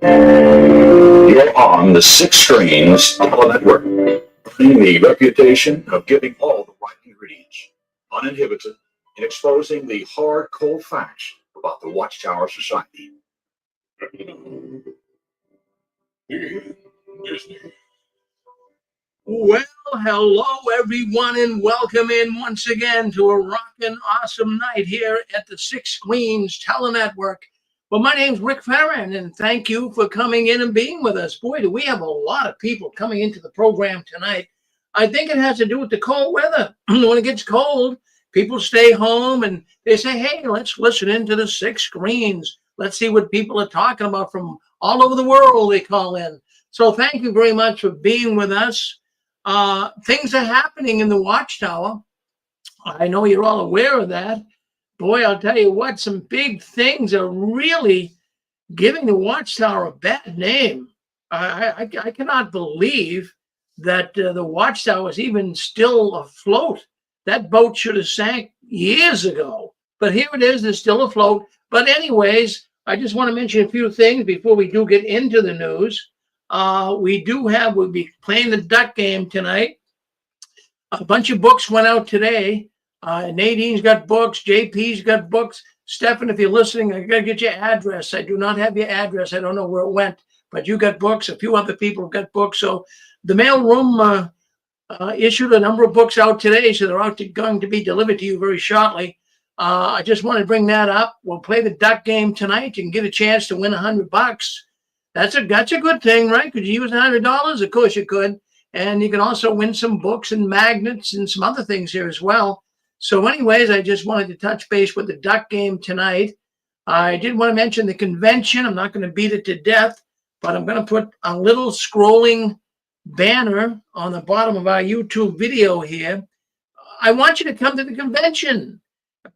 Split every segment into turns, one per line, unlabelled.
You're on the Six Screens Network, earning the reputation of giving all the right ingredients, uninhibited, in exposing the hard, cold facts about the Watchtower Society.
Well, hello everyone, and welcome in once again to a rockin' awesome night here at the Six Screens Telenetwork. Well, my name's Rick Farron, and thank you for coming in and being with us. Boy, do we have a lot of people coming into the program tonight. I think it has to do with the cold weather. When it gets cold, people stay home and they say, hey, let's listen into the Six Screens. Let's see what people are talking about from all over the world. They call in. So thank you very much for being with us. Things are happening in the Watchtower. I know you're all aware of that. Boy, I'll tell you what, some big things are really giving the Watchtower a bad name. I cannot believe that the Watchtower is even still afloat. That boat should have sank years ago. But here it is, it's still afloat. But anyways, I just want to mention a few things before we do get into the news. We'll be playing the duck game tonight. A bunch of books went out today. Nadine's got books. JP's got books. Stefan, if you're listening, I got to get your address. I do not have your address. I don't know where it went, but you got books. A few other people have got books. So the mail room issued a number of books out today, so they're going to be delivered to you very shortly. I just want to bring that up. We'll play the duck game tonight. You can get a chance to win $100. That's a good thing, right? Could you use $100? Of course you could. And you can also win some books and magnets and some other things here as well. So anyways, I just wanted to touch base with the duck game tonight. I did want to mention the convention. I'm not going to beat it to death, but I'm going to put a little scrolling banner on the bottom of our YouTube video here. I want you to come to the convention.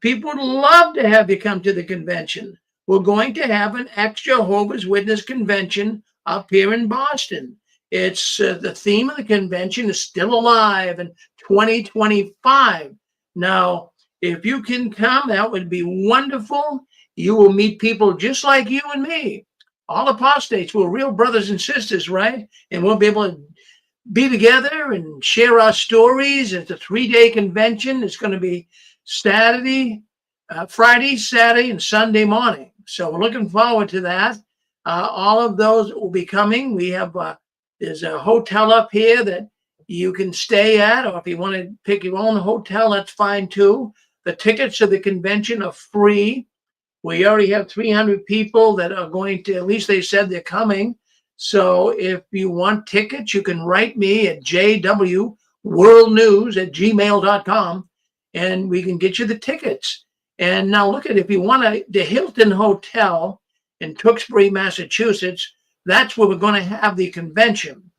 People would love to have you come to the convention. We're going to have an ex-Jehovah's Witness convention up here in Boston. It's the theme of the convention is still alive in 2025. Now, if you can come, that would be wonderful. You will meet people just like you and me. All apostates, we're real brothers and sisters, right? And we'll be able to be together and share our stories. It's a 3-day convention. It's going to be Friday, Saturday, and Sunday morning. So we're looking forward to that. All of those will be coming. We have there's a hotel up here that you can stay at, or if you want to pick your own hotel, that's fine too. The tickets to the convention are free. We already have 300 people that are going to, at least they said they're coming. So if you want tickets, you can write me at jwworldnews@gmail.com and we can get you the tickets. And now look at, if you want the Hilton Hotel in Tewksbury, Massachusetts, that's where we're going to have the convention.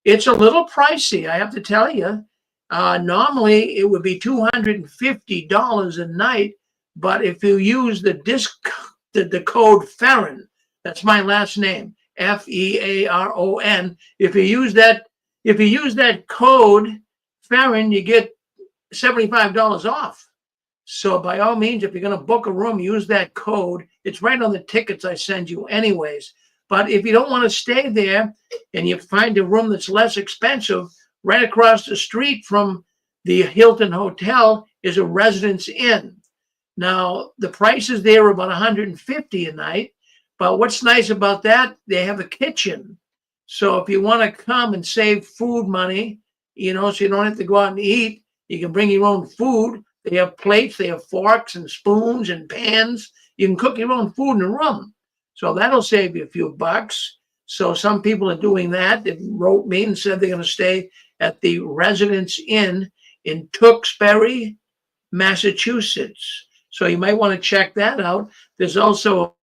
It's a little pricey, I have to tell you. Normally, it would be $250 a night, but if you use the code Farron, that's my last name, F-E-A-R-O-N. If you use that code Farron, you get $75 off. So by all means, if you're going to book a room, use that code. It's right on the tickets I send you anyways. But if you don't want to stay there and you find a room that's less expensive, right across the street from the Hilton Hotel is a Residence Inn. Now, the prices there are about $150 a night. But what's nice about that, they have a kitchen. So if you want to come and save food money, so you don't have to go out and eat, you can bring your own food. They have plates, they have forks and spoons and pans. You can cook your own food in the room. So that'll save you a few bucks. So some people are doing that. They wrote me and said they're going to stay at the Residence Inn in Tewksbury, Massachusetts. So you might want to check that out. There's also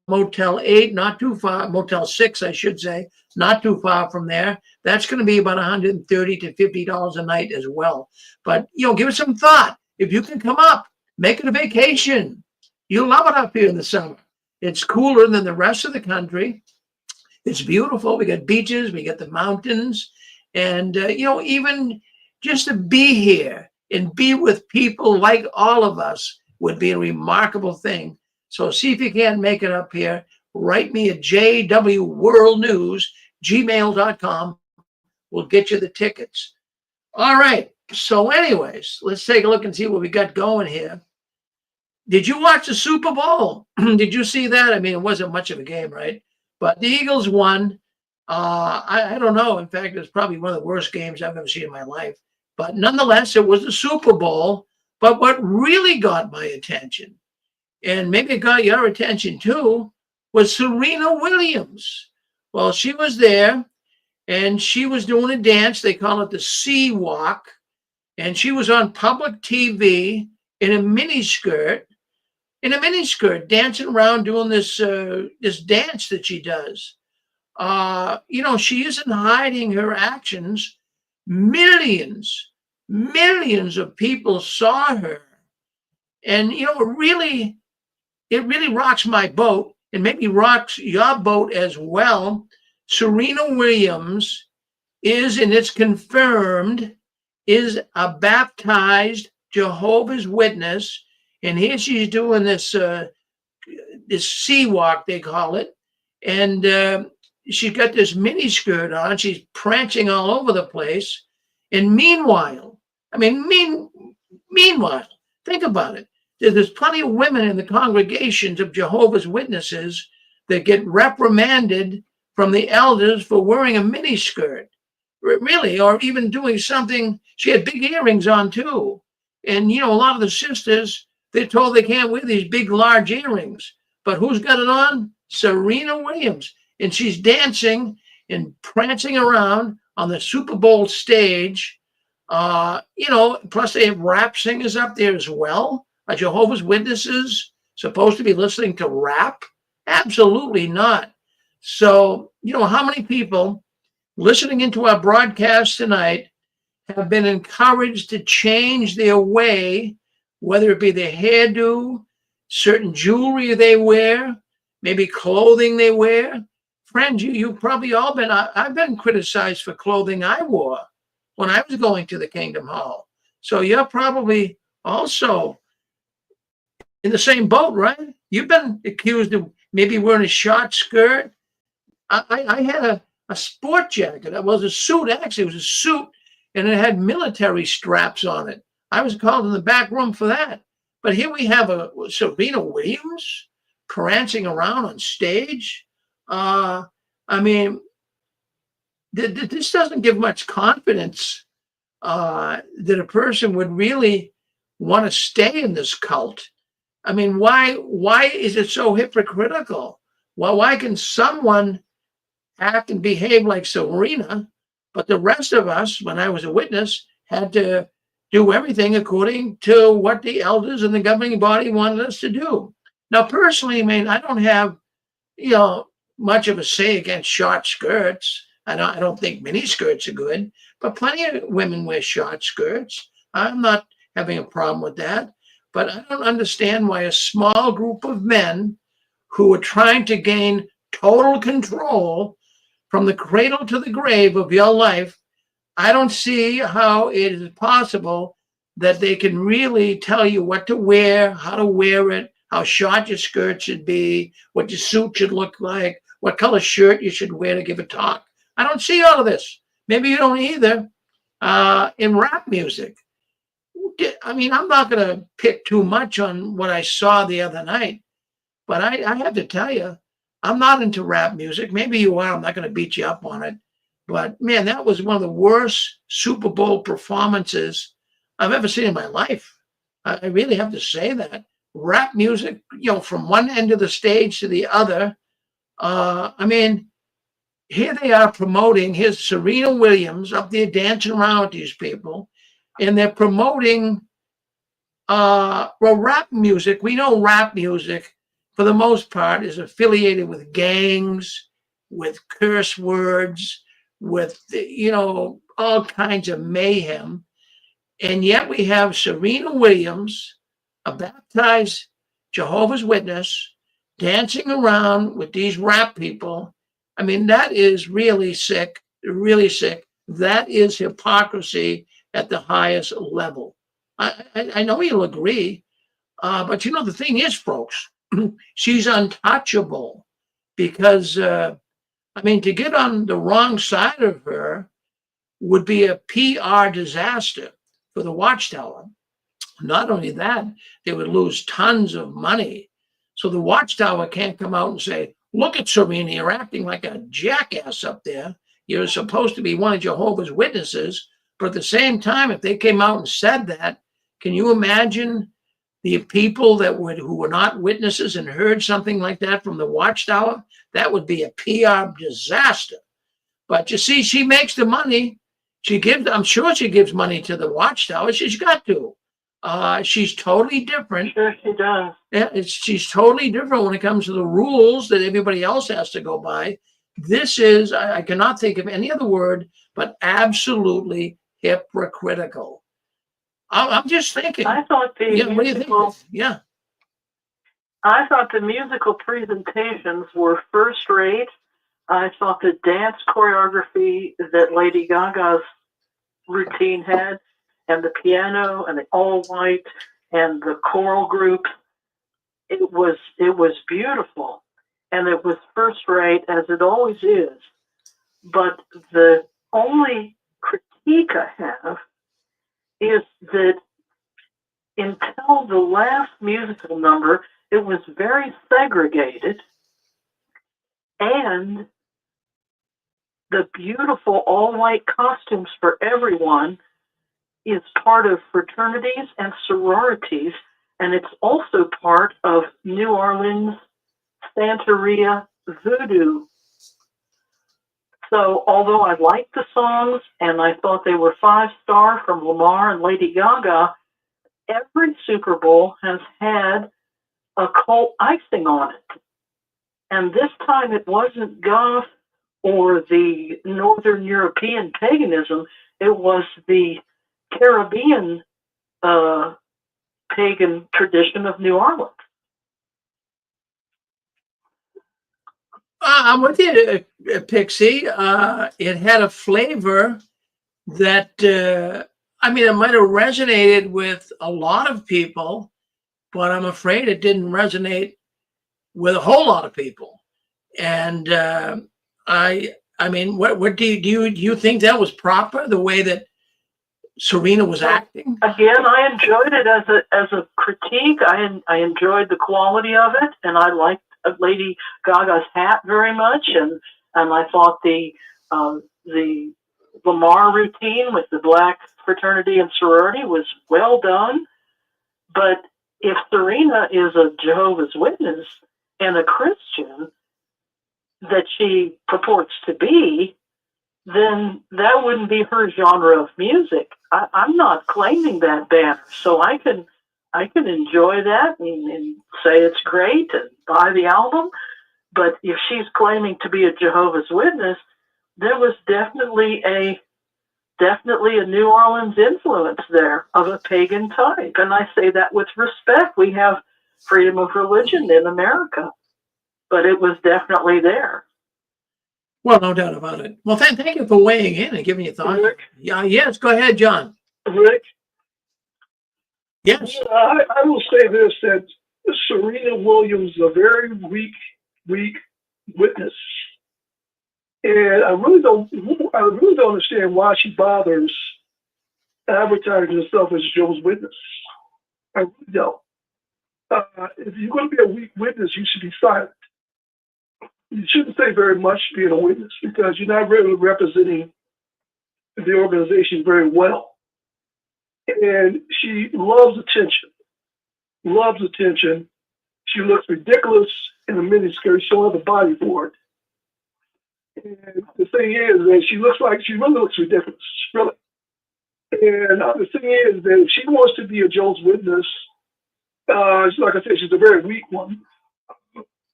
Motel 8, not too far, Motel 6, I should say, not too far from there. That's going to be about $130 to $50 a night as well. But, give it some thought. If you can come up, make it a vacation. You'll love it up here in the summer. It's cooler than the rest of the country. It's beautiful. We got beaches, we got the mountains. And, even just to be here and be with people like all of us would be a remarkable thing. So see if you can make it up here. write me at jwworldnews@gmail.com. We'll get you the tickets. All right. So anyways, let's take a look and see what we got going here. Did you watch the Super Bowl? Did you see that? I mean, it wasn't much of a game, right? But the Eagles won. I don't know. In fact, it was probably one of the worst games I've ever seen in my life. But nonetheless, it was the Super Bowl. But what really got my attention, and maybe it got your attention too, was Serena Williams. Well, she was there, and she was doing a dance. They call it the Sea Walk. And she was on public TV in a miniskirt, dancing around doing this dance that she does. She isn't hiding her actions. Millions of people saw her, and it really rocks my boat, and maybe rocks your boat as well. Serena Williams is, and it's confirmed, is a baptized Jehovah's Witness, and here she's doing this sea walk, they call it, and she's got this mini skirt on. She's prancing all over the place, and meanwhile, think about it. There's plenty of women in the congregations of Jehovah's Witnesses that get reprimanded from the elders for wearing a mini skirt. Really, or even doing something. She had big earrings on too. And, a lot of the sisters, they're told they can't wear these big, large earrings. But who's got it on? Serena Williams. And she's dancing and prancing around on the Super Bowl stage. Plus they have rap singers up there as well. Are Jehovah's Witnesses supposed to be listening to rap? Absolutely not. So, how many people listening into our broadcast tonight have been encouraged to change their way, whether it be their hairdo, certain jewelry they wear, maybe clothing they wear? Friends, you've probably all been, I've been criticized for clothing I wore when I was going to the Kingdom Hall. So you're probably also in the same boat, right? You've been accused of maybe wearing a short skirt. I had a sport jacket. It was a suit, actually. It was a suit, and it had military straps on it. I was called in the back room for that. But here we have a Serena Williams prancing around on stage. This doesn't give much confidence that a person would really want to stay in this cult. Why is it so hypocritical? Well, why can someone act and behave like Serena, but the rest of us, when I was a witness, had to do everything according to what the elders and the governing body wanted us to do? Now, personally, I don't have, much of a say against short skirts. I don't think mini skirts are good, but plenty of women wear short skirts. I'm not having a problem with that, but I don't understand why a small group of men who are trying to gain total control from the cradle to the grave of your life, I don't see how it is possible that they can really tell you what to wear, how to wear it, how short your skirt should be, what your suit should look like, what color shirt you should wear to give a talk. I don't see all of this. Maybe you don't either. In rap music, I'm not going to pick too much on what I saw the other night, but I have to tell you, I'm not into rap music. Maybe you are. I'm not going to beat you up on it. But, man, that was one of the worst Super Bowl performances I've ever seen in my life. I really have to say that. Rap music, from one end of the stage to the other. Here they are promoting, here's Serena Williams up there dancing around with these people, and they're promoting rap music. We know rap music, for the most part, is affiliated with gangs, with curse words, with, all kinds of mayhem. And yet we have Serena Williams, a baptized Jehovah's Witness, dancing around with these rap people. That is really sick, really sick. That is hypocrisy at the highest level. I know you'll agree, but the thing is, folks, she's untouchable. because, I mean, to get on the wrong side of her would be a PR disaster for the Watchtower. Not only that, they would lose tons of money. So the Watchtower can't come out and say, look at Serena, you're acting like a jackass up there. You're supposed to be one of Jehovah's Witnesses. But at the same time, if they came out and said that, can you imagine the people that who were not witnesses and heard something like that from the Watchtower? That would be a PR disaster. But you see, she makes the money. I'm sure she gives money to the Watchtower. She's got to. She's totally different.
Sure, she does.
Yeah, she's totally different when it comes to the rules that everybody else has to go by. This is, I cannot think of any other word, but absolutely hypocritical. I'm just thinking.
I thought the
Yeah, what do you think? Yeah.
I thought the musical presentations were first rate. I thought the dance choreography that Lady Gaga's routine had, and the piano and the all white and the choral group, it was beautiful, and it was first rate, as it always is. But the only critique I have is that until the last musical number, it was very segregated, and the beautiful all-white costumes for everyone is part of fraternities and sororities, and it's also part of New Orleans Santeria voodoo. So although I liked the songs and I thought they were 5-star from Lamar and Lady Gaga, every Super Bowl has had occult icing on it. And this time it wasn't goth or the Northern European paganism, it was the Caribbean pagan tradition of New Orleans.
I'm with you, Pixie. It had a flavor that, I mean, it might have resonated with a lot of people, but I'm afraid it didn't resonate with a whole lot of people. And I mean, what do you think that was proper, the way that Serena was acting?
Again, I enjoyed it as a critique. I enjoyed the quality of it, and I liked Lady Gaga's hat very much, and I thought the Lamar routine with the black fraternity and sorority was well done. But if Serena is a Jehovah's Witness and a Christian that she purports to be, then that wouldn't be her genre of music. I'm not claiming that banner, so I can enjoy that and say it's great and buy the album. But if she's claiming to be a Jehovah's Witness, there was definitely a New Orleans influence there of a pagan type. And I say that with respect. We have freedom of religion in America, but it was definitely there.
Well, no doubt about it. Well, thank you for weighing in and giving your thoughts.
Rick?
Yeah, yes, go ahead, John.
Rick?
Yes.
I will say this, that Serena Williams is a very weak witness. And I really don't understand why she bothers advertising herself as Jehovah's Witness. I really don't. If you're going to be a weak witness, you should be silent. You shouldn't say very much being a witness, because you're not really representing the organization very well. And she loves attention. She looks ridiculous in a miniskirt, showing the body for it. And the thing is that she really looks ridiculous, really. And the thing is that if she wants to be a Jehovah's Witness, like I said, she's a very weak one.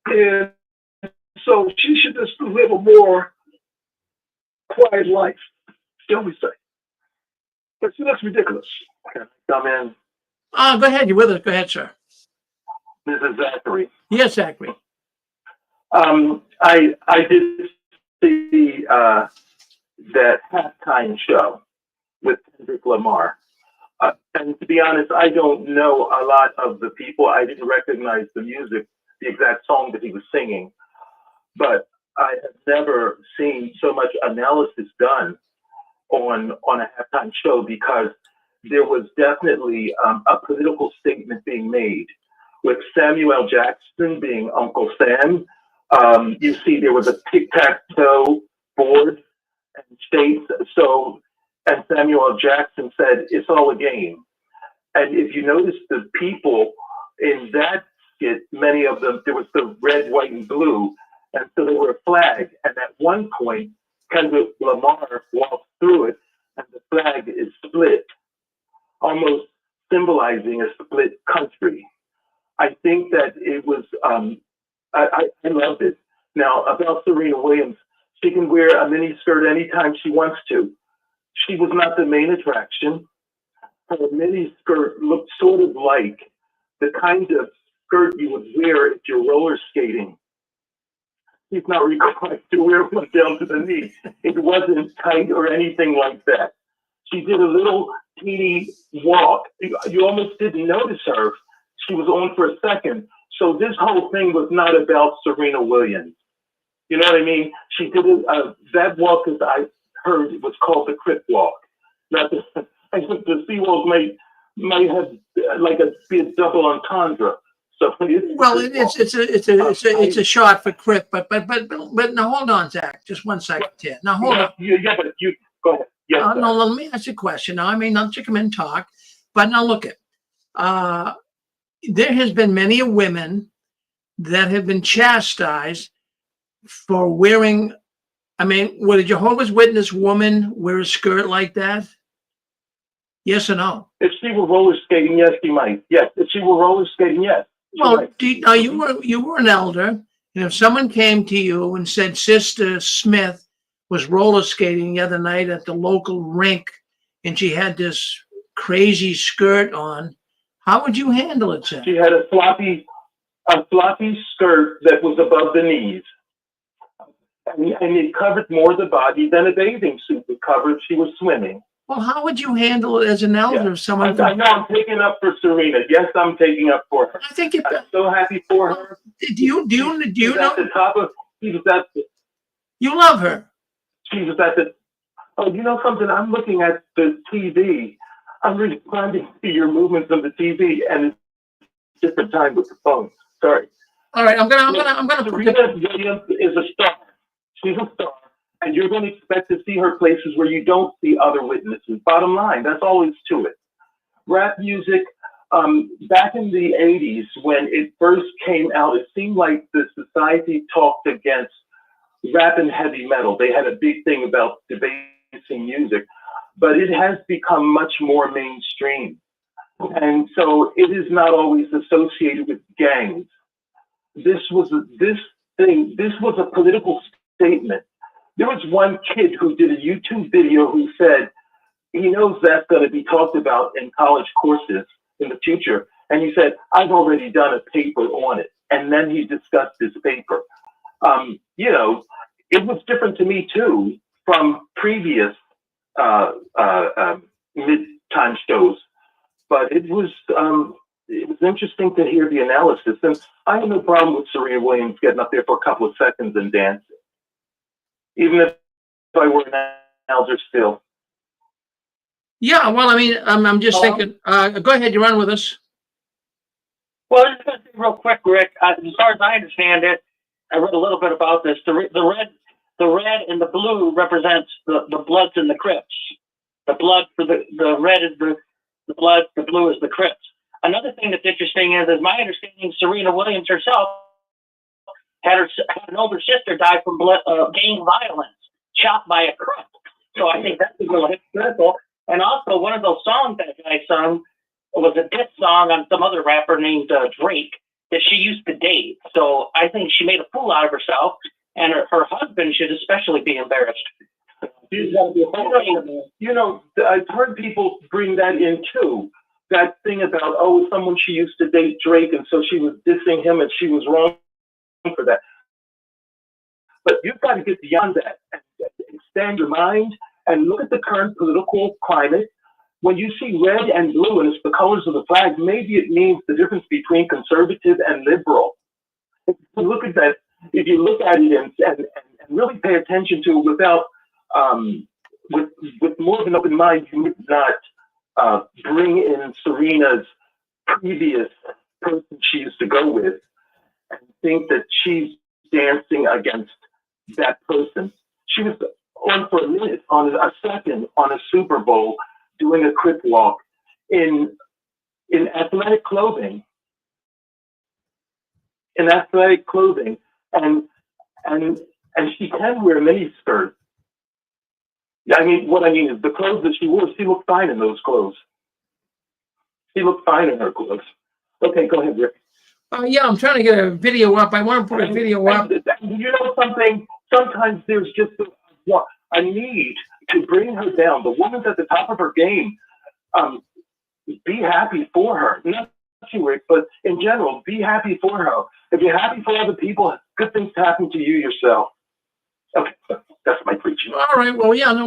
And so she should just live a more quiet life, shall we say. But she looks ridiculous.
Can I come in?
Go ahead. You're with us. Go ahead, sir.
This is Zachary.
Yes, Zachary.
I did see that halftime show with Kendrick Lamar. And to be honest, I don't know a lot of the people. I didn't recognize the music, the exact song that he was singing. but I have never seen so much analysis done on a halftime show, because there was definitely a political statement being made with Samuel Jackson being Uncle Sam. You see, there was a tic-tac-toe board and states, and Samuel Jackson said, it's all a game. And if you notice the people in that skit, many of them, there was the red, white, and blue, and so they were a flag. And at one point, Kendrick Lamar walks through it, and the flag is split, almost symbolizing a split country. I think that it was, I loved it. Now, about Serena Williams, she can wear a mini skirt anytime she wants to. She was not the main attraction. Her mini skirt looked sort of like the kind of skirt you would wear if you're roller skating. She's not required to wear one down to the knee. It wasn't tight or anything like that. She did a little teeny walk. You almost didn't notice her. She was on for a second. So this whole thing was not about Serena Williams. You know what I mean? She did that walk, as I heard, it was called the Crip Walk. Not the, I think the sea walk might have be a double entendre. So
well, it's a shot for Crip, but now hold on, Zach, just 1 second here. Now hold on.
Yeah, but you go ahead. Yes,
no, let me ask you a question. Now, I mean, not to come in and talk, but now look at, there has been many women that have been chastised for wearing, I mean, would a Jehovah's Witness woman wear a skirt like that? Yes or no?
If she were roller skating, yes, she might. Yes, if she were roller skating, yes.
Well, now you were an elder, and if someone came to you and said Sister Smith was roller skating the other night at the local rink, and she had this crazy skirt on, how would you handle it, sir?
She had a floppy skirt that was above the knees, and it covered more of the body than a bathing suit would cover if she was swimming.
Well, how would you handle it as an elder if someone?
I know I'm taking up for Serena. Yes, I'm taking up for her.
I think
I'm so happy for her.
Do you know?
At the top of, she was at the,
you love her.
She was at the. Oh, you know something? I'm looking at the TV. I'm responding to your movements on the TV, and it's a different time with the phone. Sorry.
All right, I'm gonna.
Serena Williams is a star. She's a star. And you're going to expect to see her places where you don't see other witnesses. Bottom line, that's all there is to it. Rap music, back in the 80s, when it first came out, it seemed like the society talked against rap and heavy metal. They had a big thing about debasing music, but it has become much more mainstream. And so it is not always associated with gangs. This was a political statement. There was one kid who did a YouTube video who said he knows that's going to be talked about in college courses in the future. And he said, I've already done a paper on it. And then he discussed his paper. You know, it was different to me too from previous mid-time shows. But it was interesting to hear the analysis. And I have no problem with Serena Williams getting up there for a couple of seconds and dancing. Even if I were an elder still.
Yeah, well, I mean, I'm just thinking. Go ahead, you're on with us.
Well, I'm just going to say real quick, Rick. As far as I understand it, I read a little bit about this. The red and the blue represents the Bloods and the Crips. The blood for the red is the blood, the blue is the Crips. Another thing that's interesting is my understanding, Serena Williams herself had an older sister die from gang violence, shot by a Crip. So I think that's a little hypocritical. And also, one of those songs that guy sung was a diss song on some other rapper named Drake that she used to date. So I think she made a fool out of herself, and her husband should especially be embarrassed.
You know, I've heard people bring that in too. That thing about, someone she used to date Drake, and so she was dissing him, and she was wrong for that. But you've got to get beyond that and expand your mind and look at the current political climate. When you see red and blue and it's the colors of the flag, maybe it means the difference between conservative and liberal. If you look at that, if you look at it and really pay attention to it without, with more of an open mind, you would not bring in Serena's previous person she used to go with and think that she's dancing against that person. She was on for a minute, on a second, on a Super Bowl, doing a crip walk in athletic clothing. In athletic clothing, and she can wear mini skirts. I mean, what I mean is the clothes that she wore. She looked fine in those clothes. She looked fine in her clothes. Okay, go ahead, Rick.
Yeah, I'm trying to get a video up. I want to put a video up.
You know something? Sometimes there's just a need to bring her down. The woman's at the top of her game. Be happy for her. Not you, Rick, but in general, be happy for her. If you're happy for other people, good things happen to you yourself. Okay, that's my preaching.
All right. Well, yeah. No,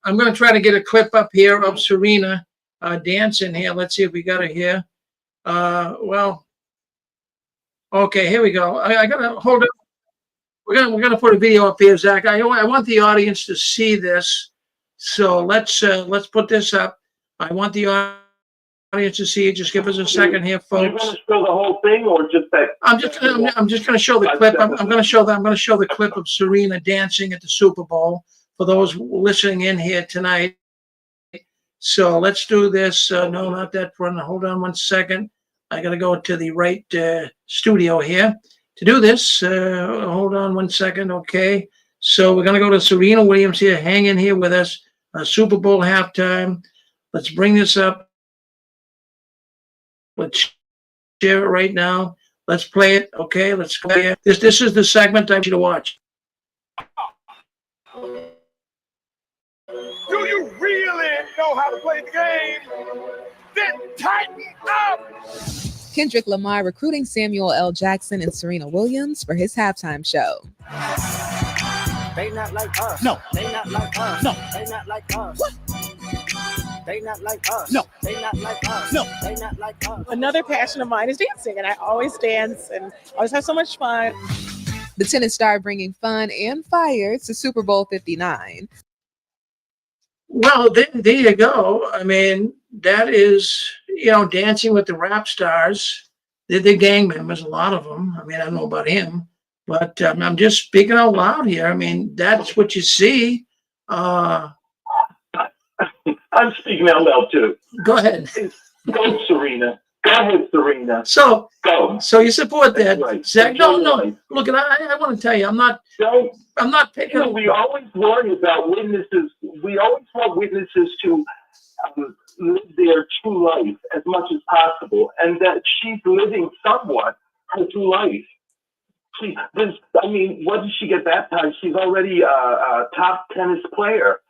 I'm gonna try to get a clip up here of Serena dancing here. Let's see if we got it here. Well, okay. Here we go. I gotta hold up. We're gonna put a video up here, Zach. I want the audience to see this. So let's put this up. I want the audience to see it. Just give us a second here, folks.
You're going to show the whole thing, or just that?
I'm just going to show the clip. I'm going to show the clip of Serena dancing at the Super Bowl for those listening in here tonight. So let's do this. No, not that one. Hold on one second. I got to go to the right studio here to do this. Hold on one second. Okay. So we're going to go to Serena Williams here. Hang in here with us. Super Bowl halftime. Let's bring this up. Let's share it right now. Let's play it. Okay, let's play it. This is the segment I want you to watch.
Do you really know how to play the game? Then tighten up!
Kendrick Lamar recruiting Samuel L. Jackson and Serena Williams for his halftime show.
They not like us.
No.
They not like us.
No.
They not like us.
What?
They not like us.
No.
They not like us.
No.
They not like us.
Another passion of mine is dancing, and I always dance and always have so much fun.
The tennis star bringing fun and fire to Super Bowl 59.
Well, there you go. I mean, that is, Dancing with the Rap Stars. They're gang members, a lot of them. I mean, I don't know about him, but I'm just speaking out loud here. I mean, that's what you see.
I'm speaking out loud too.
Go ahead.
Go, Serena. Go ahead, Serena.
So,
Go.
So you support that,
right.
Zach? No.
Right.
Look, I want to tell you, I'm not picking.
We always worry about witnesses. We always want witnesses to live their true life as much as possible, and that she's living somewhat her true life. What did she get baptized? She's already a top tennis player.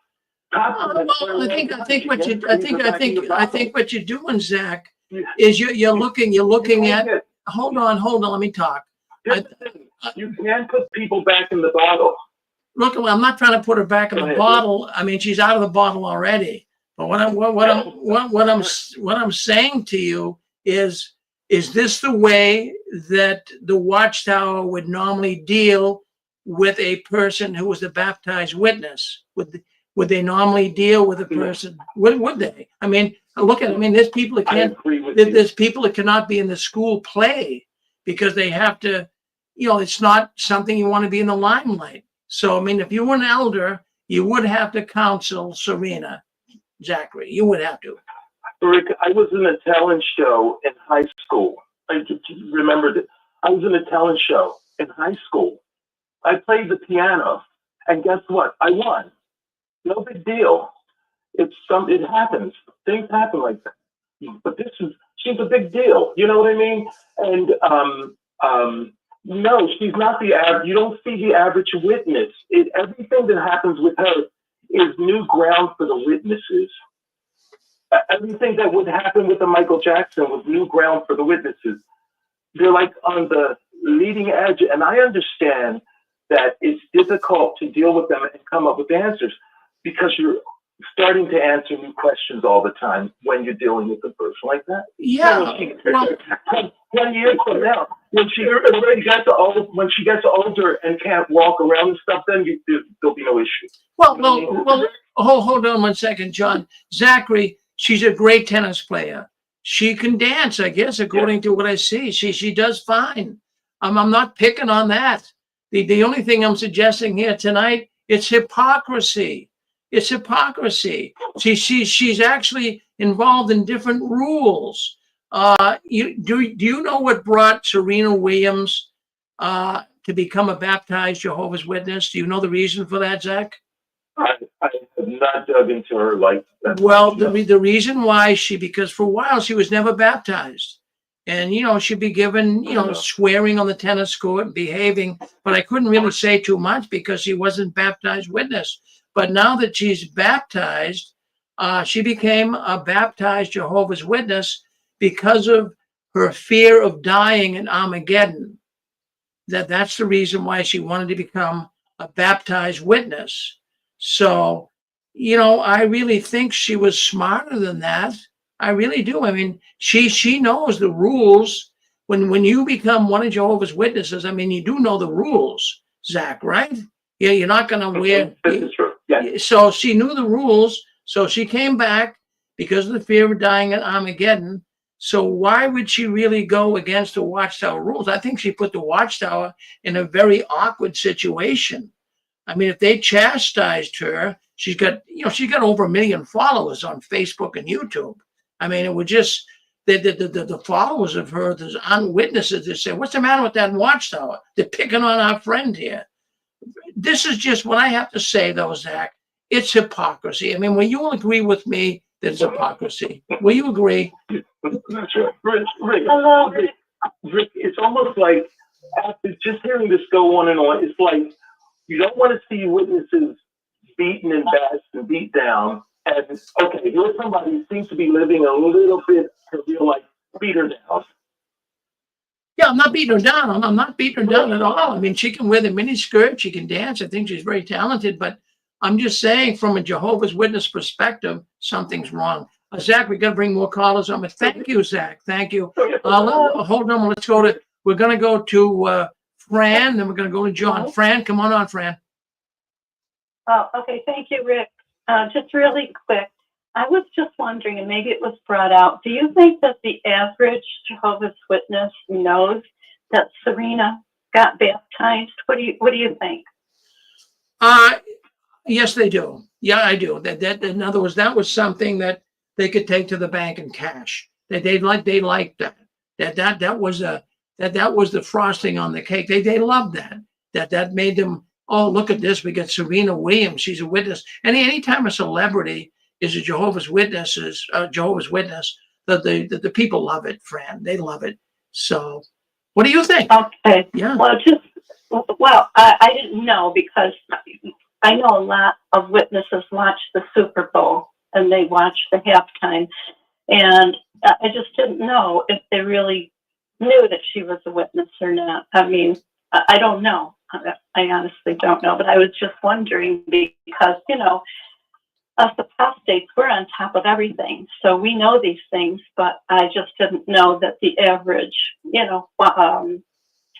I think what you're doing, Zach, is you're looking at. Hold on. Let me talk.
You can put people back in the bottle.
Look, I'm not trying to put her back in the bottle. I mean, she's out of the bottle already. But what I'm saying to you is this the way that the Watchtower would normally deal with a person who was a baptized witness? Would they normally deal with a person? Would they? I mean, look at. I mean, there's people that can't. There's people that cannot be in the school play because they have to. It's not something you want to be in the limelight. So, I mean, if you were an elder, you would have to counsel Serena, Zachary. You would have to.
Rick, I was in a talent show in high school. I just remembered it. I was in a talent show in high school. I played the piano, and guess what? I won. No big deal. It happens. Things happen like that. But she's a big deal. You know what I mean? And no, she's not the average. You don't see the average witness. Everything that happens with her is new ground for the witnesses. Everything that would happen with the Michael Jackson was new ground for the witnesses. They're like on the leading edge, and I understand that it's difficult to deal with them and come up with answers because starting to answer new questions all the time when you're dealing with a person like that.
Yeah. Well,
10 years from now, when she gets older and can't walk around and stuff, then there'll be no issue.
well, hold on 1 second, John. Zachary, she's a great tennis player. She can dance, I guess, according to what I see. She does fine. I'm not picking on that. The only thing I'm suggesting here tonight, it's hypocrisy. It's hypocrisy. She's actually involved in different rules. Do you know what brought Serena Williams to become a baptized Jehovah's Witness? Do you know the reason for that, Zach?
I have not dug into her like that.
Well, the reason why because for a while she was never baptized. And, she'd be given, swearing on the tennis court, behaving, but I couldn't really say too much because she wasn't baptized witness. But now that she's baptized, she became a baptized Jehovah's Witness because of her fear of dying in Armageddon. That's the reason why she wanted to become a baptized witness. So, I really think she was smarter than that. I really do. I mean, she knows the rules. When you become one of Jehovah's Witnesses, I mean, you do know the rules, Zach, right? Yeah, you're not going to wear.
This is true. Yeah.
So she knew the rules. So she came back because of the fear of dying at Armageddon. So why would she really go against the Watchtower rules? I think she put the Watchtower in a very awkward situation. I mean, if they chastised her, she's got over 1 million followers on Facebook and YouTube. I mean, it would just, the followers of her, there's witnesses that say, what's the matter with that Watchtower? They're picking on our friend here. This is just what I have to say, though, Zach. It's hypocrisy. I mean, will you agree with me that it's hypocrisy? Will you agree?
That's right. Rick, it's almost like after just hearing this go on and on, it's like you don't want to see witnesses beaten and bashed and beat down. And okay, here's somebody who seems to be living a little bit to feel like beat her down.
Yeah, I'm not beating her down. I'm not beating her down at all. I mean, she can wear the mini skirt. She can dance. I think she's very talented. But I'm just saying, from a Jehovah's Witness perspective, something's wrong. Zach, we got to bring more callers on. But thank you, Zach. Thank you. Hold on. We're going to go to Fran, then we're going to go to John. Fran, come on, Fran.
Oh, okay. Thank you, Rick. Just really quick. I was just wondering, and maybe it was brought out, do you think that the average Jehovah's Witness knows that Serena got baptized? What do you think?
Yes, they do. Yeah, I do. That in other words, that was something that they could take to the bank and cash. They liked that. That was the frosting on the cake. They loved that. That made them, oh, look at this. We got Serena Williams. She's a witness. Anytime a celebrity is a Jehovah's Witness, the people love it, Fran. They love it. So what do you think?
Okay.
Yeah.
Well, I didn't know, because I know a lot of witnesses watch the Super Bowl and they watch the halftime. And I just didn't know if they really knew that she was a witness or not. I mean, I don't know. I honestly don't know. But I was just wondering because, us apostates, we're on top of everything. So we know these things, but I just didn't know that the average,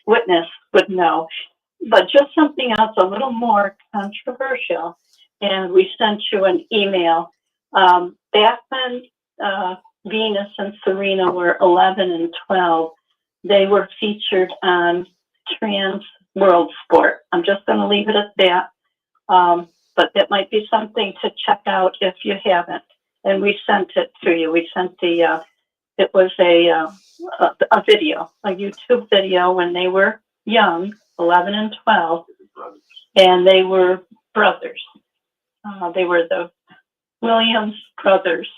witness would know. But just something else a little more controversial, and we sent you an email. Back when Venus and Serena were 11 and 12, they were featured on Trans World Sport. I'm just going to leave it at that. But that might be something to check out if you haven't. And we sent it to you. We sent it was a video, a YouTube video when they were young, 11 and 12, and they were brothers. They were the Williams brothers.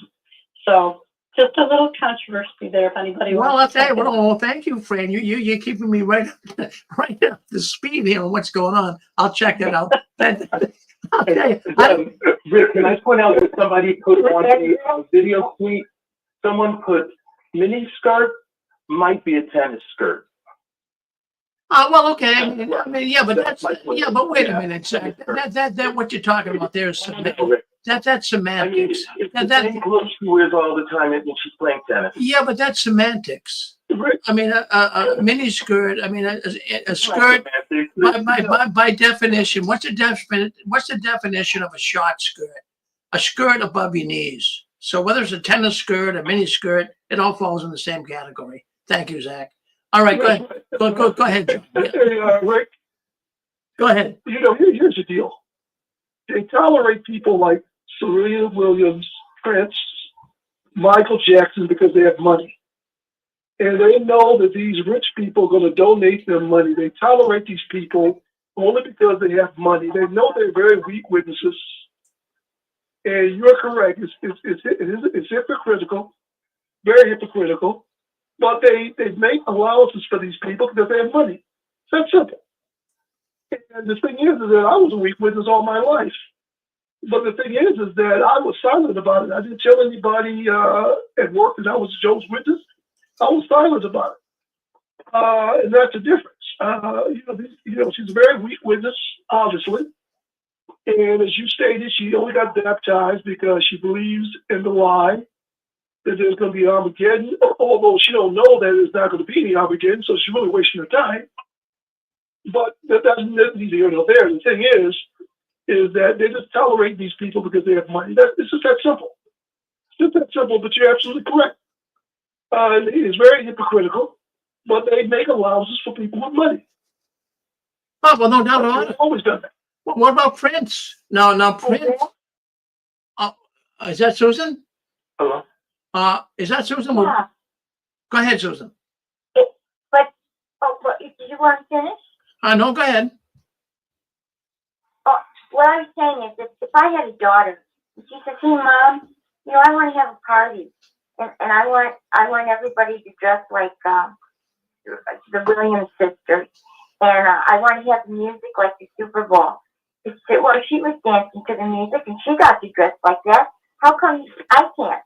So just a little controversy there if anybody wants to check it out.
Well, thank you, Fran. You're keeping me right up to speed here on what's going on. I'll check it out.
Rick, can I point out that somebody put on a video tweet? Someone put mini skirt might be a tennis skirt.
Well, okay. I mean, but wait a minute, Zach. That what you're talking about there is That's
I mean,
semantics.
it's the same clothes she wears all the time when she's playing tennis.
Yeah, but that's semantics. I mean, a mini skirt. I mean, a skirt. By definition, what's the definition of a short skirt? A skirt above your knees. So whether it's a tennis skirt, a mini skirt, it all falls in the same category. Thank you, Zach. All right, go ahead. Go ahead, John. Yeah.
Hey, Rick,
Go ahead.
you know, here's the deal. They tolerate people like Serena Williams, Prince, Michael Jackson because they have money. And they know that these rich people are going to donate their money. They tolerate these people only because they have money. They know they're very weak witnesses. And you're correct. It's hypocritical, very hypocritical. But they make allowances for these people because they have money. It's that simple. And the thing is that I was a weak witness all my life. But the thing is that I was silent about it. I didn't tell anybody at work that I was Joe's witness. I was silent about it. And that's the difference. She's a very weak witness, obviously. And as you stated, she only got baptized because she believes in the lie that there's going to be Armageddon, although she don't know that there's not going to be any Armageddon, so she's really wasting her time. But that's neither here nor there. The thing is that they just tolerate these people because they have money. It's just that simple. It's just that simple, but you're absolutely correct. It is very hypocritical, but they make allowances for people with money.
Oh, well, no doubt about it.
Always done that.
Well, what about Prince? No, Prince. Is that Susan?
Hello?
Is that Susan?
Yeah.
Go ahead, Susan.
But did you want to finish?
No, go ahead.
Oh, what I was saying is, if I had a daughter, and she says, "Hey, Mom, I want to have a party, and I want everybody to dress like the Williams sisters, and I want to have music like the Super Bowl." Well, she was dancing to the music, and she got to dress like that. How come I can't?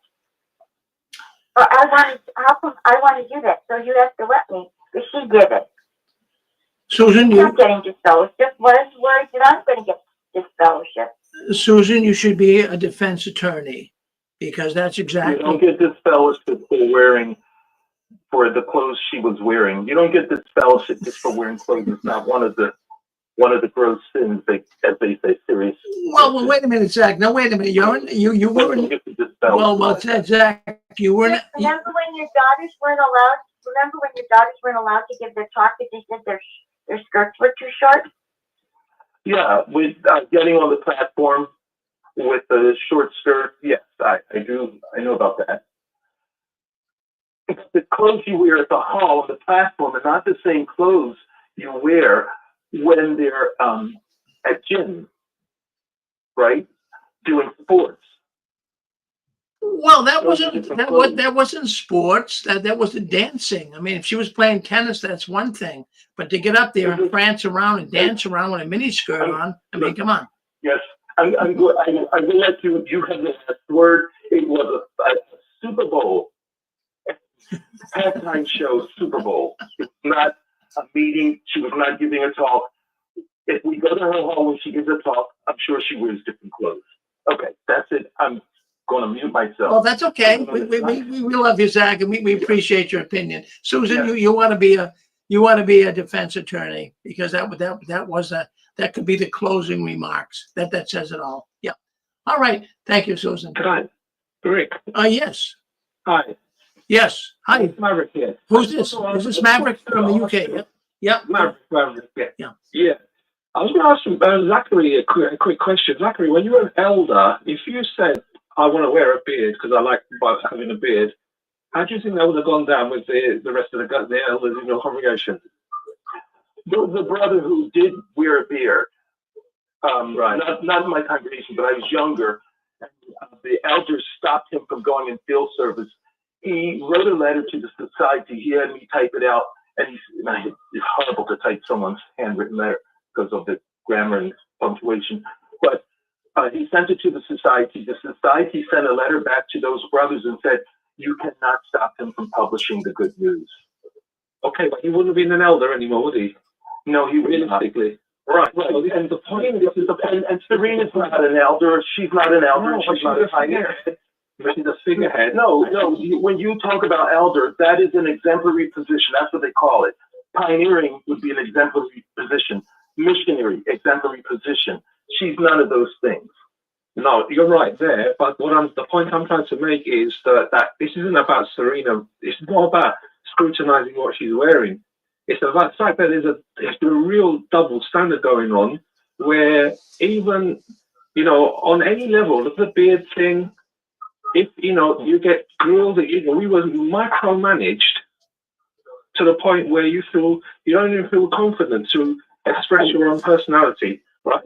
Or how come I want to do that? So you have to let me, because she did it.
Susan,
I'm not getting disfellowship. Where's that I'm going to get disfellowship?
Susan, you should be a defense attorney, because that's exactly.
You don't get disfellowship for the clothes she was wearing. You don't get disfellowship just for wearing clothes. It's not one of the gross sins, as they say, serious.
Well, wait a minute, Zach. No, wait a minute. You weren't. Well, Zach, you weren't.
Remember when your daughters weren't allowed to give their talk because they said their skirts were too short?
Yeah, with getting on the platform with the short skirt. Yes, I do. I know about that. It's the clothes you wear at the hall on the platform are not the same clothes you wear when they're at gym, right? Doing sports.
Well, that wasn't sports. That wasn't dancing. I mean, if she was playing tennis, that's one thing. But to get up there and prance around and dance around with a mini skirt on, I mean, come on.
Yes, I'm going to let you have the last word. It was a Super Bowl, halftime show Super Bowl. It's not a meeting. She was not giving a talk. If we go to her home when she gives a talk, I'm sure she wears different clothes. Okay, that's it. I'm going to mute myself.
Well, that's okay. We love you, Zach, and we appreciate your opinion. Susan, yeah. you want to be a defense attorney, because that could be the closing remarks. That says it all. Yeah. All right. Thank you, Susan.
Hi, Rick.
Yes.
Hi.
Yes. Hi.
It's Maverick here.
Who's this? Is this Maverick from the UK? Yep. Yeah.
Maverick. Yeah. I was going to ask Zachary a quick question. Zachary, when you were an elder, if you said, "I want to wear a beard because I like having a beard," how do you think that would have gone down with the rest of the elders in your congregation?
There was a brother who did wear a beard.
Right.
Not in my congregation, but I was younger. The elders stopped him from going in field service. He wrote a letter to the society. He had me type it out, and it's horrible to type someone's handwritten letter because of the grammar and punctuation. But he sent it to the society. The society sent a letter back to those brothers and said, "You cannot stop him from publishing the good news."
Okay, but he wouldn't have been an elder anymore, would he?
No, he would not.
Realistically. Right. So this is the point.
And Serena's not an elder. She's not an elder.
No,
she's not a pioneer.
She's a figurehead.
No. When you talk about elder, that is an exemplary position. That's what they call it. Pioneering would be an exemplary position. Missionary, exemplary position. She's none of those things.
No, you're right there. But the point I'm trying to make is that this isn't about Serena. It's not about scrutinizing what she's wearing. It's about the fact that there's a real double standard going on, where even, on any level, look at the beard thing. If, you get grilled, we were micromanaged to the point where you don't even feel confident to express your own personality, right?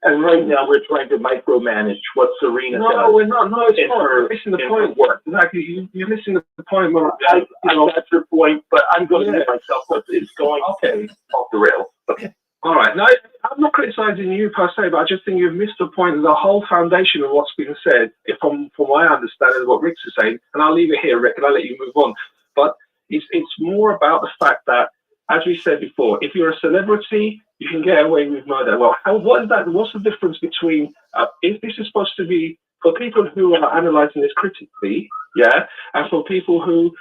And right now we're trying to micromanage what Serena does.
No, we're not. No, it's not. You're missing the point. Exactly. You're missing the point.
That's your point, but I'm going to make myself what is going off the rails. Okay.
All right. No, I'm not criticizing you per se, but I just think you've missed the point of the whole foundation of what's been said, from my understanding of what Rick's saying. And I'll leave it here, Rick, and I'll let you move on. But it's more about the fact that, as we said before, if you're a celebrity, you can get away with murder. Well, what is that? What's the difference between if this is supposed to be for people who are analysing this critically, and for people who,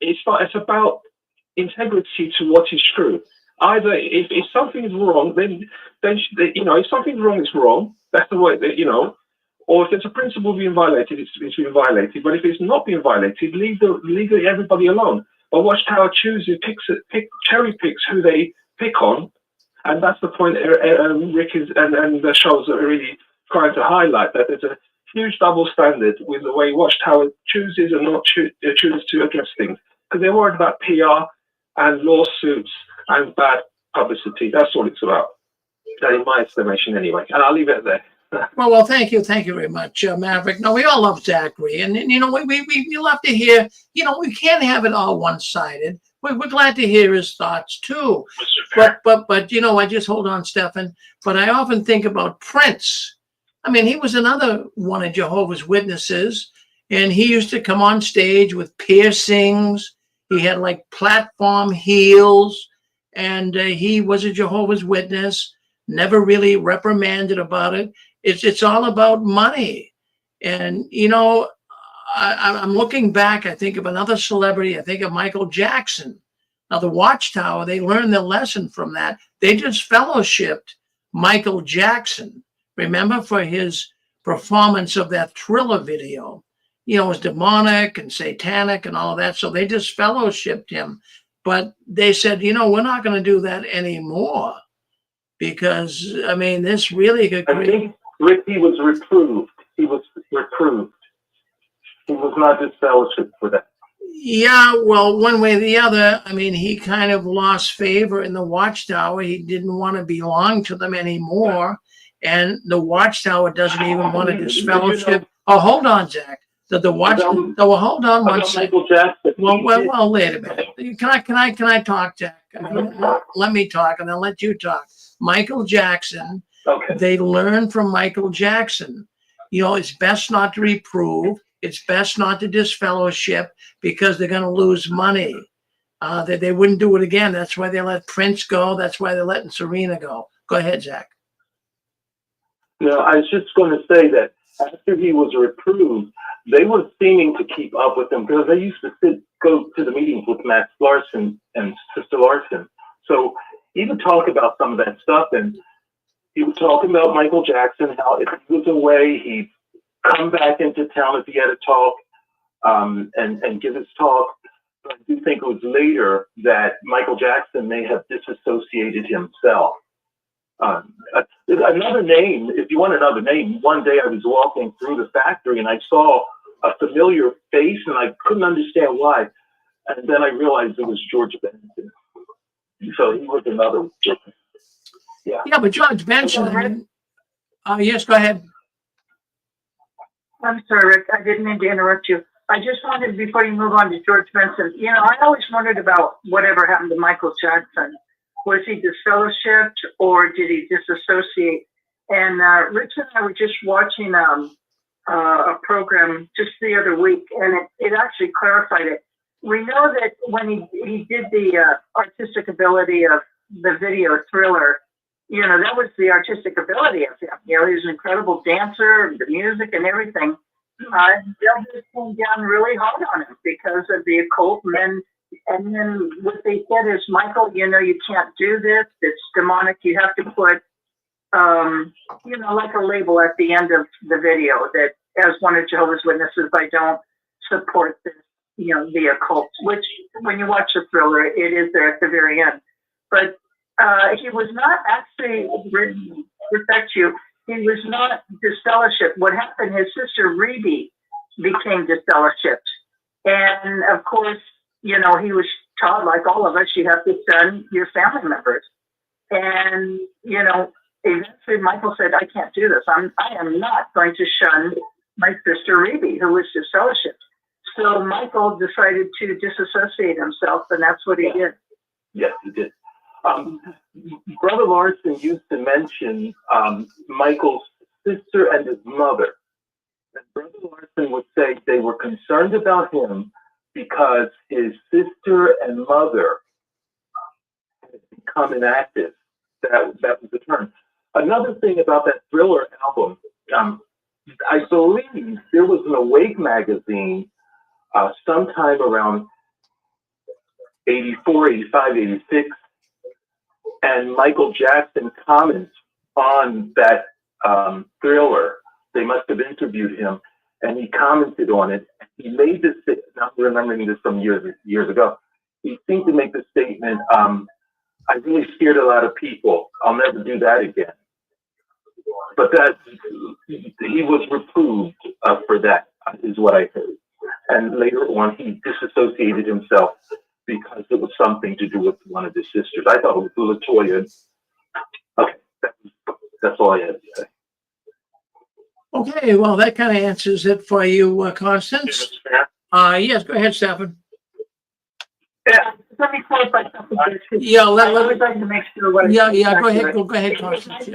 it's about integrity to what is true. Either if something's wrong, then if something's wrong, it's wrong. That's the way that Or if there's a principle being violated, it's being violated. But if it's not being violated, leave everybody alone. But Watchtower cherry picks who they pick on, and that's the point Rick and the shows are really trying to highlight, that there's a huge double standard with the way Watchtower chooses and not chooses to address things, because they're worried about PR and lawsuits and bad publicity. That's all it's about, in my estimation, anyway. And I'll leave it there.
Well, thank you very much, Maverick. No, we all love Zachary, and we love to hear. We can't have it all one-sided. We're glad to hear his thoughts too. But I just hold on, Stefan. But I often think about Prince. I mean, he was another one of Jehovah's Witnesses, and he used to come on stage with piercings. He had like platform heels, and he was a Jehovah's Witness. Never really reprimanded about it. It's all about money. And, I'm looking back, I think of another celebrity. I think of Michael Jackson. Now, the Watchtower, they learned their lesson from that. They just fellowshipped Michael Jackson, remember, for his performance of that Thriller video. It was demonic and satanic and all of that. So they just fellowshipped him. But they said, we're not going to do that anymore. Because, this really could create...
I think, Rick, he was reproved. He was not disfellowshipped for that.
Yeah, well, one way or the other, he kind of lost favor in the Watchtower. He didn't want to belong to them anymore. And the Watchtower doesn't even want to disfellowship. Oh, hold on, Zach. Hold on one second. Well, wait a minute. Can I talk, Jack? Let me talk, and I'll let you talk. Michael Jackson.
Okay.
They learned from Michael Jackson. It's best not to reprove. It's best not to disfellowship, because they're going to lose money. They wouldn't do it again. That's why they let Prince go. That's why they're letting Serena go. Go ahead, Zach.
No, I was just going to say that after he was reproved, they were seeming to keep up with him, because they used to go to the meetings with Max Larson and Sister Larson. So he would talk about some of that stuff, and he was talking about Michael Jackson, how if he was away, he'd come back into town if he had a talk, and give his talk. But I do think it was later that Michael Jackson may have disassociated himself. Another name, if you want another name, one day I was walking through the factory and I saw a familiar face and I couldn't understand why. And then I realized it was George Benson. So he was another.
Yeah, but George Benson. Yes, go ahead.
I'm sorry, Rick. I didn't mean to interrupt you. I just wanted, before you move on to George Benson, I always wondered about whatever happened to Michael Jackson. Was he disfellowshipped or did he disassociate? And Rich and I were just watching a program just the other week, and it actually clarified it. we know that when he did the artistic ability of the video Thriller, you know, that was the artistic ability of him. You know, he was an incredible dancer, the music and everything. They'll just came down really hard on him because of the occult. And then what they said is, Michael, you know, you can't do this. It's demonic. You have to put, you know, like a label at the end of the video that, as one of Jehovah's Witnesses, I don't support this, you know, the occult, which when you watch the Thriller, it is there at the very end. But he was not actually, respect you, he was not disfellowshipped. What happened, his sister Rebe became disfellowshipped. And of course, you know, he was taught, like all of us, you have to shun your family members. And, you know, eventually Michael said, I can't do this. I am not going to shun my sister Rebe, who was disfellowshipped. So Michael decided to disassociate himself, and that's what he did.
Yes, he did. Brother Larson used to mention Michael's sister and his mother. And Brother Larson would say they were concerned about him because his sister and mother had become inactive. That was the term. Another thing about that Thriller album, I believe there was an Awake magazine sometime around 84, 85, 86, and Michael Jackson comments on that Thriller. They must have interviewed him, and he commented on it. He made this statement, I'm remembering this from years ago. He seemed to make the statement, I really scared a lot of people. I'll never do that again. But that he was reproved for that, is what I heard. And later on, he disassociated himself because it was something to do with one of his sisters. I thought it was LaToya. Okay, that's all I had to say.
Okay, well, that kind of answers it for you, Constance. Yes, go ahead, Stefan.
Yeah, let me clarify something.
Yeah,
I always like to make sure what.
Go ahead, Constance.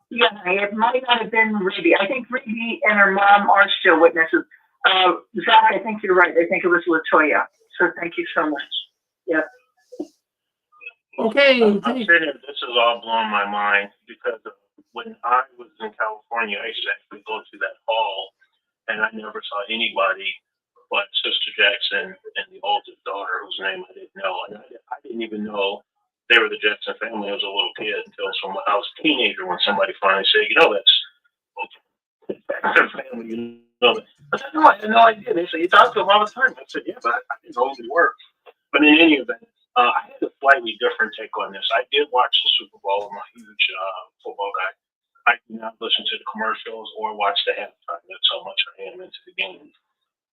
Yeah, it might not have been Ruby. I think Ruby and her mom are still witnesses. Zach, I think you're right. I think it was LaToya. So thank you so much. Yeah.
Okay.
I'm saying this is all blowing my mind because when I was in California, I used to actually go to that hall, and I never saw anybody but Sister Jackson and the oldest daughter, whose name I didn't know. And I didn't even know they were the Jackson family. I was a little kid until I was a teenager when somebody finally said, you know, that's Jackson family, you know. I said, no, I had no idea. They said, you talk to them all the time. I said, yeah, but I didn't know who they were. But in any event, I had a slightly different take on this. I did watch the Super Bowl. I'm a huge football guy. I do not listen to the commercials or watch the halftime. That's how much I am into the game.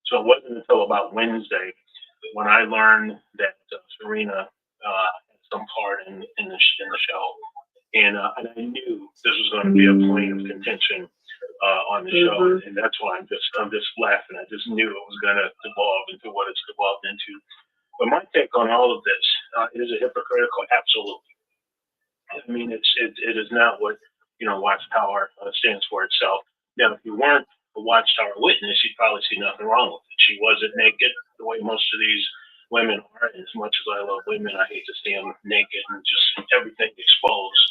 So it wasn't until about Wednesday when I learned that Serena had some part in the show, and I knew this was going to be a point of contention on the show, and that's why I'm just laughing. I just knew it was going to devolve into what it's devolved into. But my take on all of this is it hypocritical? Absolutely. I mean, it is not what Watchtower stands for itself. Now, if you weren't a Watchtower witness, you'd probably see nothing wrong with it. She wasn't naked the way most of these women are. And as much as I love women, I hate to see them naked and just everything exposed.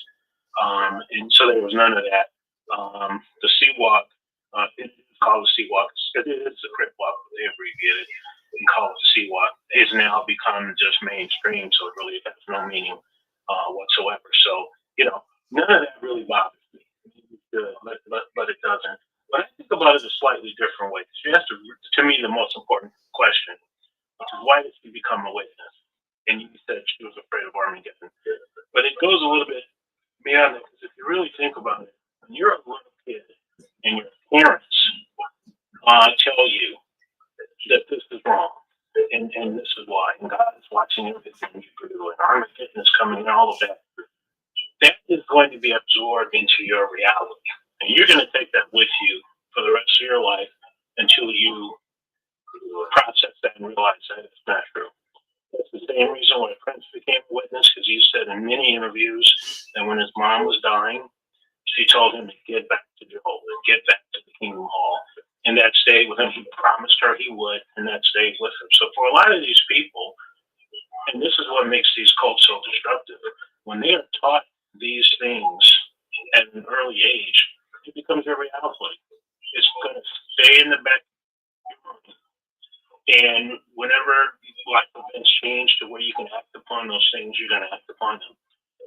And so there was none of that. The sea walk, it's called the sea walk. It is the crypt walk, but they abbreviated it and call it the sea walk. It's now become just mainstream, so it really has no meaning whatsoever. So, none of that really bothers me. But it doesn't. But I think about it a slightly different way. She has to me, the most important question, which is why did she become a witness? And you said she was afraid of Armageddon. But it goes a little bit beyond that, because if you really think about it, when you're a little kid and your parents tell you that this is wrong, and this is why, and God is watching everything you do, and Armageddon is coming, and all of that, that is going to be absorbed into your reality. And you're going to take that with you for the rest of your life until you process that and realize that it's not true. That's the same reason why Prince became a witness, because he said in many interviews that when his mom was dying, she told him to get back to Jehovah, get back to the Kingdom Hall. and that stayed with him. He promised her he would, and that stayed with him. So for a lot of these people, and this is what makes these cults so destructive, when they are taught these things at an early age, it becomes their reality. It's going to stay in the back of your mind. And whenever life events change to where you can act upon those things, you're going to act upon them.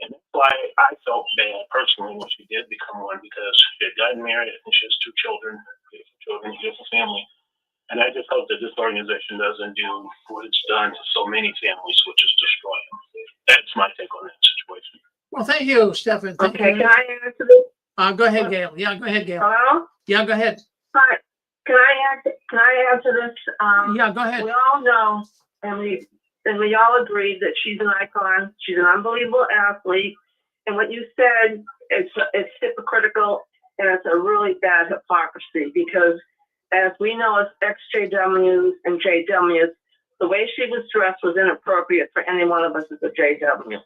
And that's why I felt bad personally when she did become one, because she had gotten married and she has 2 children, beautiful family. And I just hope that this organization doesn't do what it's done to so many families, which is destroy them. That's my take on that situation.
Well, thank you, Stephen. Thank
Okay,
you.
can I answer this?
Go ahead, Gail. Yeah, go ahead, Gail.
Hello?
Yeah, go ahead.
Hi. Can I answer this?
Yeah, go ahead.
We all know, and we all agreed that she's an icon. She's an unbelievable athlete. And what you said, it's hypocritical, and it's a really bad hypocrisy, because as we know as ex-JWs and JWs, the way she was dressed was inappropriate for any one of us as a JW.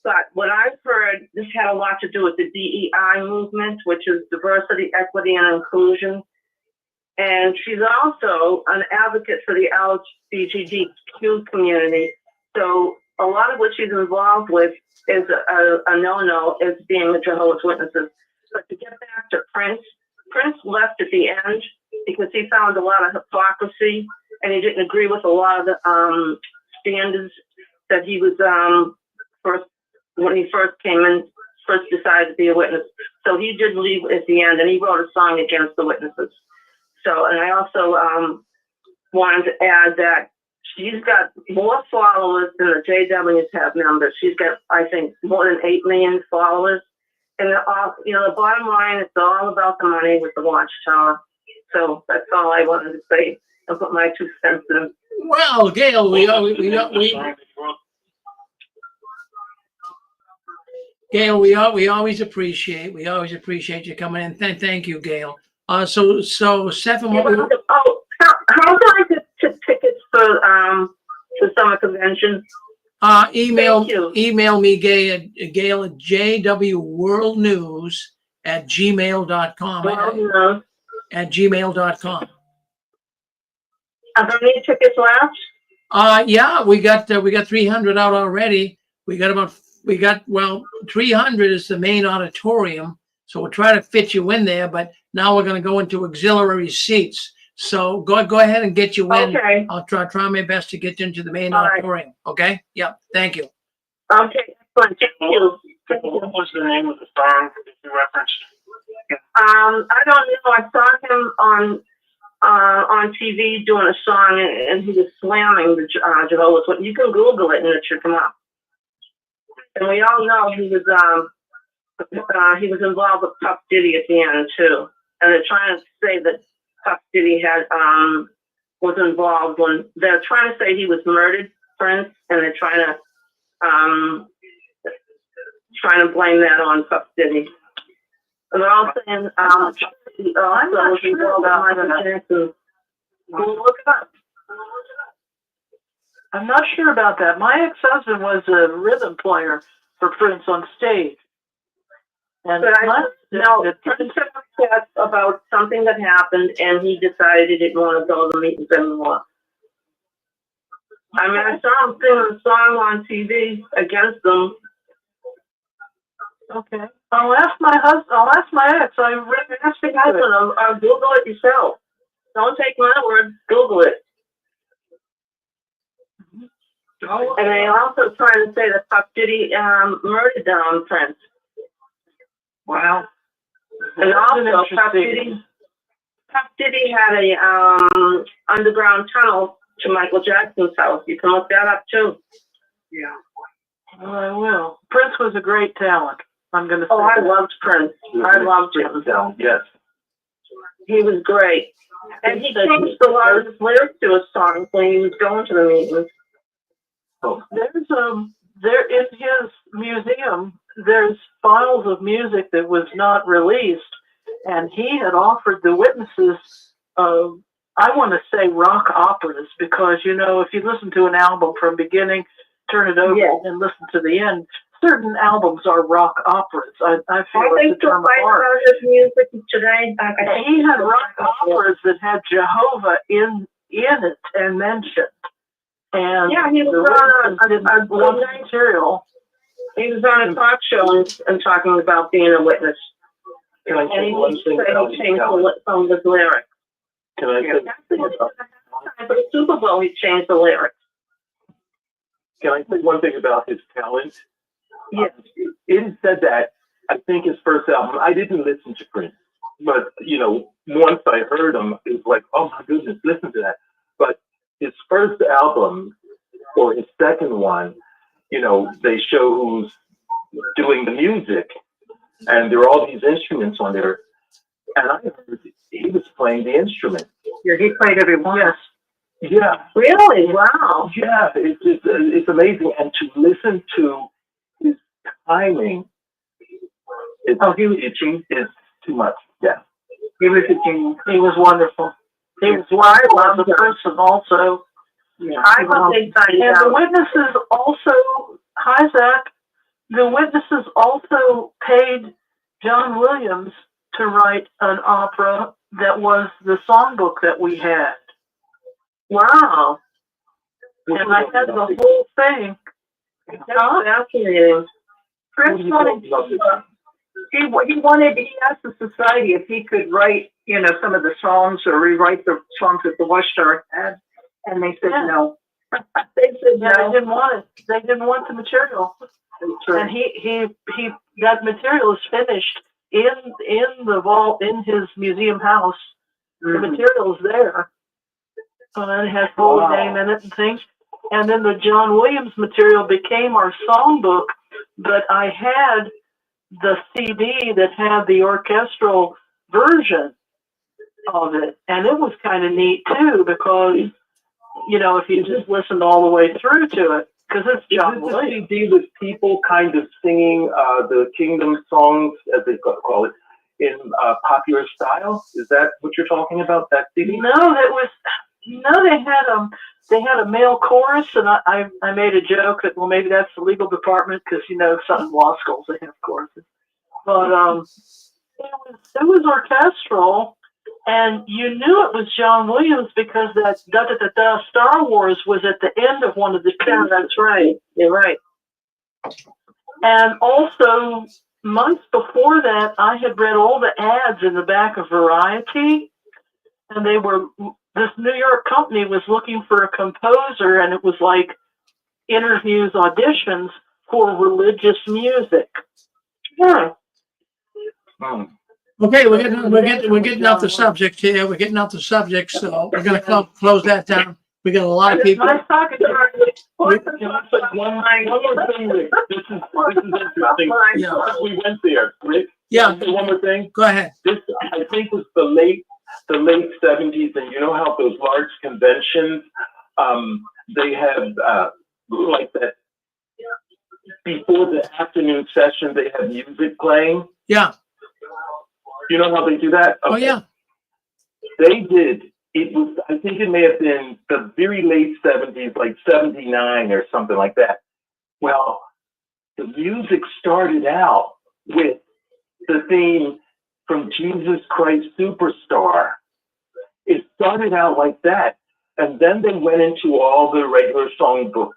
But what I've heard, this had a lot to do with the DEI movement, which is diversity, equity, and inclusion. And she's also an advocate for the LGBTQ community. So a lot of what she's involved with is a no-no, is being the Jehovah's Witnesses. But to get back to Prince left at the end because he found a lot of hypocrisy, and he didn't agree with a lot of the standards that he was when he first came in, first decided to be a witness. So he did leave at the end, and he wrote a song against the witnesses. So, and I also wanted to add that she's got more followers than the JWs have members. She's got, I think, more than 8 million followers. And the bottom line, it's all about the money with the Watchtower. So that's all I wanted to say. I'll put my 2 cents in.
Well, Gail, Gail, we always appreciate you coming in. Thank you, Gail. So Stephen,
How do I get tickets for summer convention?
Email me, Gail at jwworldnews@gmail.com. At gmail.com.
Are there any tickets left?
Yeah, we got 300 out already. We got 300 is the main auditorium, so we'll try to fit you in there. But now we're going to go into auxiliary seats. So go ahead and get you in.
Okay.
I'll try my best to get you into the main auditorium. Okay. Yeah. Thank you.
Okay. Excellent. Thank you.
What was the name of the song that you referenced?
I don't know. I saw him on TV doing a song, and he was slamming the Jehovah's Witnesses. You can Google it, and it should come up. And we all know he was involved with Puff Diddy at the end too. And they're trying to say that Puff Diddy was involved when they're trying to say he was murdered, Prince, and they're trying to blame that on Puff Diddy. And they're all saying
I'm not sure about
Michael Jackson. Look it up.
I'm not sure about that. My ex-husband was a rhythm player for Prince on stage. And
Prince said about something that happened, and he decided he didn't want to go to the meetings anymore. I mean, I saw him singing a song on TV against them.
Okay. I'll ask my husband. I'll ask my ex. I really
ask your husband. I'll Google it yourself. Don't take my word. Google it. And they also trying to say that Puff Diddy murdered Prince.
Wow.
And also, Puff Diddy had a underground tunnel to Michael Jackson's house. You can look that up too.
Yeah. Well, I will. Prince was a great talent. I'm going to say.
Oh, I loved Prince. I loved him.
Yes.
He was great. And he changed a lot of his lyrics to his songs when he was going to the meetings.
There in his museum, there's files of music that was not released, and he had offered the witnesses, I want to say rock operas, because, if you listen to an album from beginning, turn it over and listen to the end,
certain albums are rock operas. I feel
Are
like
they
the
still
term
fighting
art.
about his music today?
He had rock operas that had Jehovah in it and mentioned. And
Yeah, he was
the
on
Witnesses did one material.
He was on a talk show and talking about being a witness.
Can I
And
say
he
one thing about his
changed
talent?
some of the lyrics.
Can I say
For the Super Bowl, he changed the lyrics.
Can I say one thing about his talent?
Yes.
It is said that I think his first album, I didn't listen to Prince, but once I heard him, it was like, oh my goodness, listen to that. But his first album or his second one, they show who's doing the music, and there are all these instruments on there, and I heard he was playing the instrument.
Yeah, he played every one.
Yes. Yeah.
Really? Wow.
Yeah, it's amazing, and to listen to his timing, he was itching. Is too much. Yeah.
He was wonderful. He was wonderful as a person also.
Yeah. I hope they find
and
out.
the Witnesses also, hi Zach, the Witnesses also paid John Williams to write an opera that was the songbook that we had.
Wow.
And I had the whole thing.
That's fascinating. Chris he asked the society if he could write, some of the songs or rewrite the songs that the Watchtower had, and they said no. They said no.
They didn't want it. They didn't want the material. And he that material is finished in the vault in his museum house. The material is there. And it has whole name in it and things. And then the John Williams material became our songbook, but I had the CD that had the orchestral version of it, and it was kind of neat too, because if you just listened all the way through to it, because it's John Williams.
CD with people kind of singing the kingdom songs, as they call it, in popular style. Is that what you're talking about? That CD?
They had a male chorus, and I made a joke that, well, maybe that's the legal department, because some law schools, they have choruses. But it was orchestral, and you knew it was John Williams because that da-da-da-da Star Wars was at the end of one of the pieces.
Yeah, that's right. You're right.
And also, months before that, I had read all the ads in the back of Variety, and this New York company was looking for a composer, and it was like interviews, auditions for religious music.
Yeah.
Okay, we're getting off the subject here. We're getting off the subject, so we're going to close that down. We got a lot of people.
Nice talking to you.
One more thing, Rick. This is interesting.
Yeah.
We went there, Rick.
Yeah.
One more thing.
Go ahead.
This, I think, was the late 70s, and you know how those large conventions, they have like that before the afternoon session, they have music playing.
Yeah.
You know how they do that? Okay.
Oh yeah.
They did. It was, I think it may have been the very late 70s, like 79 or something like that. Well, the music started out with the theme from Jesus Christ Superstar. It started out like that. And then they went into all the regular songbook.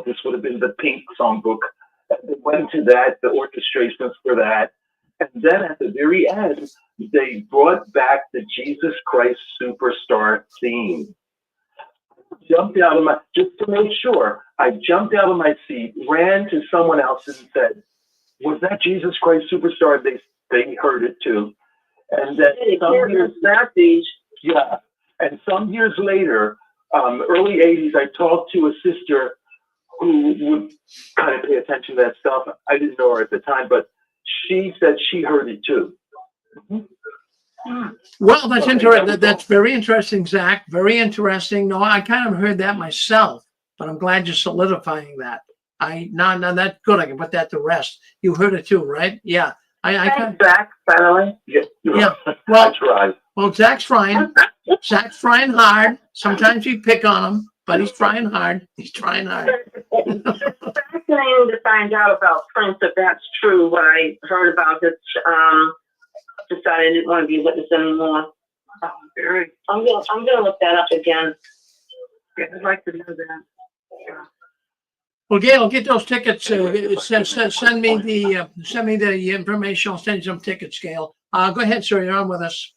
This would have been the Pink songbook. They went into that, the orchestrations for that. And then at the very end, they brought back the Jesus Christ Superstar theme. Just to make sure, I jumped out of my seat, ran to someone else and said, was that Jesus Christ Superstar? They heard it too. And then some years later, early 80s, I talked to a sister who would kind of pay attention to that stuff. I didn't know her at the time, but she said she heard it too.
Well, that's interesting. That's very interesting, Zach. Very interesting. No, I kind of heard that myself, but I'm glad you're solidifying that. No, that's good. I can put that to rest. You heard it too, right? Yeah.
Zach, by the way.
Yeah.
Well,
I tried.
Well, Zach's trying. Zach's trying hard. Sometimes we pick on him, but he's trying hard. He's trying hard.
Zach
fascinating to find out about Prince, if that's true, what I heard about it. Decided I didn't want to be a witness anymore. I'm gonna look that up again.
Yeah, I'd like to know that. Yeah.
Well, Gail, get those tickets. Send me the information. I'll send you some tickets, Gail. Go ahead, sir. You're on with us.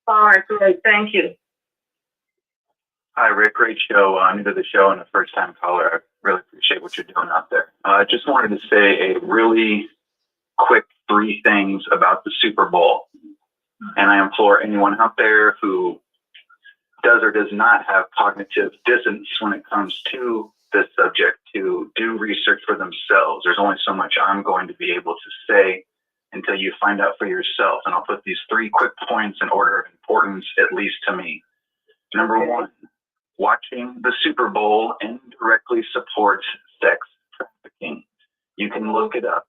All right, great. Thank you.
Hi, Rick. Great show. I'm new to the show and a first-time caller. I really appreciate what you're doing out there. I just wanted to say a really quick 3 things about the Super Bowl. And I implore anyone out there who does or does not have cognitive dissonance when it comes to this subject to do research for themselves. There's only so much I'm going to be able to say until you find out for yourself. And I'll put these 3 quick points in order of importance, at least to me. Number 1, watching the Super Bowl indirectly supports sex trafficking. You can look it up.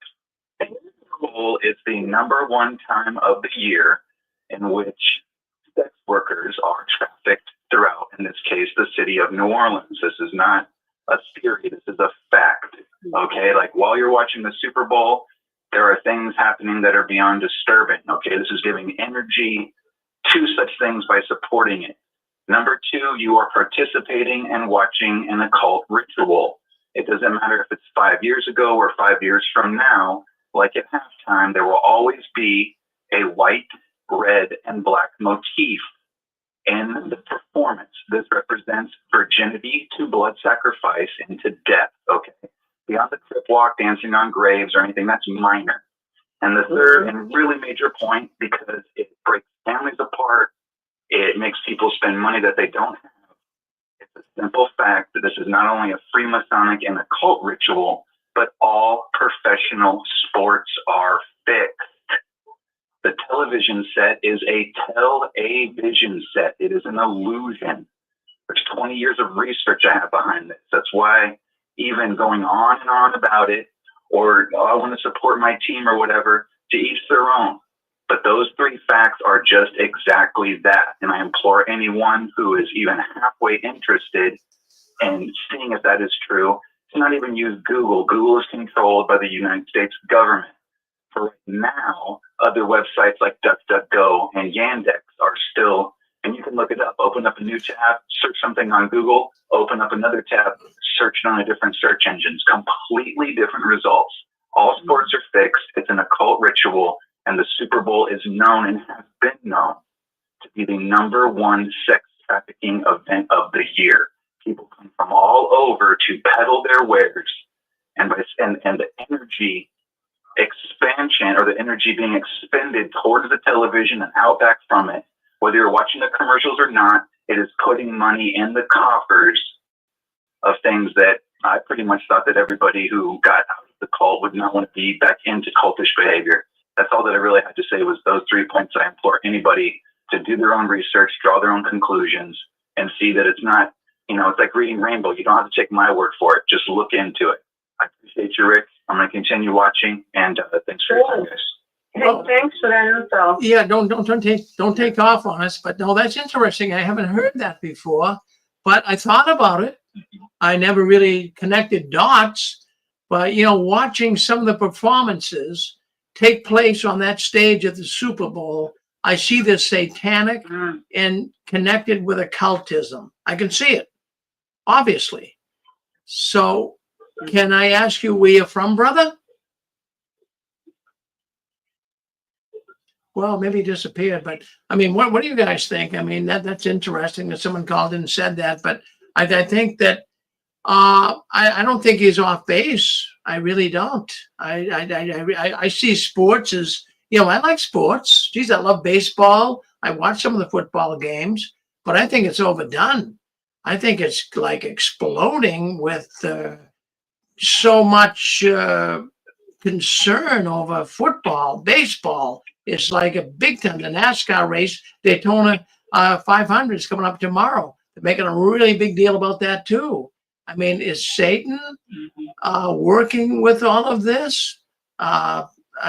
The Super Bowl is the #1 time of the year in which sex workers are trafficked throughout, in this case, the city of New Orleans. This is not a theory. This is a fact. Okay, like while you're watching the Super Bowl, there are things happening that are beyond disturbing. Okay, this is giving energy to such things by supporting it. Number 2, you are participating and watching an occult ritual. It doesn't matter if it's 5 years ago or 5 years from now. Like at halftime, there will always be a white, red, and black motif in the performance. This represents virginity to blood sacrifice and to death. Okay, beyond the crip walk, dancing on graves, or anything, that's minor. And the third and really major point, because it breaks families apart, it makes people spend money that they don't have. It's a simple fact that this is not only a Freemasonic and occult ritual, but all professional sports are fixed. The television set is a television set. It is an illusion. There's 20 years of research I have behind this. That's why even going on and on about it, or I want to support my team or whatever, to each their own. But those 3 facts are just exactly that. And I implore anyone who is even halfway interested in seeing if that is true to not even use Google. Google is controlled by the United States government. For right now, other websites like DuckDuckGo and Yandex are still, and you can look it up. Open up a new tab, search something on Google, open up another tab, search it on a different search engines. Completely different results. All sports are fixed. It's an occult ritual. And the Super Bowl is known and has been known to be the #1 sex trafficking event of the year. People come from all over to peddle their wares, and the energy expansion, or the energy being expended towards the television and out back from it, whether you're watching the commercials or not, it is putting money in the coffers of things that I pretty much thought that everybody who got out of the cult would not want to be back into cultish behavior. That's all that I really had to say was those 3 points. I implore anybody to do their own research, draw their own conclusions, and see that it's not, it's like reading Rainbow. You don't have to take my word for it. Just look into it. I appreciate you, Rick. I'm going to continue watching, and thanks for your time, guys.
Well, thanks for that info.
Yeah, don't take off on us. But no, that's interesting. I haven't heard that before, but I thought about it. I never really connected dots. But watching some of the performances take place on that stage at the Super Bowl, I see this satanic and connected with occultism. I can see it, obviously. So can I ask you where you're from, brother? Well, maybe he disappeared, but I mean, what do you guys think? I mean, that's interesting that someone called in and said that, but I think that I don't think he's off base. I really don't. I see sports as, I like sports. Geez, I love baseball. I watch some of the football games, but I think it's overdone. I think it's like exploding with so much concern over football, baseball. It's like a big time. The NASCAR race, Daytona 500 is coming up tomorrow. They're making a really big deal about that too. I mean, is Satan working with all of this? I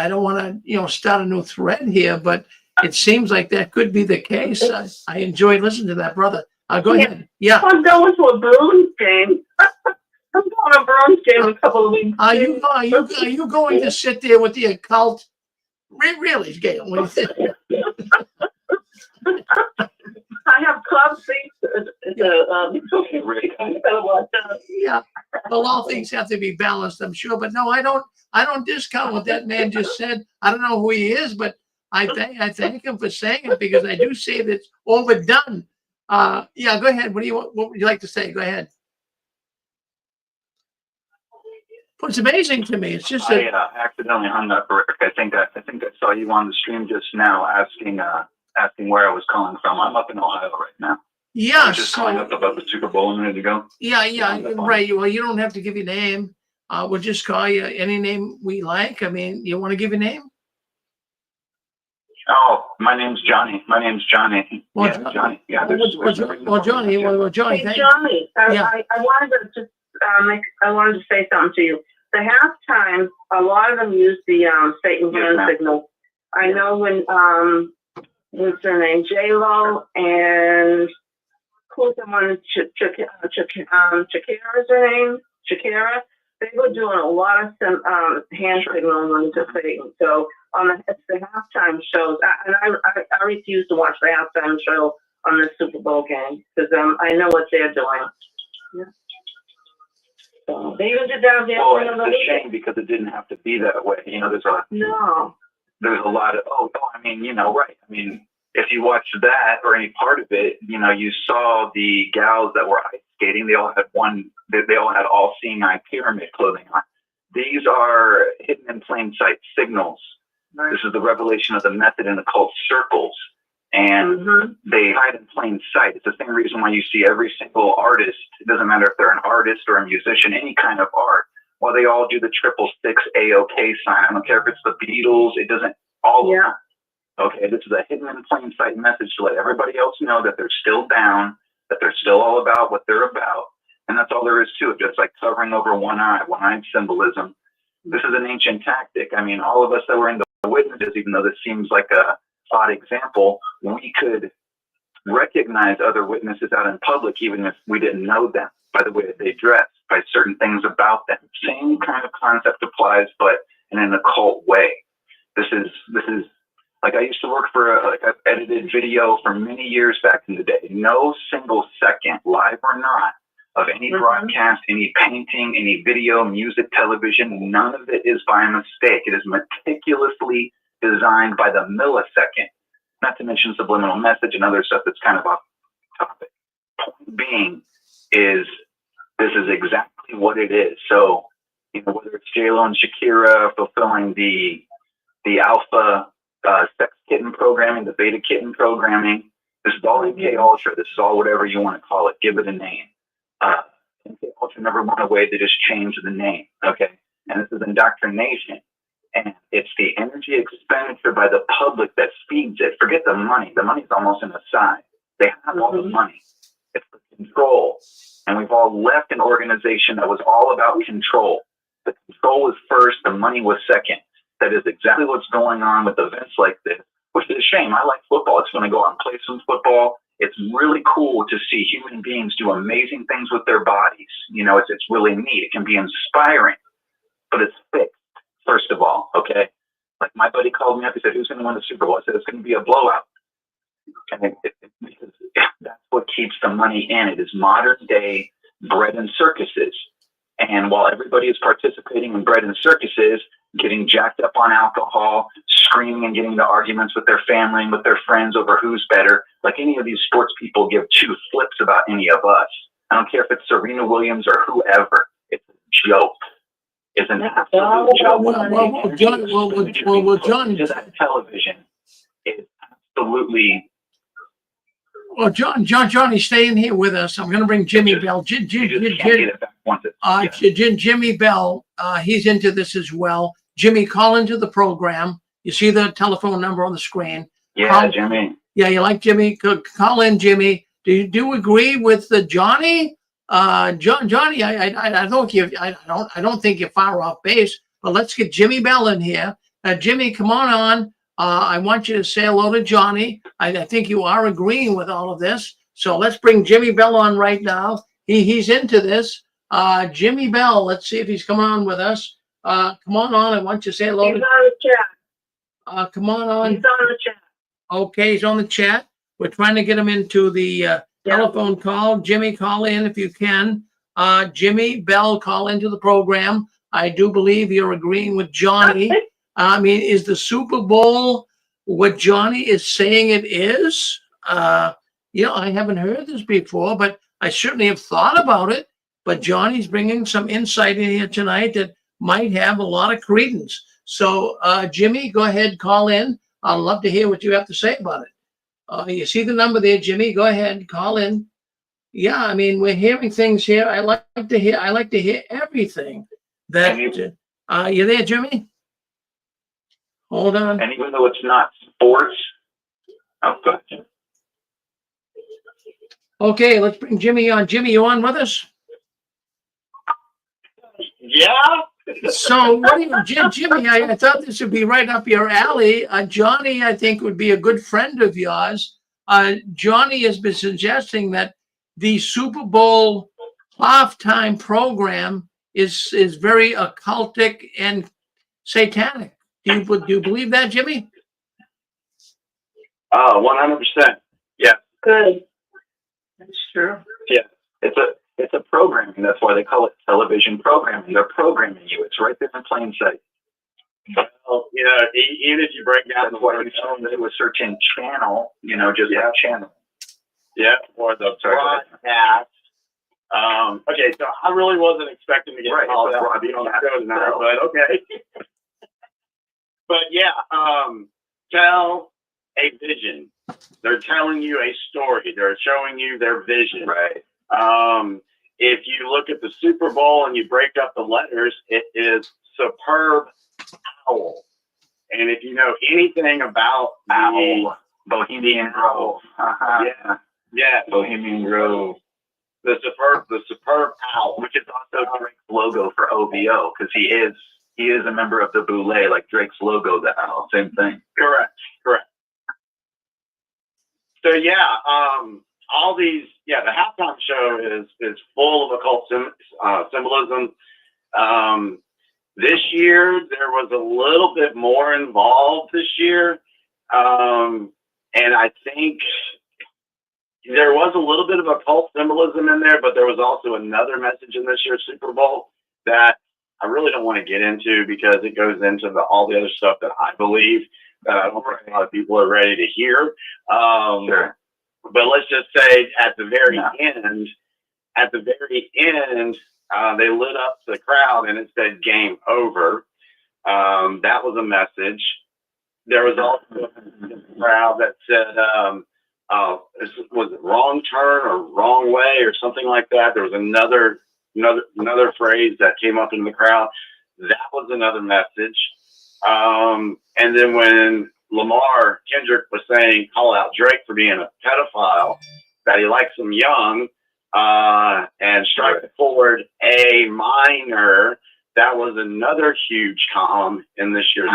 don't want to, start a new thread here, but it seems like that could be the case. I enjoyed listening to that, brother. Go ahead. Yeah.
I'm going to a Bruins game. I'm going to a Wednesday in a couple of weeks.
Are you going to sit there with the occult? Really, Gail? What do you think?
I have club seats.
Okay, Rick. Yeah. Well, all things have to be balanced, I'm sure. But no, I don't discount what that man just said. I don't know who he is, but I thank him for saying it, because I do say that it's overdone. Yeah, go ahead. What would you like to say? Go ahead. Well, it's amazing to me. It's just
I accidentally hung up, Rick. I think I saw you on the stream just now asking where I was calling from. I'm up in Ohio right now.
Yeah,
I was just calling up about the Super Bowl a minute ago.
Yeah, right. Well, you don't have to give your name. We'll just call you any name we like. I mean, you want to give your name?
Oh, my name's Johnny.
Well,
yeah, Johnny. Yeah.
Johnny.
Hey, Johnny, I wanted to just I wanted to say something to you. The halftime, a lot of them use the Satan hand signal. I know when what's her name, J-Lo, and who's the one, Shakira's her name, Shakira. They were doing a lot of hand signaling to Satan. So it's the halftime shows, and I refuse to watch the halftime show on the Super Bowl game, because I know what they're doing. Yeah. So they even did that.
Well, it's a shame because it didn't have to be that way. You know, there's a lot of I mean, you know, right? I mean, if you watched that or any part of it, you know, you saw the gals that were ice skating. They all had they all had all-seeing eye pyramid clothing on. These are hidden in plain sight signals. Right. This is the revelation of the method in occult circles. And they hide in plain sight. It's the same reason why you see every single artist, it doesn't matter if they're an artist or a musician, any kind of art, well, they all do the 666 AOK sign. I don't care if it's the Beatles, it doesn't, all of them. Okay, this is a hidden in plain sight message to let everybody else know that they're still down, that they're still all about what they're about. And that's all there is to it, just like covering over one-eyed symbolism. This is an ancient tactic. I mean, all of us that were in the witnesses, even though this seems like a odd example, we could recognize other witnesses out in public even if we didn't know them by the way that they dress, by certain things about them. Same kind of concept applies, but in an occult way. This is like, I used to work for I've edited video for many years back in the day. No single second, live or not, of any broadcast, any painting, any video, music, television, none of it is by mistake. It is meticulously designed by the millisecond, not to mention subliminal message and other stuff that's kind of off topic. Point being is this is exactly what it is. So, you know, whether it's J-Lo and Shakira fulfilling the alpha sex kitten programming, the beta kitten programming, this is all MK Ultra. This is all whatever you want to call it. Give it a name. MK Ultra never went away. They just changed the name. Okay, and this is indoctrination. And it's the energy expenditure by the public that feeds it. Forget the money. The money's almost an aside. They have all the money. It's the control. And we've all left an organization that was all about control. The control was first, the money was second. That is exactly what's going on with events like this, which is a shame. I like football. It's going to go out and play some football. It's really cool to see human beings do amazing things with their bodies. You know, it's really neat. It can be inspiring, but it's fixed. First of all, okay? Like my buddy called me up, he said, who's going to win the Super Bowl? I said, it's going to be a blowout. And because that's what keeps the money in. It is modern day bread and circuses. And while everybody is participating in bread and circuses, getting jacked up on alcohol, screaming and getting into arguments with their family and with their friends over who's better, like any of these sports people give two flips about any of us. I don't care if it's Serena Williams or whoever. It's a joke. It's an absolute joke.
John,
just television is absolutely.
Well, Johnny's staying here with us. I'm going to bring Jimmy Bell. Jimmy Bell, he's into this as well. Jimmy, call into the program. You see the telephone number on the screen.
Yeah, Jimmy.
Yeah, you like Jimmy? Call in, Jimmy. Do you agree with the Johnny? Johnny, I don't think you're far off base. But let's get Jimmy Bell in here. Jimmy, come on. I want you to say hello to Johnny. I think you are agreeing with all of this. So let's bring Jimmy Bell on right now. He's into this. Jimmy Bell, let's see if he's coming on with us. Come on on. I want you to say hello.
He's on the chat.
Come on on.
He's on the chat.
Okay, he's on the chat. We're trying to get him into the telephone call. Jimmy, call in if you can. Jimmy Bell, call into the program. I do believe you're agreeing with Johnny. I mean, is the Super Bowl what Johnny is saying it is? You know, I haven't heard this before, but I certainly have thought about it. But Johnny's bringing some insight in here tonight that might have a lot of credence. So, Jimmy, go ahead, call in. I'd love to hear what you have to say about it. You see the number there, Jimmy. Go ahead, call in. Yeah, I mean, we're hearing things here. I like to hear everything. That you there, Jimmy? Hold on.
And even though it's not sports, oh, go ahead.
Okay, let's bring Jimmy on. Jimmy, you on with us?
Yeah.
So, what do you, Jimmy? I thought this would be right up your alley. Johnny, I think, would be a good friend of yours. Johnny has been suggesting that the Super Bowl halftime program is very occultic and satanic. Do you believe that, Jimmy?
100%. Yeah.
Good.
That's true.
Yeah. It's a programming. That's why they call it television programming. They're programming you. It's right there in plain sight.
Well, you know, even if you break down
the what you told them, it was searching channel, you know, just that channel.
Yeah, or the broadcast. Okay, so I really wasn't expecting to get called out on the show tonight, but okay. But yeah, tell a vision. They're telling you a story. They're showing you their vision.
Right.
If you look at the Super Bowl and you break up the letters, it is superb owl. And if you know anything about
owl, Bohemian Grove,
yeah,
Bohemian Grove,
the superb owl,
which is also Drake's logo for OVO, because he is a member of the Boule, like Drake's logo, the owl, same thing.
Correct. So yeah, all these, the halftime show is full of occult symbolism. This year there was a little bit more involved this year, and I think there was a little bit of occult symbolism in there, but there was also another message in this year's Super Bowl that I really don't want to get into because it goes into all the other stuff that I believe that I don't think a lot of people are ready to hear.
Sure.
But let's just say at the very end, they lit up the crowd and it said "Game Over." That was a message. There was also a crowd that said, "Was it wrong turn or wrong way or something like that?" There was another phrase that came up in the crowd. That was another message. And then when Lamar Kendrick was saying, call out Drake for being a pedophile, that he likes them young, and strike forward a minor, that was another huge calm in this year's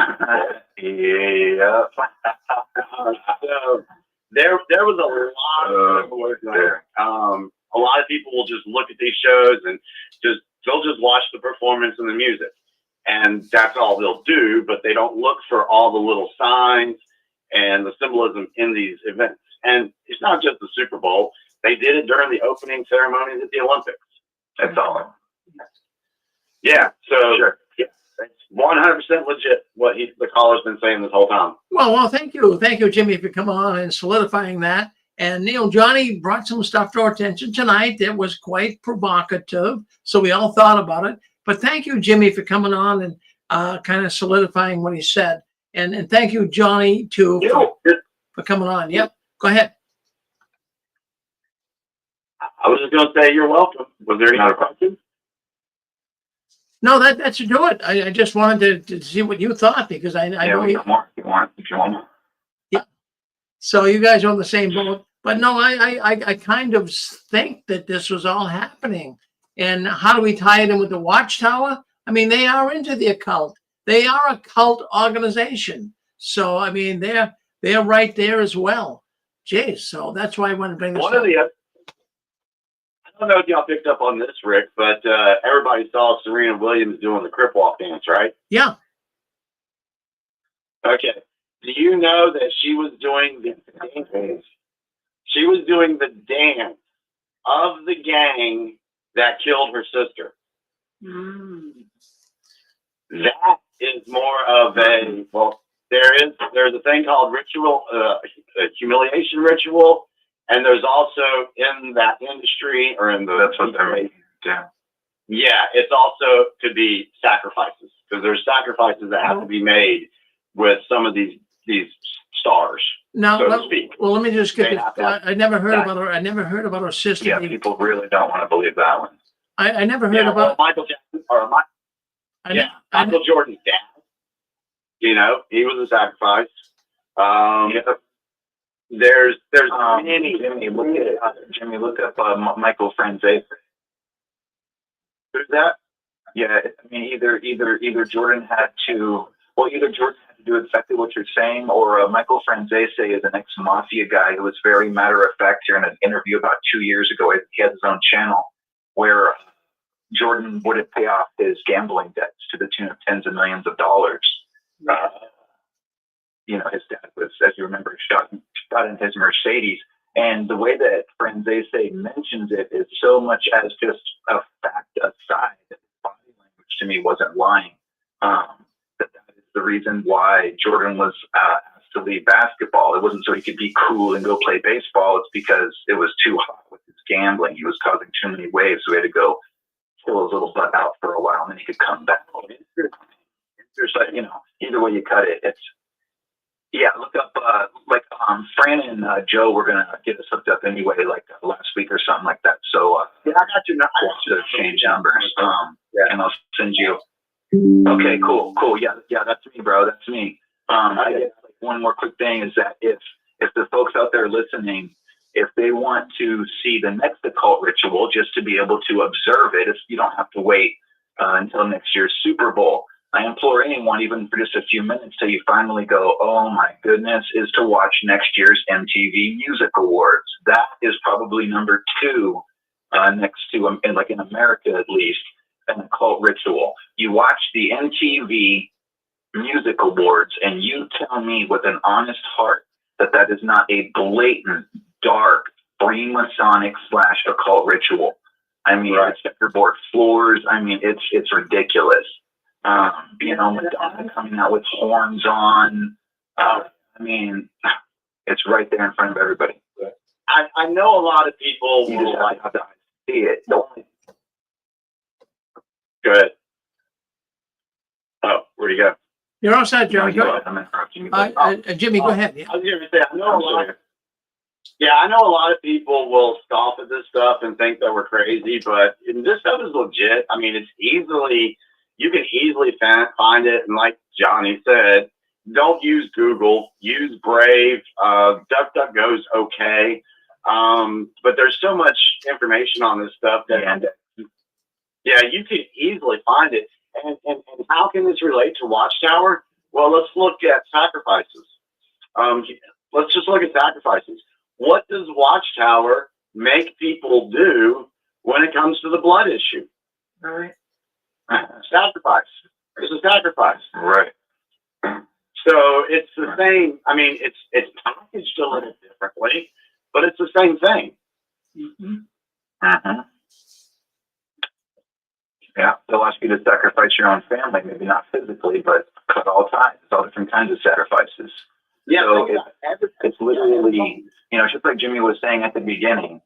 Yeah.
So there was a lot of symbolism there. A lot of people will just look at these shows and they'll just watch the performance and the music. And that's all they'll do, but they don't look for all the little signs and the symbolism in these events. And it's not just the Super Bowl. They did it during the opening ceremonies at the Olympics. That's all. Yeah, so
sure.
Yeah, it's 100% legit what the caller's been saying this whole time.
Well, thank you, Jimmy, for coming on and solidifying that. And Johnny brought some stuff to our attention tonight that was quite provocative, so we all thought about it. But thank you, Jimmy, for coming on and kind of solidifying what he said. And thank you, Johnny, too, for coming on. Yep, go ahead.
I was just going to say you're welcome. Was there any other questions?
No, that should do it. I just wanted to see what you thought because I know you
want more.
Yeah. So you guys are on the same boat. But no, I kind of think that this was all happening. And how do we tie it in with the Watchtower? I mean, they are into the occult. They are a cult organization. So, I mean, they're right there as well. Jeez, so that's why I want to bring this up.
don't know if y'all picked up on this, Rick, but everybody saw Serena Williams doing the crip walk dance, right?
Yeah.
Okay. Do you know that she was doing the dance? She was doing the dance of the gang that killed her sister. That is more of a, well, there's a thing called ritual, a humiliation ritual, and there's also in that industry or in the
That's what they're making. Yeah.
Yeah, it's also could be sacrifices, because there's sacrifices that have to be made with some of these stars,
Now,
so to speak.
well, let me just get
They
this.
have to have
I never heard about her. I never heard about her sister.
Yeah, people really don't want to believe that one.
I never heard about
Michael Jackson or Michael Jordan's dad. You know, he was a sacrifice. There's many.
Jimmy, look up Michael Franzese.
Who's that?
Yeah, I mean, either Jordan had to do exactly what you're saying, or Michael Franzese is an ex-mafia guy who was very matter-of-fact here in an interview about 2 years ago. He had his own channel where Jordan wouldn't pay off his gambling debts to the tune of tens of millions of dollars. You know, his dad was, as you remember, shot in his Mercedes. And the way that Franzese mentions it is so much as just a fact aside that his body language to me wasn't lying. That is the reason why Jordan was asked to leave basketball. It wasn't so he could be cool and go play baseball. It's because it was too hot with his gambling. He was causing too many waves, so he had to go chill his little butt out for a while, and then he could come back. There's like, you know, either way you cut it, it's, yeah, look up, Fran and Joe were going to get us hooked up anyway, like last week or something like that. So,
yeah, I got you.
I want to change numbers, and I'll send you. Okay, cool. Yeah, that's me, bro. That's me. I guess one more quick thing is that if the folks out there listening, if they want to see the next occult ritual, just to be able to observe it, you don't have to wait until next year's Super Bowl. I implore anyone, even for just a few minutes, till you finally go, oh my goodness, is to watch next year's MTV Music Awards. That is probably number 2 next to, in America at least, an occult ritual. You watch the MTV Music Awards and you tell me with an honest heart that is not a blatant, dark, Freemasonic / occult ritual. I mean, it's checkerboard floors. I mean, it's ridiculous. You know, Madonna coming out with horns on. I mean, it's right there in front of everybody.
I know a lot of people
You
will
just have to see it.
Good. Oh, where'd he go?
You're all set, Joey. Go ahead.
I'm interrupting you.
Jimmy, go ahead. Yeah.
I was going to say, I know a lot of people will scoff at this stuff and think that we're crazy, but this stuff is legit. I mean, you can easily find it. And like Johnny said, don't use Google, use Brave. DuckDuckGo's okay. But there's so much information on this stuff that, you can easily find it. And how can this relate to Watchtower? Well, let's look at sacrifices. Let's just look at sacrifices. What does Watchtower make people do when it comes to the blood issue?
All right.
Sacrifice. It's a sacrifice.
Right.
So it's the same. I mean, it's packaged a little differently, but it's the same thing.
Mm-hmm. Yeah, they'll ask you to sacrifice your own family, maybe not physically, but cut all ties. It's all different kinds of sacrifices.
Yeah,
so it's literally, you know, just like Jimmy was saying at the beginning,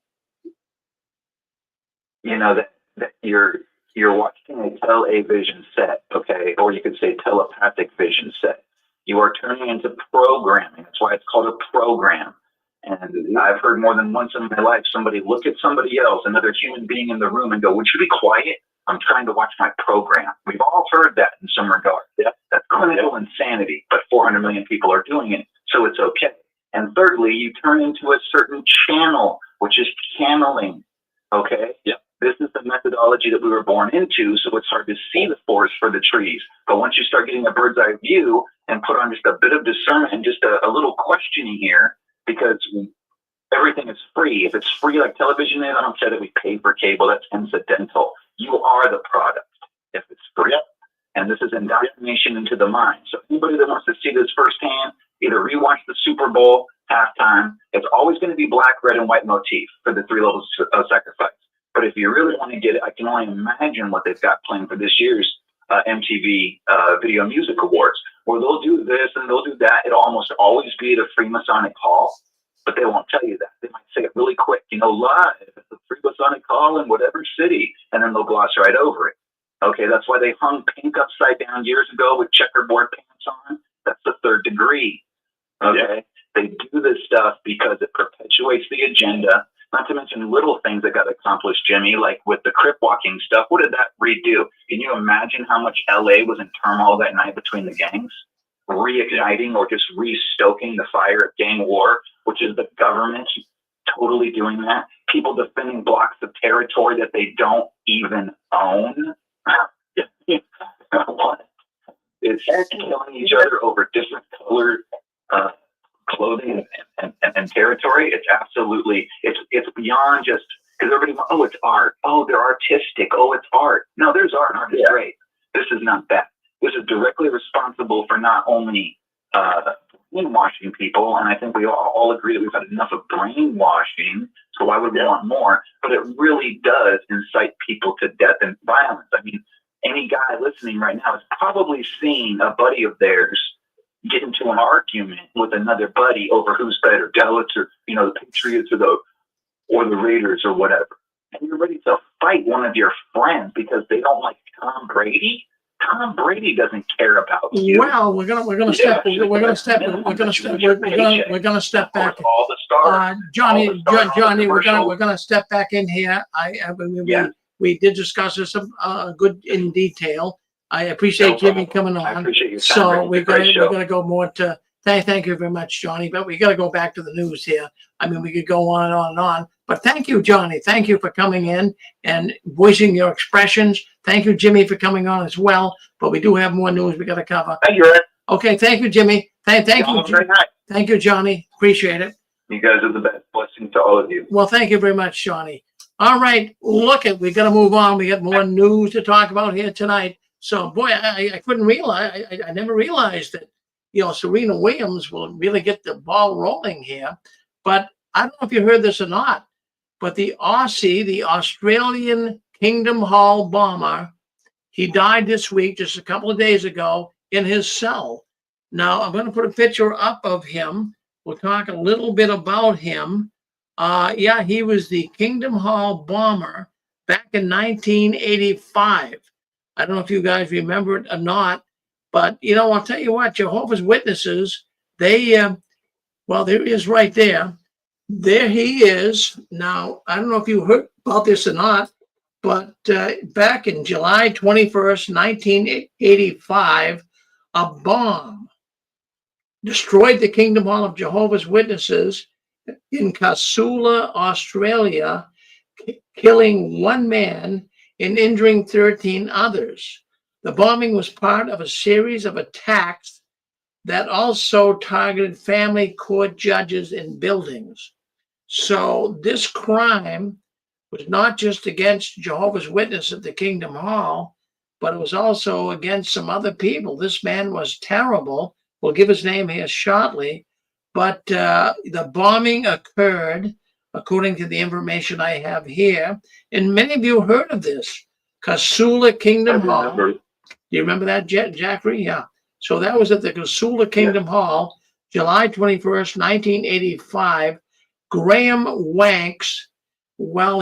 you know, that you're watching a television set, okay, or you could say telepathic vision set. You are turning into programming. That's why it's called a program. And I've heard more than once in my life somebody look at somebody else, another human being in the room, and go, would you be quiet? I'm trying to watch my program. We've all heard that in some regard. That's clinical insanity, but 400 million people are doing it, so it's okay. And thirdly, you turn into a certain channel, which is channeling, okay? This is the methodology that we were born into, so it's hard to see the forest for the trees. But once you start getting a bird's eye view and put on just a bit of discernment and just a little questioning here, because Everything is free. If it's free like television is, I don't care that we pay for cable. That's incidental. You are the product if it's free. Yep. And this is indoctrination into the mind. So anybody that wants to see this firsthand, either rewatch the Super Bowl halftime. It's always going to be black, red, and white motif for the 3 levels of sacrifice. But if you really want to get it, I can only imagine what they've got planned for this year's MTV Video Music Awards, where they'll do this and they'll do that. It'll almost always be at a Freemasonic hall, but they won't tell you that. They might say it really quick, live at the Freemasonic hall in whatever city, and then they'll gloss right over it. Okay, that's why they hung pink upside down years ago with checkerboard pants on. That's the 3rd degree. Okay, they do this stuff because it perpetuates the agenda. Not to mention little things that got accomplished, Jimmy, like with the crip walking stuff. What did that redo? Can you imagine how much LA was in turmoil that night between the gangs? Reigniting or just restoking the fire of gang war, which is the government totally doing that. People defending blocks of territory that they don't even own. It's killing each other over different colored clothing and territory. It's absolutely, it's beyond just, because everybody, oh, it's art. Oh, they're artistic. Oh, it's art. No, there's art. Art is great. This is not that. This is directly responsible for not only brainwashing people, and I think we all agree that we've had enough of brainwashing, so why would we want more? But it really does incite people to death and violence. I mean, any guy listening right now has probably seen a buddy of theirs get into an argument with another buddy over who's better, Dallas or the Patriots or the Raiders or whatever. And you're ready to fight one of your friends because they don't like Tom Brady. Tom Brady doesn't care about you.
Well, we're gonna step back.
All the stars.
Johnny, we're
commercial.
gonna step back in here. We did discuss this good in detail. I appreciate Jimmy coming on.
I appreciate your time.
So
Rick. It's a
we're
great
gonna go more to thank you very much, Johnny. But we got to go back to the news here. I mean, we could go on and on and on. But thank you, Johnny. Thank you for coming in and voicing your expressions. Thank you, Jimmy, for coming on as well. But we do have more news we got to cover.
Thank you, Rick.
Okay, thank you, Jimmy. Thank you.
Great night.
Thank you, Johnny. Appreciate it.
You guys are the best. Blessings to all of you.
Well, thank you very much, Johnny. All right, we got to move on. We got more news to talk about here tonight. So, boy, I couldn't realize, I never realized that, Serena Williams will really get the ball rolling here. But I don't know if you heard this or not, but the Australian Kingdom Hall bomber, he died this week, just a couple of days ago, in his cell. Now, I'm going to put a picture up of him. We'll talk a little bit about him. He was the Kingdom Hall bomber back in 1985. I don't know if you guys remember it or not, but, I'll tell you what, Jehovah's Witnesses, there he is right there. There he is. Now, I don't know if you heard about this or not, but back in July 21st, 1985, a bomb destroyed the Kingdom Hall of Jehovah's Witnesses in Casula, Australia, killing 1 man and injuring 13 others. The bombing was part of a series of attacks that also targeted family court judges and buildings. So this crime was not just against Jehovah's Witnesses at the Kingdom Hall, but it was also against some other people. This man was terrible. We'll give his name here shortly. But the bombing occurred, according to the information I have here, and many of you heard of this, Casula Kingdom Hall. Do you remember that, Jackery? Yeah. So that was at the Casula Kingdom Hall, July 21st, 1985. Graham Wanks,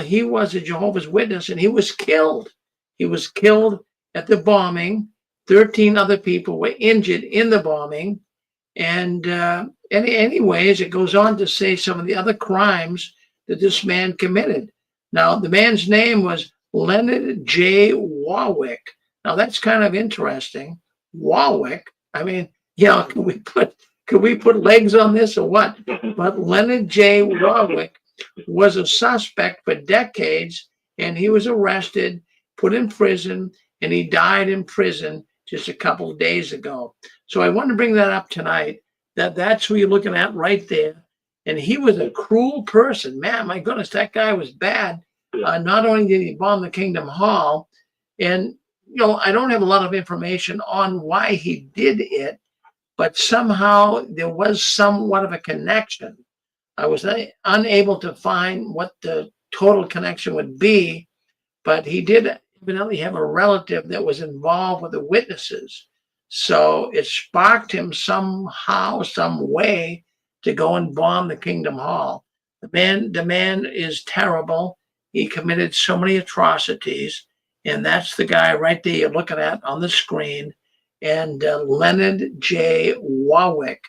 he was a Jehovah's Witness, and he was killed. He was killed at the bombing. 13 other people were injured in the bombing. And anyways, it goes on to say some of the other crimes that this man committed. Now, the man's name was Leonard J. Warwick. Now, that's kind of interesting. Warwick. I mean, could we put legs on this or what? But Leonard J. Warwick was a suspect for decades, and he was arrested, put in prison, and he died in prison just a couple of days ago. So I want to bring that up tonight, that's who you're looking at right there. And he was a cruel person. Man, my goodness, that guy was bad. Not only did he bomb the Kingdom Hall, and I don't have a lot of information on why he did it, but somehow there was somewhat of a connection. I was unable to find what the total connection would be, but he did evidently have a relative that was involved with the witnesses. So it sparked him somehow, some way to go and bomb the Kingdom Hall. The man is terrible. He committed so many atrocities, and that's the guy right there you're looking at on the screen, and Leonard J. Warwick.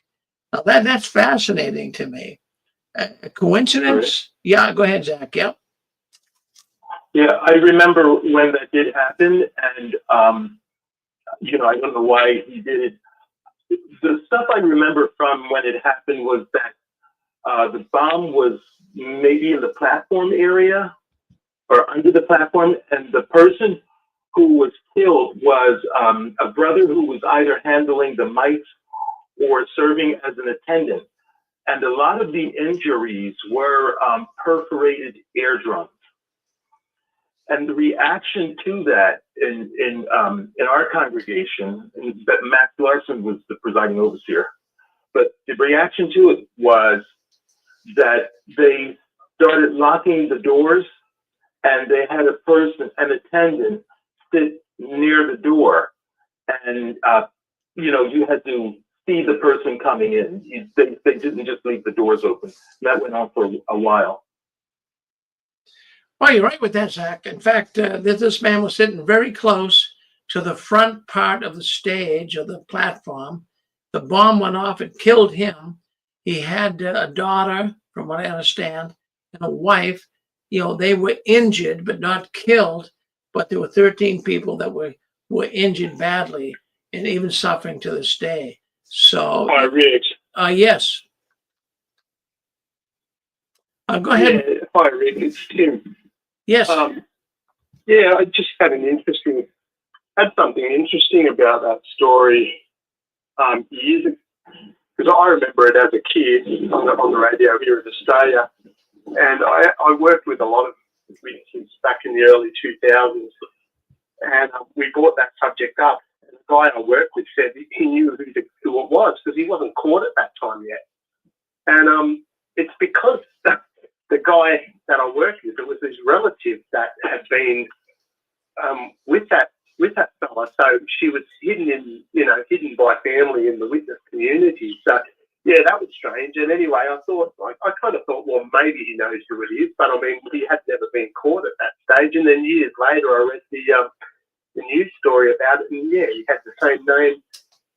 Now that's fascinating to me. A coincidence? Yeah, go ahead, Zach. Yep.
Yeah, I remember when that did happen, and I don't know why he did it. The stuff I remember from when it happened was that the bomb was maybe in the platform area or under the platform, and the person who was killed was a brother who was either handling the mics or serving as an attendant. And a lot of the injuries were perforated eardrums. And the reaction to that in our congregation, that Max Larson was the presiding overseer, but the reaction to it was that they started locking the doors, and they had an attendant, sit near the door, and you had to see the person coming in. They didn't just leave the doors open. That went on for a while.
Well, you're right with that, Zach. In fact, this man was sitting very close to the front part of the stage, of the platform. The bomb went off. It killed him. He had a daughter, from what I understand, and a wife. They were injured, but not killed. But there were 13 people that were injured badly and even suffering to this day. So,
Hi, Rick.
Yes. Go ahead.
Yeah, hi, Rick. It's Tim.
Yes.
I just had something interesting about that story years ago, because I remember it as a kid on the radio here in Australia, and I worked with a lot of witnesses back in the early 2000s, and we brought that subject up. And the guy I worked with said he knew who it was because he wasn't caught at that time yet, and it's because the guy that I worked with, it was his relative that had been with that fella. So she was hidden by family in the witness community. So yeah, that was strange. And anyway, I kind of thought, well, maybe he knows who it is, but I mean, he had never been caught at that stage. And then years later, I read the news story about it, and yeah, he had the same name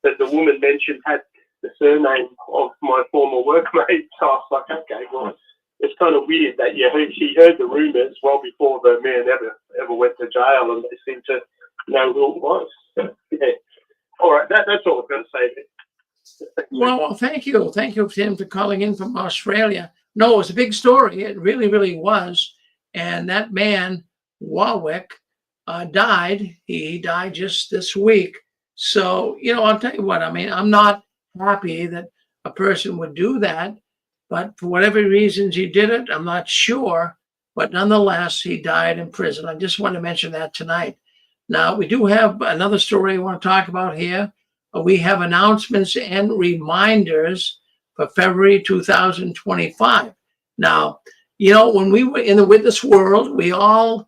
that the woman mentioned, had the surname of my former workmate. So I was like, okay, well, it's kind of weird that he heard the rumors well before the man ever went to jail, and they seem to know who it was. Yeah. All right, that's all I've got to say.
Well, thank you. Thank you, Tim, for calling in from Australia. No, it was a big story. It really, really was. And that man, Warwick, died. He died just this week. So, I'll tell you what, I mean, I'm not happy that a person would do that. But for whatever reasons he did it, I'm not sure. But nonetheless, he died in prison. I just want to mention that tonight. Now, we do have another story I want to talk about here. We have announcements and reminders for February 2025. Now, when we were in the witness world, we all,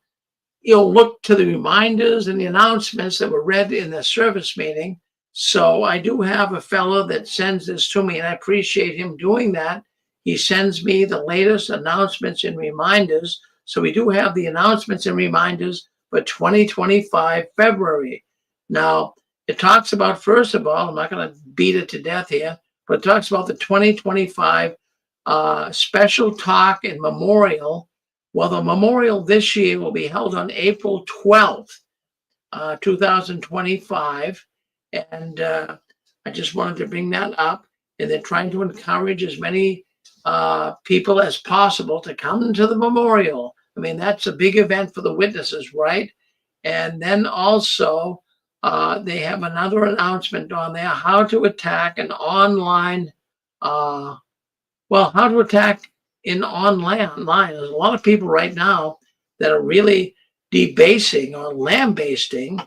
looked to the reminders and the announcements that were read in the service meeting. So I do have a fellow that sends this to me, and I appreciate him doing that. He sends me the latest announcements and reminders. So we do have the announcements and reminders for 2025 February. Now, it talks about, first of all, I'm not going to beat it to death here, but it talks about the 2025 special talk and memorial. Well, the memorial this year will be held on April 12th, 2025. And I just wanted to bring that up. And they're trying to encourage as many people as possible to come to the memorial. I mean, that's a big event for the witnesses, right? And then also they have another announcement on there, how to attack an online Well, how to attack in online. There's a lot of people right now that are really debasing or lambasting,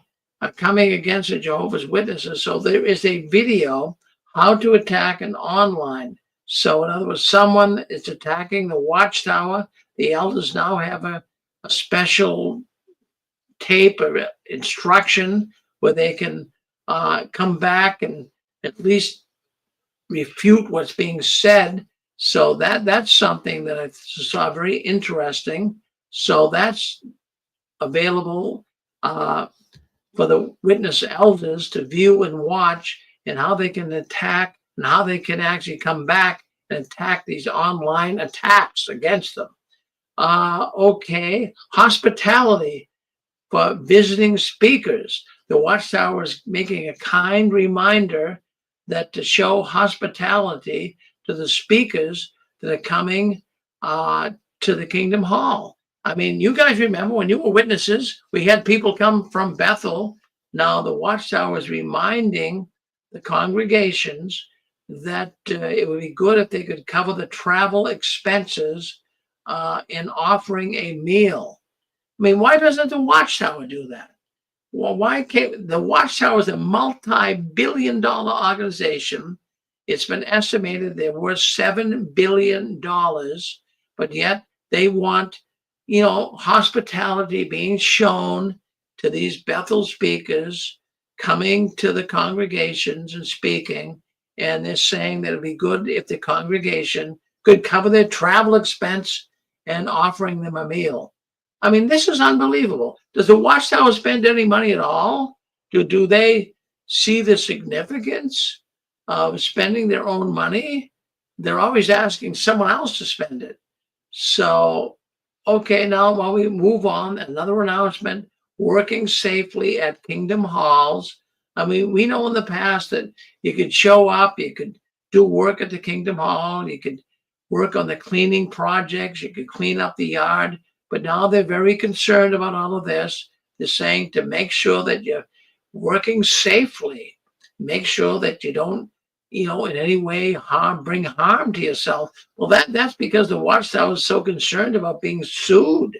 coming against the Jehovah's Witnesses. So there is a video, how to attack an online. So in other words, someone is attacking the Watchtower. The elders now have a special tape or instruction where they can come back and at least refute what's being said. So that's something that I saw very interesting. So that's available for the witness elders to view and watch, and how they can attack and how they can actually come back and attack these online attacks against them. Okay, hospitality for visiting speakers. The Watchtower is making a kind reminder that to show hospitality to the speakers that are coming to the Kingdom Hall. I mean, you guys remember when you were witnesses, we had people come from Bethel. Now the Watchtower is reminding the congregations that it would be good if they could cover the travel expenses in offering a meal. I mean, why doesn't the Watchtower do that? Well, why can't the Watchtower is a multi-billion-dollar organization? It's been estimated they're worth $7 billion, but yet they want, hospitality being shown to these Bethel speakers coming to the congregations and speaking. And they're saying that it'd be good if the congregation could cover their travel expense and offering them a meal. I mean, this is unbelievable. Does the Watchtower spend any money at all? Do they see the significance of spending their own money? They're always asking someone else to spend it. So, okay, now while we move on, another announcement, working safely at Kingdom Halls. I mean, we know in the past that you could show up, you could do work at the Kingdom Hall, you could work on the cleaning projects, you could clean up the yard. But now they're very concerned about all of this. They're saying to make sure that you're working safely, make sure that you don't, in any way bring harm to yourself. Well, that's because the Watchtower is so concerned about being sued.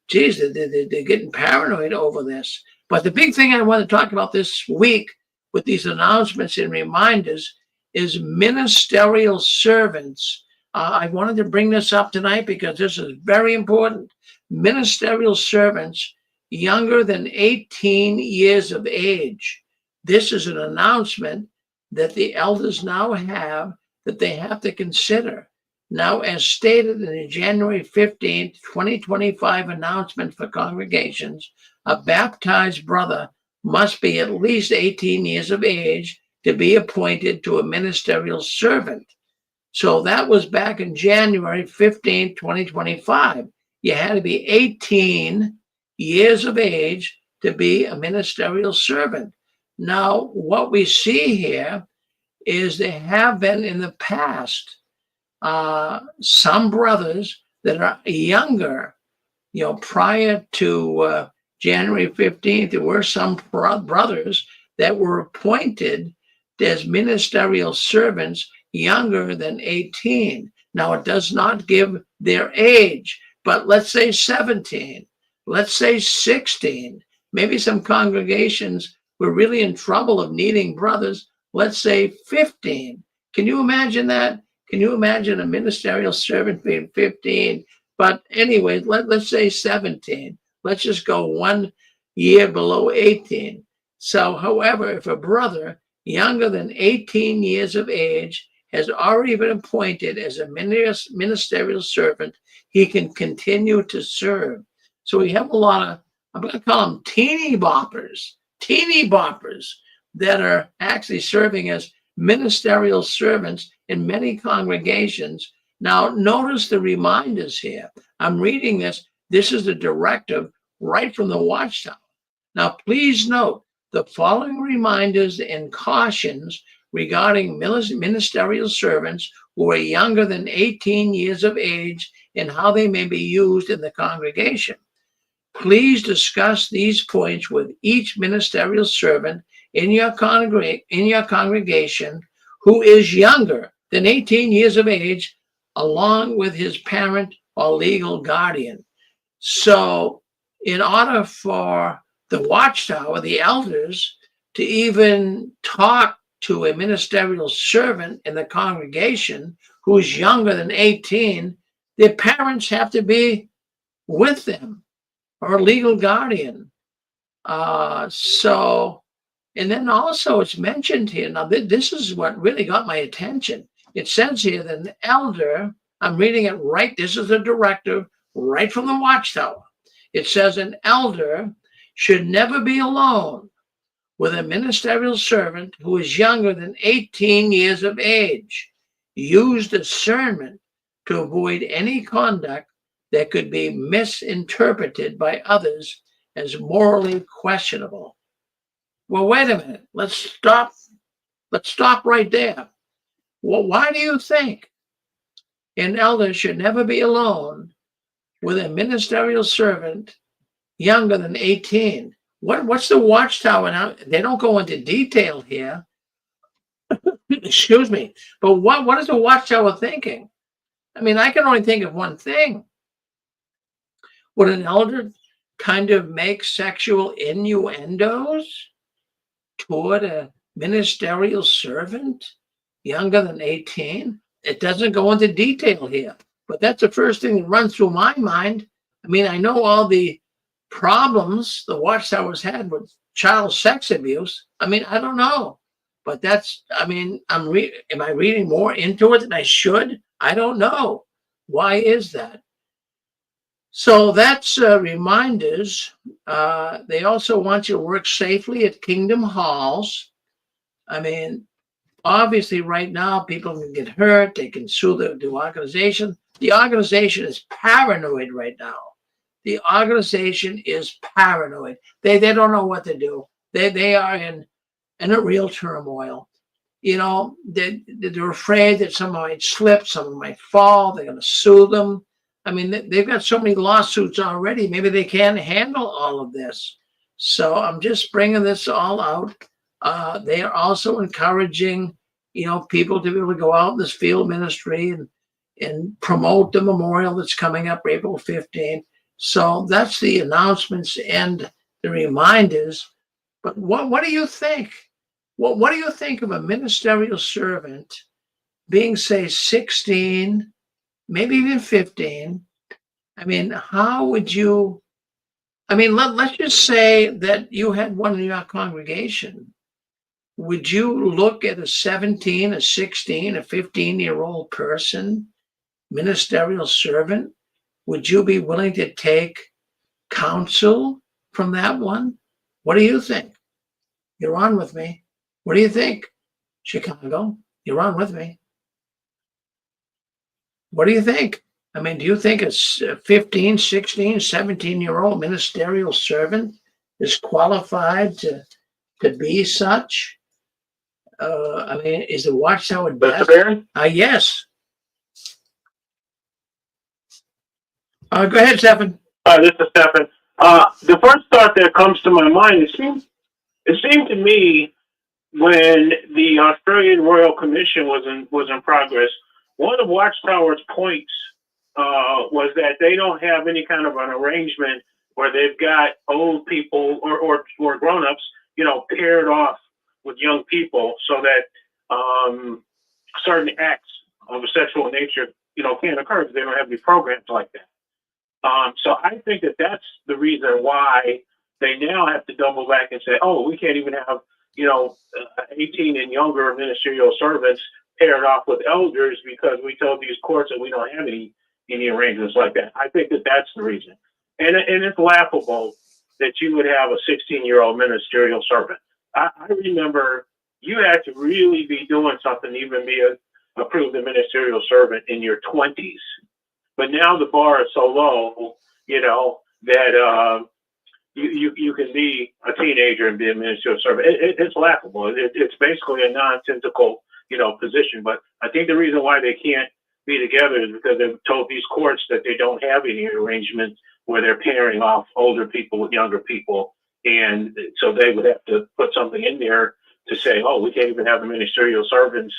Geez, they're getting paranoid over this. But the big thing I want to talk about this week with these announcements and reminders is ministerial servants. I wanted to bring this up tonight because this is very important. Ministerial servants younger than 18 years of age. This is an announcement that the elders now have that they have to consider. Now, as stated in the January 15th, 2025 announcement for congregations, a baptized brother must be at least 18 years of age to be appointed to a ministerial servant. So that was back in January 15th, 2025. You had to be 18 years of age to be a ministerial servant. Now, what we see here is there have been in the past some brothers that are younger, prior to January 15th, there were some brothers that were appointed as ministerial servants younger than 18. Now, it does not give their age, but let's say 17, let's say 16. Maybe some congregations were really in trouble of needing brothers. Let's say 15. Can you imagine that? Can you imagine a ministerial servant being 15? But anyway, let's say 17. Let's just go 1 year below 18. So, however, if a brother younger than 18 years of age has already been appointed as a ministerial servant, he can continue to serve. So we have a lot of, I'm going to call them teeny boppers that are actually serving as ministerial servants in many congregations. Now, notice the reminders here. I'm reading this. This is the directive right from the Watchtower. Now, please note the following reminders and cautions regarding ministerial servants who are younger than 18 years of age and how they may be used in the congregation. Please discuss these points with each ministerial servant in your congregation who is younger than 18 years of age along with his parent or legal guardian. So in order for the Watchtower, the elders, to even talk to a ministerial servant in the congregation who's younger than 18, their parents have to be with them or a legal guardian. And then also it's mentioned here, now this is what really got my attention. It says here that an elder, I'm reading it right, this is the directive right from the Watchtower. It says an elder should never be alone with a ministerial servant who is younger than 18 years of age. Use discernment to avoid any conduct that could be misinterpreted by others as morally questionable. Well, wait a minute. Let's stop right there. Well, why do you think an elder should never be alone with a ministerial servant younger than 18? What's the Watchtower now? They don't go into detail here. Excuse me. But what is the Watchtower thinking? I mean, I can only think of one thing. Would an elder kind of make sexual innuendos toward a ministerial servant younger than 18? It doesn't go into detail here, but that's the first thing that runs through my mind. I mean, I know all the problems the Watchtowers had with child sex abuse. I mean, I don't know, but that's, I mean, am I reading more into it than I should? I don't know. Why is that? So that's reminders. They also want you to work safely at Kingdom Halls. I mean, obviously right now people can get hurt. They can sue the organization. The organization is paranoid right now. The organization is paranoid. They don't know what to do. They are in a real turmoil. You know, they're afraid that someone might slip, someone might fall. They're going to sue them. I mean, they've got so many lawsuits already. Maybe they can't handle all of this. So I'm just bringing this all out. They are also encouraging, you know, people to be able to go out in this field ministry and promote the memorial that's coming up April 15th. So that's the announcements and the reminders. But what do you think? What do you think of a ministerial servant being, say, 16, maybe even 15? I mean, how would you, I mean, let's just say that you had one in your congregation. Would you look at a 17, a 16, a 15-year-old person, ministerial servant? Would you be willing to take counsel from that one? What do you think? You're on with me. What do you think, Chicago? You're on with me. What do you think? I mean, do you think a 15, 16, 17-year-old ministerial servant is qualified to be such? I mean, is the Watchtower best? Yes. Go ahead, Stephen.
This is Stephen. The first thought that comes to my mind, it seemed to me when the Australian Royal Commission was in progress, one of Watchtower's points was that they don't have any kind of an arrangement where they've got old people or grown-ups, you know, paired off with young people so that certain acts of a sexual nature, you know, can't occur because they don't have any programs like that. So I think that that's the reason why they now have to double back and say, oh, we can't even have, you know, 18 and younger ministerial servants paired off with elders because we told these courts that we don't have any arrangements like that. I think that that's the reason. And it's laughable that you would have a 16-year-old ministerial servant. I remember you had to really be doing something to even be approved a ministerial servant in your 20s. But now the bar is so low, you know, that you can be a teenager and be a ministerial servant. It's laughable. It's basically a nonsensical, you know, position. But I think the reason why they can't be together is because they've told these courts that they don't have any arrangements where they're pairing off older people with younger people. And so they would have to put something in there to say, oh, we can't even have the ministerial servants,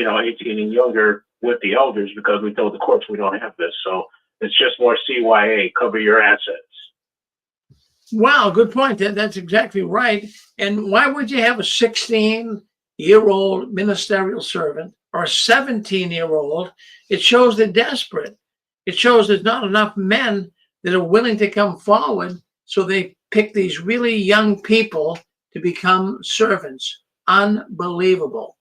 18 and younger with the elders because we told the courts we don't have this. So it's just more CYA, cover your assets.
Wow, good point. That's exactly right. And why would you have a 16-year-old ministerial servant or a 17-year-old? It shows they're desperate. It shows there's not enough men that are willing to come forward, so they pick these really young people to become servants. Unbelievable.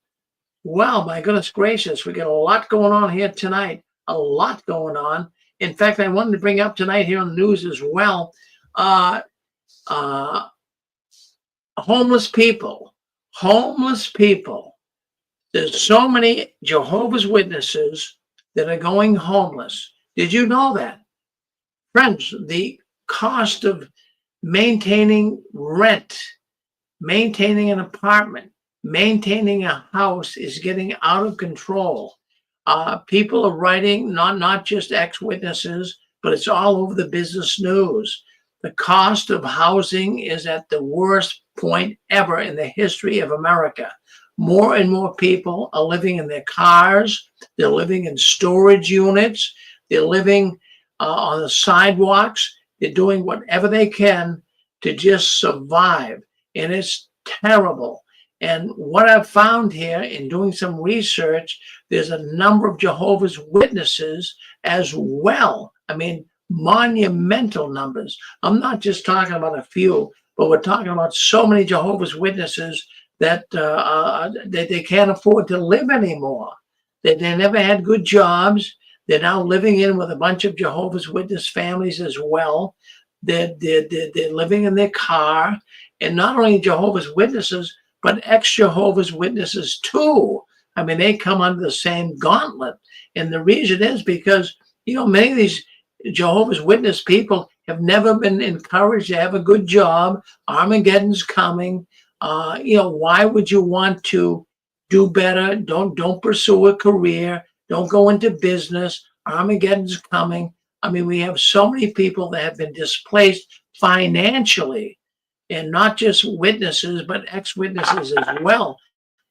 Well, my goodness gracious, we got a lot going on here tonight. A lot going on. In fact, I wanted to bring up tonight here on the news as well, homeless people. There's so many Jehovah's Witnesses that are going homeless. Did you know that? Friends, the cost of maintaining rent, maintaining an apartment, maintaining a house is getting out of control. People are writing, not just ex-witnesses, but it's all over the business news. The cost of housing is at the worst point ever in the history of America. More and more people are living in their cars. They're living in storage units. They're living on the sidewalks. They're doing whatever they can to just survive. And it's terrible. And what I've found here in doing some research, there's a number of Jehovah's Witnesses as well. I mean, monumental numbers. I'm not just talking about a few, but we're talking about so many Jehovah's Witnesses that they can't afford to live anymore. They never had good jobs. They're now living in with a bunch of Jehovah's Witness families as well. They're living in their car. And not only Jehovah's Witnesses, but ex-Jehovah's Witnesses too. I mean, they come under the same gauntlet. And the reason is because, many of these Jehovah's Witness people have never been encouraged to have a good job. Armageddon's coming. Why would you want to do better? Don't pursue a career. Don't go into business. Armageddon's coming. I mean, we have so many people that have been displaced financially, and not just witnesses, but ex-witnesses as well.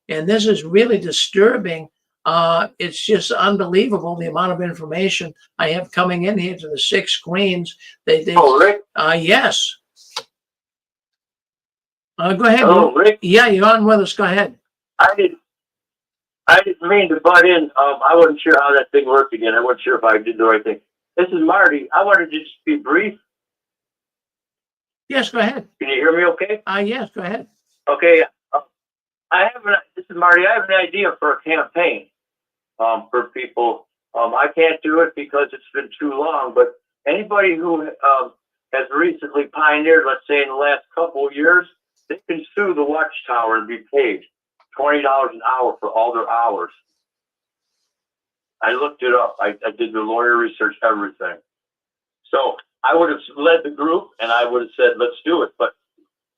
And this is really disturbing. It's just unbelievable the amount of information I have coming in here to the 6 screens.
Rick?
Yes. Go ahead.
Hello, Rick?
Yeah, you're on with us. Go ahead.
I didn't mean to butt in. I wasn't sure how that thing worked again. I wasn't sure if I did the right thing. This is Marty. I wanted to just be brief.
Yes, go ahead.
Can you hear me okay?
Yes, go ahead.
Okay. This is Marty. I have an idea for a campaign for people. I can't do it because it's been too long, but anybody who has recently pioneered, let's say in the last couple of years, they can sue the Watchtower and be paid $20 an hour for all their hours. I looked it up. I did the lawyer research, everything. So I would have led the group and I would have said, let's do it. But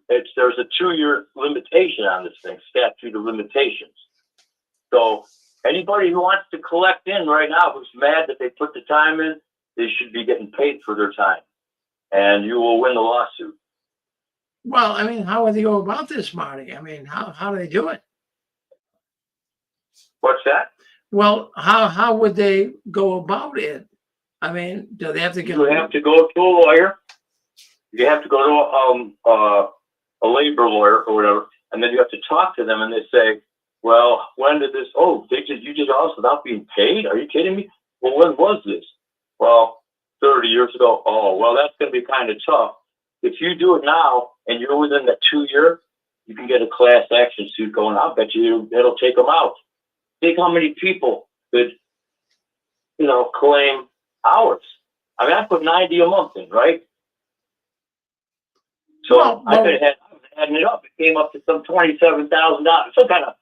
there's a 2-year limitation on this thing, statute of limitations. So anybody who wants to collect in right now, who's mad that they put the time in, they should be getting paid for their time. And you will win the lawsuit.
Well, I mean, how would they go about this, Marty? I mean, how do they do it?
What's that?
Well, how would they go about it? I mean, do they have to get?
You have to go to a lawyer. You have to go to a labor lawyer or whatever, and then you have to talk to them, and they say, "Well, when did this? Oh, you did all this without being paid? Are you kidding me? Well, when was this? Well, 30 years ago. Oh, well, that's going to be kind of tough. If you do it now and you're within that 2 year, you can get a class action suit going. I'll bet you it'll take them out. Think how many people could, claim hours. I mean, I put 90 a month in, right? So I could have added it up. It came up to some $27,000, some kind of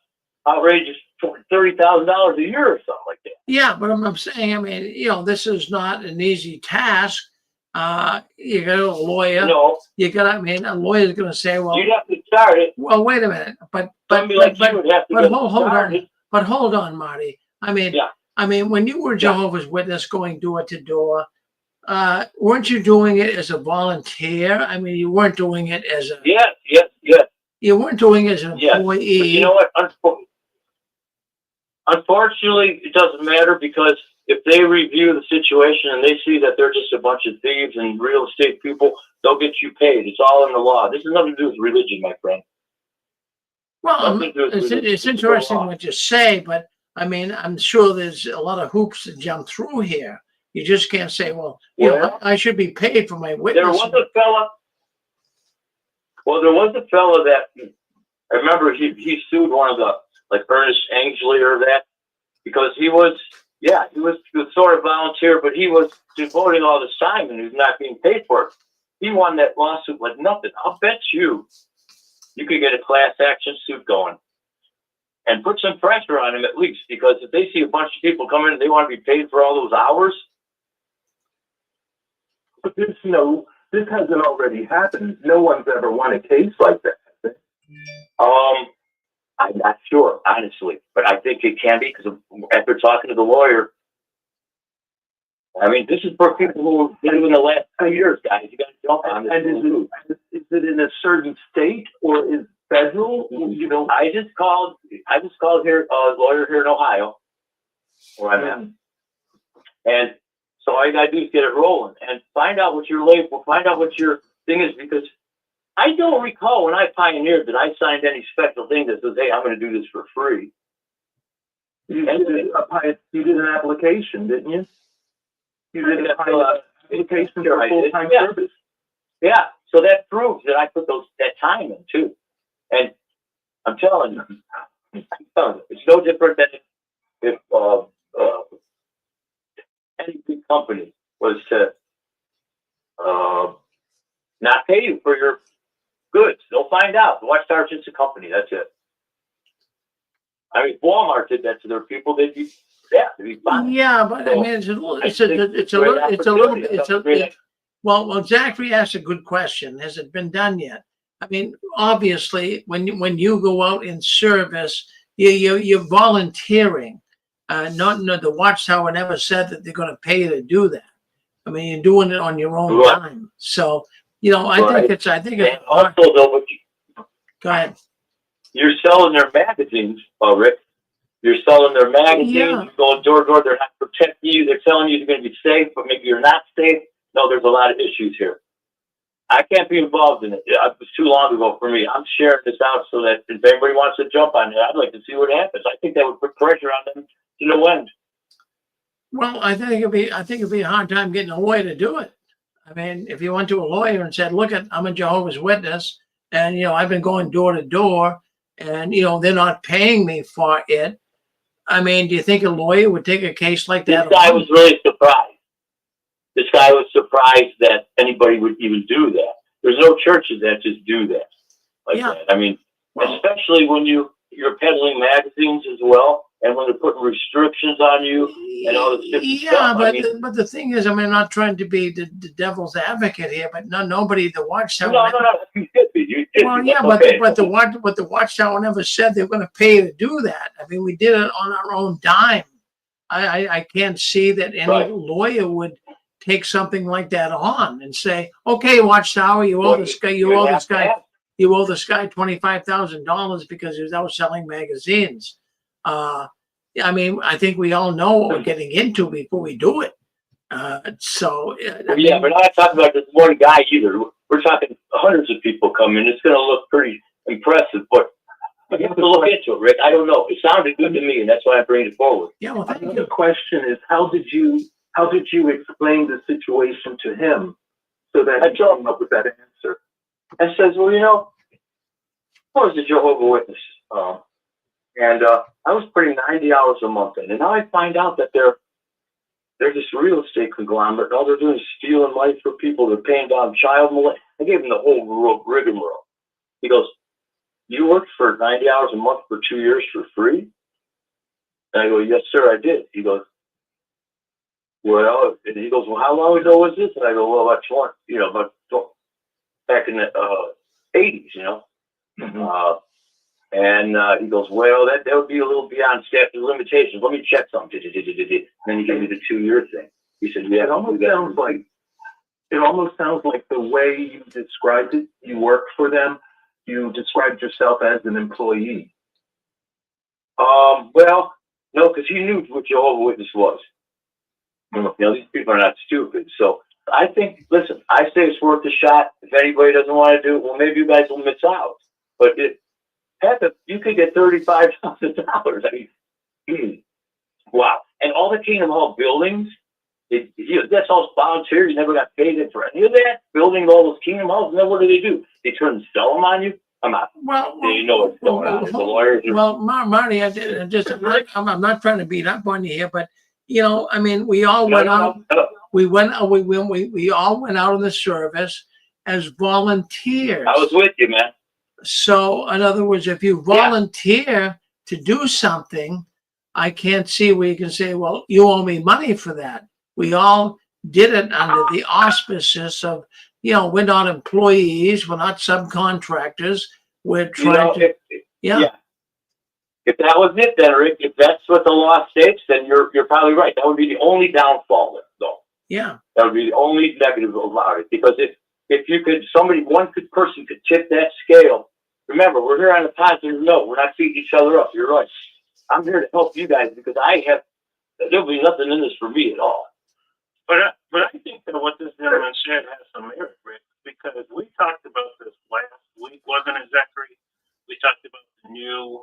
outrageous $30,000 a year or something like that.
Yeah, but I'm saying, I mean, this is not an easy task. You got a lawyer.
No.
You got, a lawyer's going to say, well,
you'd have to start it.
Well, wait a minute, but hold on, Marty. I mean, when you were Jehovah's Witness going door to door, weren't you doing it as a volunteer? I mean, you weren't doing it as a
yes.
You weren't doing it as an employee.
But you know what?
Unfortunately, it doesn't matter because if they review the situation and they see that they're just a bunch of thieves and real estate people, they'll get you paid. It's all in the law. This has nothing to do with religion, my friend.
Well, it's interesting what you say, but I mean, I'm sure there's a lot of hoops to jump through here. You just can't say, well, you know, I should be paid for my witness.
There was a fella. Well, there was a fella that I remember he sued one of the like Ernest Angley or that because he was sort of volunteer, but he was devoting all this time and he was not being paid for it. He won that lawsuit like nothing. I'll bet you could get a class action suit going and put some pressure on him at least, because if they see a bunch of people come in and they want to be paid for all those hours.
But this hasn't already happened. No one's ever won a case like that.
I'm not sure, honestly, but I think it can be because after talking to the lawyer, I mean, this is for people who did it in the last 2 years, guys. You got to jump on this.
And is it in a certain state or is federal? You know,
I just called here a lawyer here in Ohio, where I'm at, and so all you got to do is get it rolling and find out what your label, find out what your thing is, because I don't recall when I pioneered that I signed any special thing that says, "Hey, I'm going to do this for free."
You did an application, didn't you? You did an application for full-time service.
Yeah, so that proves that I put that time in too. And I'm telling you, it's no different than if any big company was to not pay you for your goods. They'll find out. The Watchtower is just a company. That's it. I mean, Walmart did that to their people. They'd be fine.
Yeah, but I mean, it's a little bit. Well, Zachary asked a good question. Has it been done yet? I mean, obviously, when you go out in service, you're volunteering. The Watchtower never said that they're going to pay you to do that. I mean, you're doing it on your own time. So, you know, I think it's.
And also, though,
go ahead.
You're selling their magazines, Rick. You're selling their magazines.
Yeah.
You're going door to door. They're not protecting you. They're telling you you're going to be safe, but maybe you're not safe. No, there's a lot of issues here. I can't be involved in it. It was too long ago for me. I'm sharing this out so that if anybody wants to jump on it, I'd like to see what happens. I think that would put pressure on them to no end.
Well, I think it'd be a hard time getting a lawyer to do it. I mean, if you went to a lawyer and said, "Look, I'm a Jehovah's Witness, and you know I've been going door to door, and you know they're not paying me for it." I mean, do you think a lawyer would take a case like that?
This guy was really surprised. This guy was surprised that anybody would even do that. There's no churches that just do that like that. I mean, especially when you're peddling magazines as well, and when they're putting restrictions on you and all this different stuff.
But the thing is, I mean, I'm not trying to be the devil's advocate here, but nobody, the Watchtower.
No, you should be.
Well, yeah, but the Watchtower never said they were going to pay you to do that. I mean, we did it on our own dime. I can't see that any lawyer would take something like that on and say, "Okay, Watchtower, you owe this guy $25,000 because he was out selling magazines." I mean, I think we all know what we're getting into before we do it. But
we're not talking about just one guy either. We're talking hundreds of people come in. It's going to look pretty impressive, but you have to look into it, Rick. I don't know. It sounded good to me, and that's why I bring it forward.
Yeah, well, thank you.
The question is, how did you explain the situation to him so that he came up with that answer?
I says, well, you know, I was a Jehovah's Witness, and I was putting 90 hours a month in, and now I find out that they're this real estate conglomerate, and all they're doing is stealing money from people. They're paying down child molestation. I gave him the whole rigmarole. He goes, "You worked for 90 hours a month for 2 years for free?" And I go, "Yes, sir, I did." He goes, "Well," and he goes, "Well, how long ago was this?" And I go, "Well, about back in the 80s, you know."
Mm-hmm.
And he goes, "Well, that would be a little beyond statute of limitations. Let me check something." And then he gave me the 2-year thing. He said, "Yeah." It almost
sounds like the way you described it. You worked for them. You described yourself as an employee.
Well, No, because he knew what Jehovah Witness was. You know, these people are not stupid. So I think, listen, I say it's worth a shot. If anybody doesn't want to do it, well, maybe you guys will miss out. But you could get $35,000. I mean, wow. And all the Kingdom Hall buildings, that's all volunteer. You never got paid for any of that. Building all those Kingdom Halls, and then what do? They turn and sell them on you? I'm not.
Well,
you know what's going on. The lawyers
well, Marty, I'm not trying to beat up on you here, but you know, I mean, we all went out. We all went out in the service as volunteers.
I was with you, man.
So, in other words, if you volunteer to do something, I can't see where you can say, well, you owe me money for that. We all did it under the auspices of, you know, we're not employees, we're not subcontractors. We're trying
If that was it, then Rick, if that's what the law states, then you're probably right. That would be the only downfall, though.
Yeah.
That would be the only negative about it. Because if you could, one person could tip that scale. Remember, we're here on a positive note. We're not feeding each other up. You're right. I'm here to help you guys because there'll be nothing in this for me at all.
But I think that what this gentleman said has some merit, Rick, because we talked about this last week, wasn't it, Zachary? We talked about the new,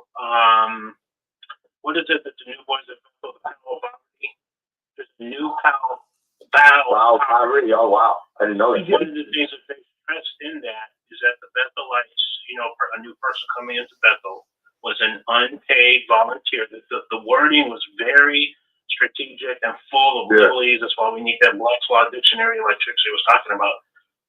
what is it that the new boys at Bethel, the Powell Bounty? There's a new Powell.
Wow, Kyrie. Oh, wow. I didn't know that.
One of the things that they stressed in that is that the Bethelites, you know, for a new person coming into Bethel was an unpaid volunteer. The wording was very strategic and full of legalese. That's why we need that Black's Law Dictionary like Trixie was talking about.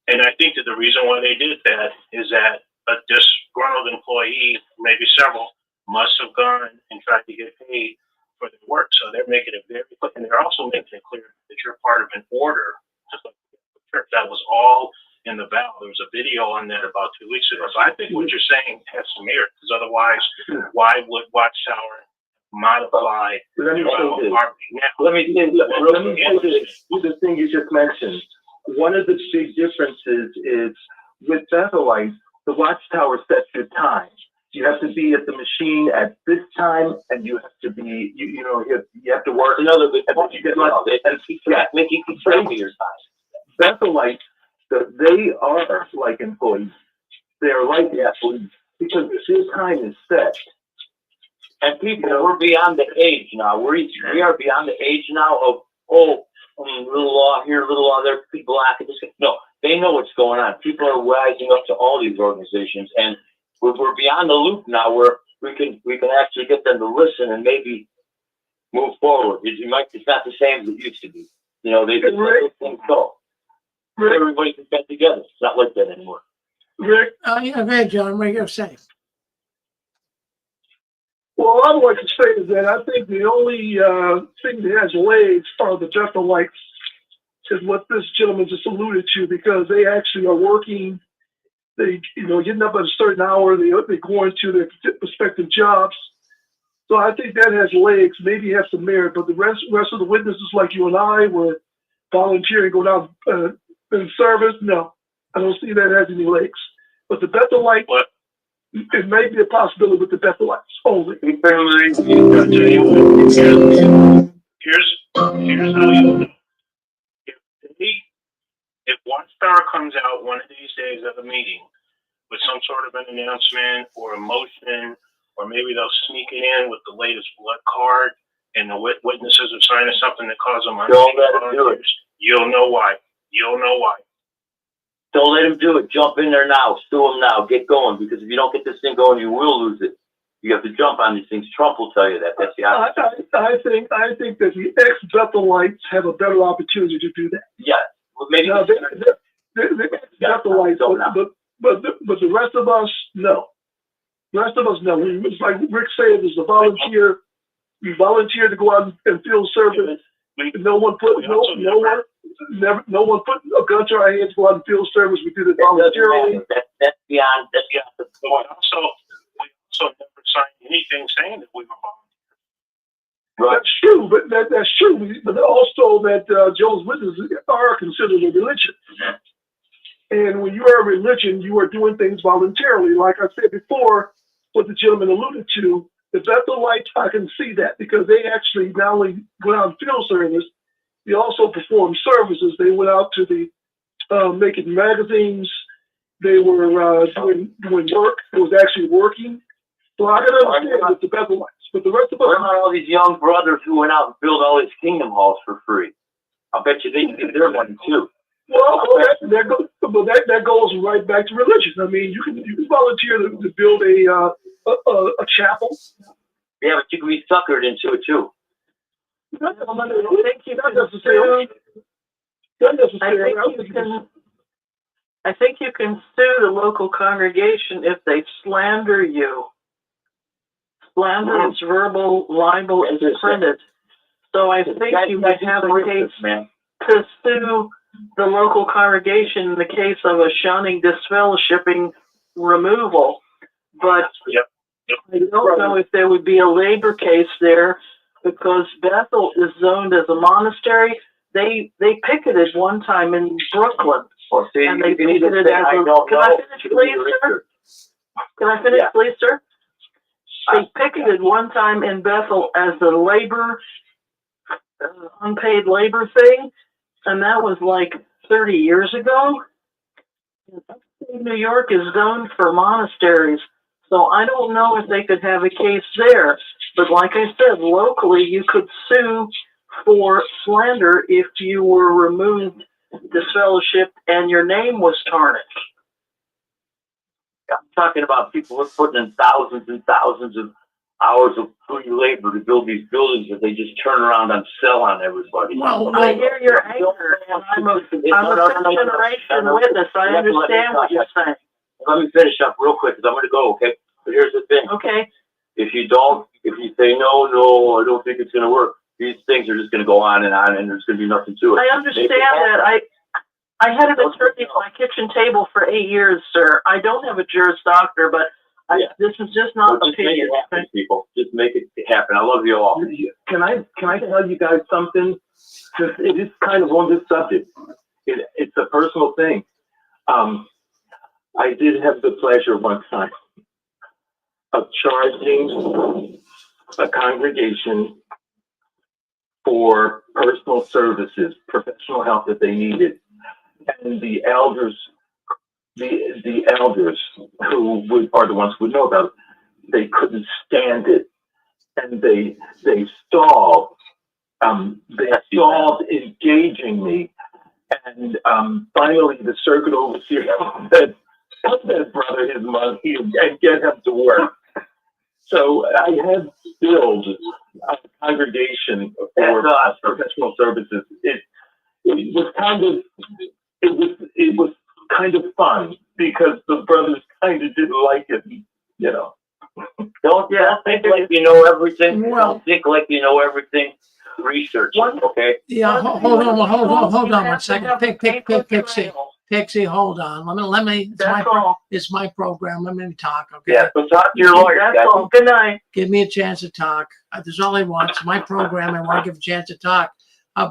And I think that the reason why they did that is that a disgruntled employee, maybe several, must have gone and tried to get paid for their work. So they're making it very clear. And they're also making it clear that you're part of an order, just like the church. That was all in the vow. There was a video on that about 2 weeks ago. So I think what you're saying has some merit, because otherwise, why would Watchtower modify?
Let me say this with the thing you just mentioned. One of the big differences is with Bethelites, the Watchtower sets your time. You have to be at the machine at this time, and you have to be, you have to work. Another good point. Making control of your time. Bethelites, they are like employees. They are like athletes because their time is set. And people, we're beyond the age now. We are beyond the age now of, little law here, little law there, people acting this. No, they know what's going on. People are rising up to all these organizations, and we're beyond the loop now where we can actually get them to listen and maybe move forward. It's not the same as it used to be. You know, they just let things go. Everybody can get together. It's not like that anymore.
Rick?
Yeah, go ahead, John. What are you going to say?
Well, what I would like to say is that I think the only thing that has legs are the Bethelites, is what this gentleman just alluded to, because they actually are working. They, getting up at a certain hour, they go into their respective jobs. So I think that has legs, maybe has some merit, but the rest of the witnesses like you and I were volunteering, going out in service. No, I don't see that has any legs. But the Bethelites, it may be a possibility with the Bethelites only.
Here's how you know. If Watchtower comes out one of these days at a meeting with some sort of an announcement or a motion, or maybe they'll sneak it in with the latest blood card and the witnesses are signing something that causes them volunteers, you'll know why. You'll know why.
Don't let them do it. Jump in there now. Sue them now. Get going. Because if you don't get this thing going, you will lose it. You have to jump on these things. Trump will tell you that. That's the opposite.
I think that the ex-Bethelites have a better opportunity to do that.
Yes. Well, maybe
now, the ex-Bethelites, but the rest of us, no. The rest of us, no. It's like Rick said, there's a volunteer. You volunteer to go out and field service. No one put a gun to our heads to go out and field service. We did it voluntarily.
That's beyond the point.
We also never signed anything saying that we were volunteers.
Right. That's true, but that's true. But also that Jehovah's Witnesses are considered a religion. And when you are a religion, you are doing things voluntarily. Like I said before, what the gentleman alluded to, The Bethelites, I can see that because they actually not only went out and field service, they also performed services. They went out to the making magazines. They were doing work. It was actually working. So I can understand with the Bethelites. But the rest of us.
What about all these young brothers who went out and built all these kingdom halls for free? I bet you they can get their money too.
Well, that goes right back to religion. I mean, you can volunteer to build a chapel.
Yeah, but you can be suckered into it too.
Not necessarily.
I think you can sue the local congregation if they slander you. Slander is verbal, libel is printed. So I think you would have a case to sue the local congregation in the case of a shunning, disfellowshipping, removal. But I don't know if there would be a labor case there because Bethel is zoned as a monastery. They picketed one time in Brooklyn.
Well, see,
and they
you need to
picketed
say,
as
I
a,
don't
can
know.
I finish, please, sir? Can I finish, please, sir? They picketed one time in Bethel as a labor, unpaid labor thing, and that was like 30 years ago. New York is zoned for monasteries, so I don't know if they could have a case there. But like I said, locally you could sue for slander if you were removed disfellowshipped and your name was tarnished.
I'm talking about people who are putting in thousands and thousands of hours of free labor to build these buildings that they just turn around and sell on everybody.
Well, I hear your anger, and I'm a fifth-generation witness. I understand what you're saying.
Let me finish up real quick because I'm going to go, okay? But here's the thing.
Okay.
If you say, no, I don't think it's going to work, these things are just going to go on, and there's going to be nothing to it.
I understand that. I had an attorney at my kitchen table for 8 years, sir. I don't have a Juris Doctor, but this is just not opinion.
Just make it happen, people. Just make it happen. I love you all.
Can I tell you guys something? Because it is kind of on this subject. It's a personal thing. I did have the pleasure one time of charging a congregation for personal services, professional help that they needed. And the elders who are the ones who would know about it, they couldn't stand it. And they stalled. They stalled engaging me. And finally the circuit overseer said, "Put that brother his money and get him to work." So I had billed a congregation for professional services. It was kind of fun because the brothers kind of didn't like it, you know.
Don't think like you know everything. Don't think like you know everything. Research, okay?
Yeah, hold on 1 second. Pixie, hold on. Let me. It's my program. Let me talk, okay?
Yeah, so talk to your lawyer.
That's all. Good night.
Give me a chance to talk. That's all I want. It's my program. I want to give a chance to talk.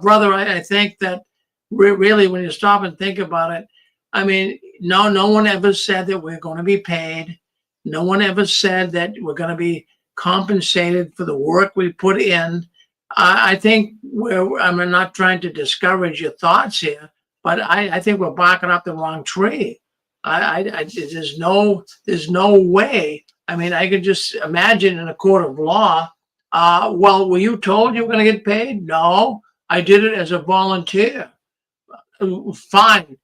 Brother, I think that really, when you stop and think about it, I mean, no one ever said that we're going to be paid. No one ever said that we're going to be compensated for the work we put in. I think I'm not trying to discourage your thoughts here, but I think we're barking up the wrong tree. There's no way. I mean, I could just imagine in a court of law. Well, were you told you were going to get paid? No, I did it as a volunteer. Fine,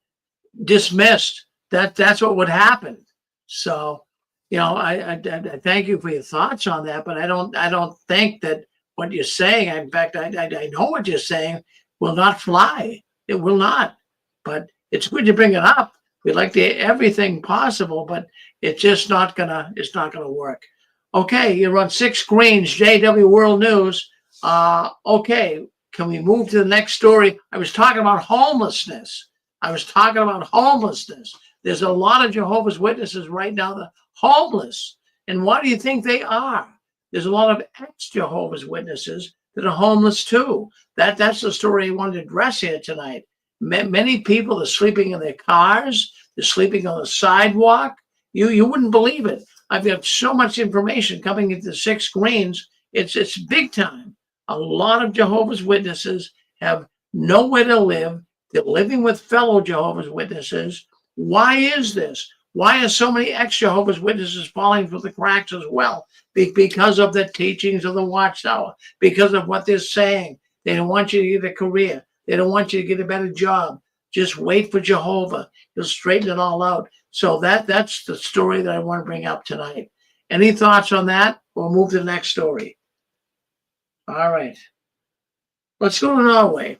dismissed. That's what would happen. So, you know, I thank you for your thoughts on that, but I don't think that what you're saying, in fact, I know what you're saying, will not fly. It will not. But it's good to bring it up. We'd like to everything possible, but it's just not gonna work. Okay, you're on 6 screens, JW World News. Okay, can we move to the next story? I was talking about homelessness. There's a lot of Jehovah's Witnesses right now that are homeless. And why do you think they are? There's a lot of ex-Jehovah's Witnesses that are homeless too. That's the story I wanted to address here tonight. Many people are sleeping in their cars. They're sleeping on the sidewalk. You wouldn't believe it. I've got so much information coming into the 6 screens. It's big time. A lot of Jehovah's Witnesses have nowhere to live. They're living with fellow Jehovah's Witnesses. Why is this? Why are so many ex-Jehovah's Witnesses falling through the cracks as well? Because of the teachings of the Watchtower, because of what they're saying. They don't want you to get a career. They don't want you to get a better job. Just wait for Jehovah. He'll straighten it all out. So that's the story that I want to bring up tonight. Any thoughts on that? We'll move to the next story. All right. Let's go to Norway.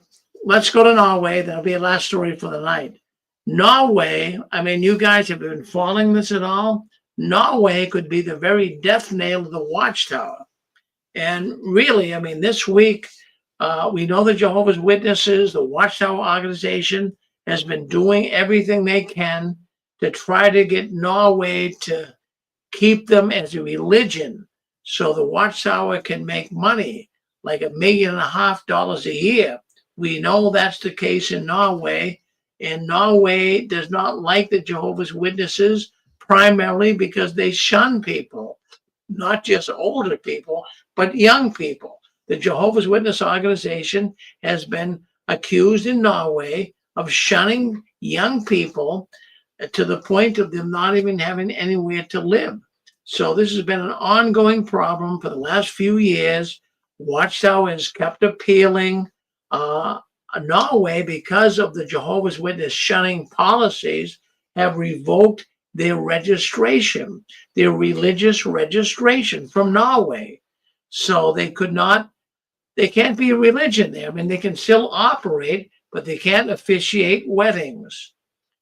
That'll be the last story for the night. Norway, I mean, you guys have been following this at all? Norway could be the very death nail of the Watchtower. And really, I mean, this week, we know the Jehovah's Witnesses, the Watchtower organization, has been doing everything they can to try to get Norway to keep them as a religion so the Watchtower can make money, like $1.5 million a year. We know that's the case in Norway, and Norway does not like the Jehovah's Witnesses primarily because they shun people, not just older people, but young people. The Jehovah's Witness organization has been accused in Norway of shunning young people to the point of them not even having anywhere to live. So this has been an ongoing problem for the last few years. Watchtower has kept appealing. Norway, because of the Jehovah's Witness shunning policies, have revoked their registration, their religious registration from Norway. So they can't be a religion there. I mean, they can still operate, but they can't officiate weddings.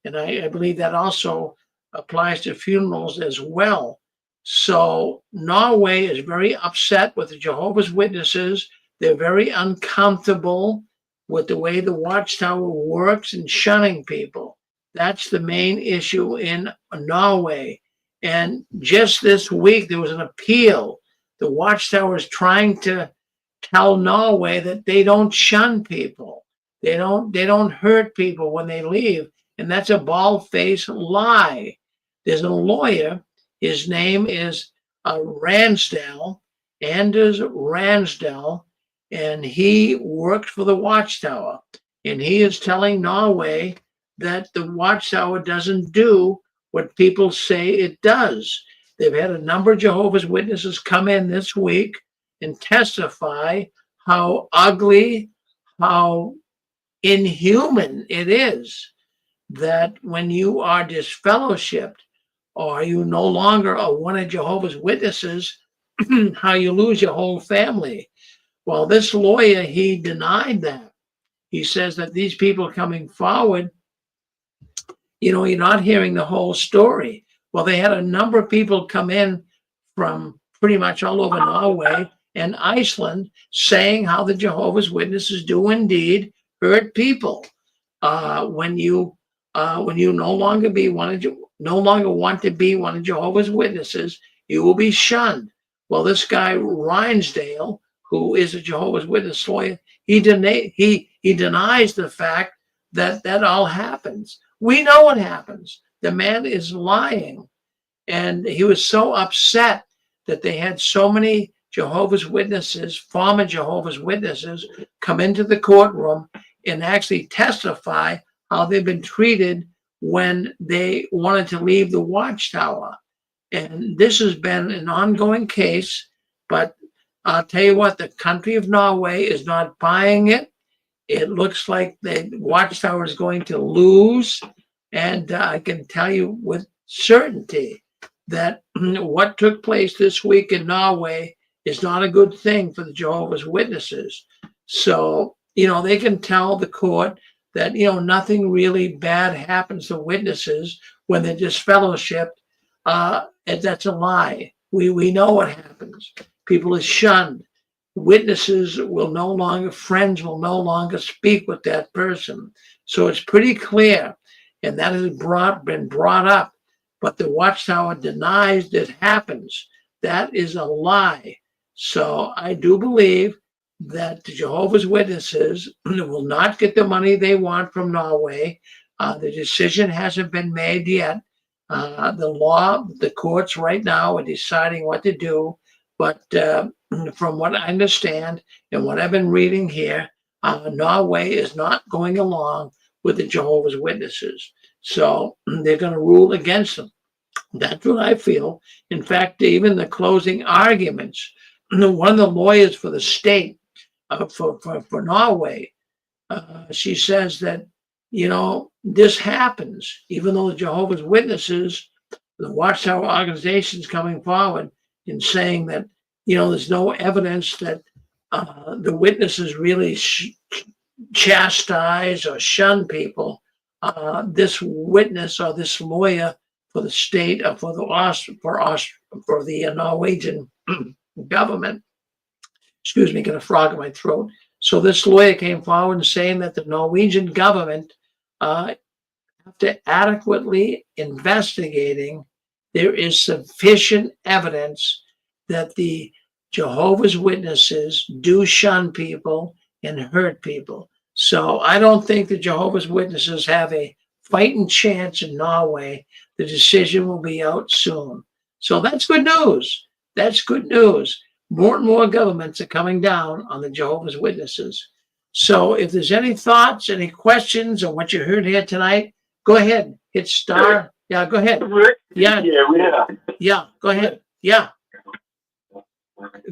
And I believe that also applies to funerals as well. So Norway is very upset with the Jehovah's Witnesses. They're very uncomfortable with the way the Watchtower works in shunning people. That's the main issue in Norway. And just this week, there was an appeal. The Watchtower is trying to tell Norway that they don't shun people. They don't hurt people when they leave. And that's a bald-faced lie. There's a lawyer. His name is Ransdell, Anders Ransdell, and he worked for the Watchtower. And he is telling Norway that the Watchtower doesn't do what people say it does. They've had a number of Jehovah's Witnesses come in this week and testify how ugly, how inhuman it is that when you are disfellowshipped or you no longer are one of Jehovah's Witnesses, how you lose your whole family. Well, this lawyer, he denied that. He says that these people coming forward, you're not hearing the whole story. Well, they had a number of people come in from pretty much all over Norway and Iceland saying how the Jehovah's Witnesses do indeed hurt people. When you no longer want to be one of Jehovah's Witnesses, you will be shunned. Well, this guy Ransdell, who is a Jehovah's Witness lawyer, he denies the fact that that all happens. We know what happens. The man is lying. And he was so upset that they had so many Jehovah's Witnesses, former Jehovah's Witnesses, come into the courtroom and actually testify how they've been treated when they wanted to leave the Watchtower. And this has been an ongoing case, but I'll tell you what, the country of Norway is not buying it. It looks like the Watchtower is going to lose. And I can tell you with certainty that what took place this week in Norway is not a good thing for the Jehovah's Witnesses. So, they can tell the court that, nothing really bad happens to witnesses when they're disfellowshipped. And that's a lie. We know what happens. People are shunned. Witnesses friends will no longer speak with that person. So it's pretty clear. And that has been brought up. But the Watchtower denies that happens. That is a lie. So I do believe that the Jehovah's Witnesses will not get the money they want from Norway. The decision hasn't been made yet. The law, the courts right now are deciding what to do. But from what I understand and what I've been reading here, Norway is not going along with the Jehovah's Witnesses. So they're going to rule against them. That's what I feel. In fact, even the closing arguments, one of the lawyers for the state, for Norway, she says that, this happens, even though the Jehovah's Witnesses, the Watchtower organizations coming forward and saying that, there's no evidence that the witnesses really chastise or shun people. This witness or this lawyer for the state or for the Norwegian government, excuse me, got a frog in my throat. So this lawyer came forward and saying that the Norwegian government, after adequately investigating, there is sufficient evidence that the Jehovah's Witnesses do shun people and hurt people. So I don't think the Jehovah's Witnesses have a fighting chance in Norway. The decision will be out soon. So that's good news. That's good news. More and more governments are coming down on the Jehovah's Witnesses. So if there's any thoughts, any questions on what you heard here tonight, go ahead. Hit star. Yeah, go ahead. Yeah. Yeah, go ahead. Yeah.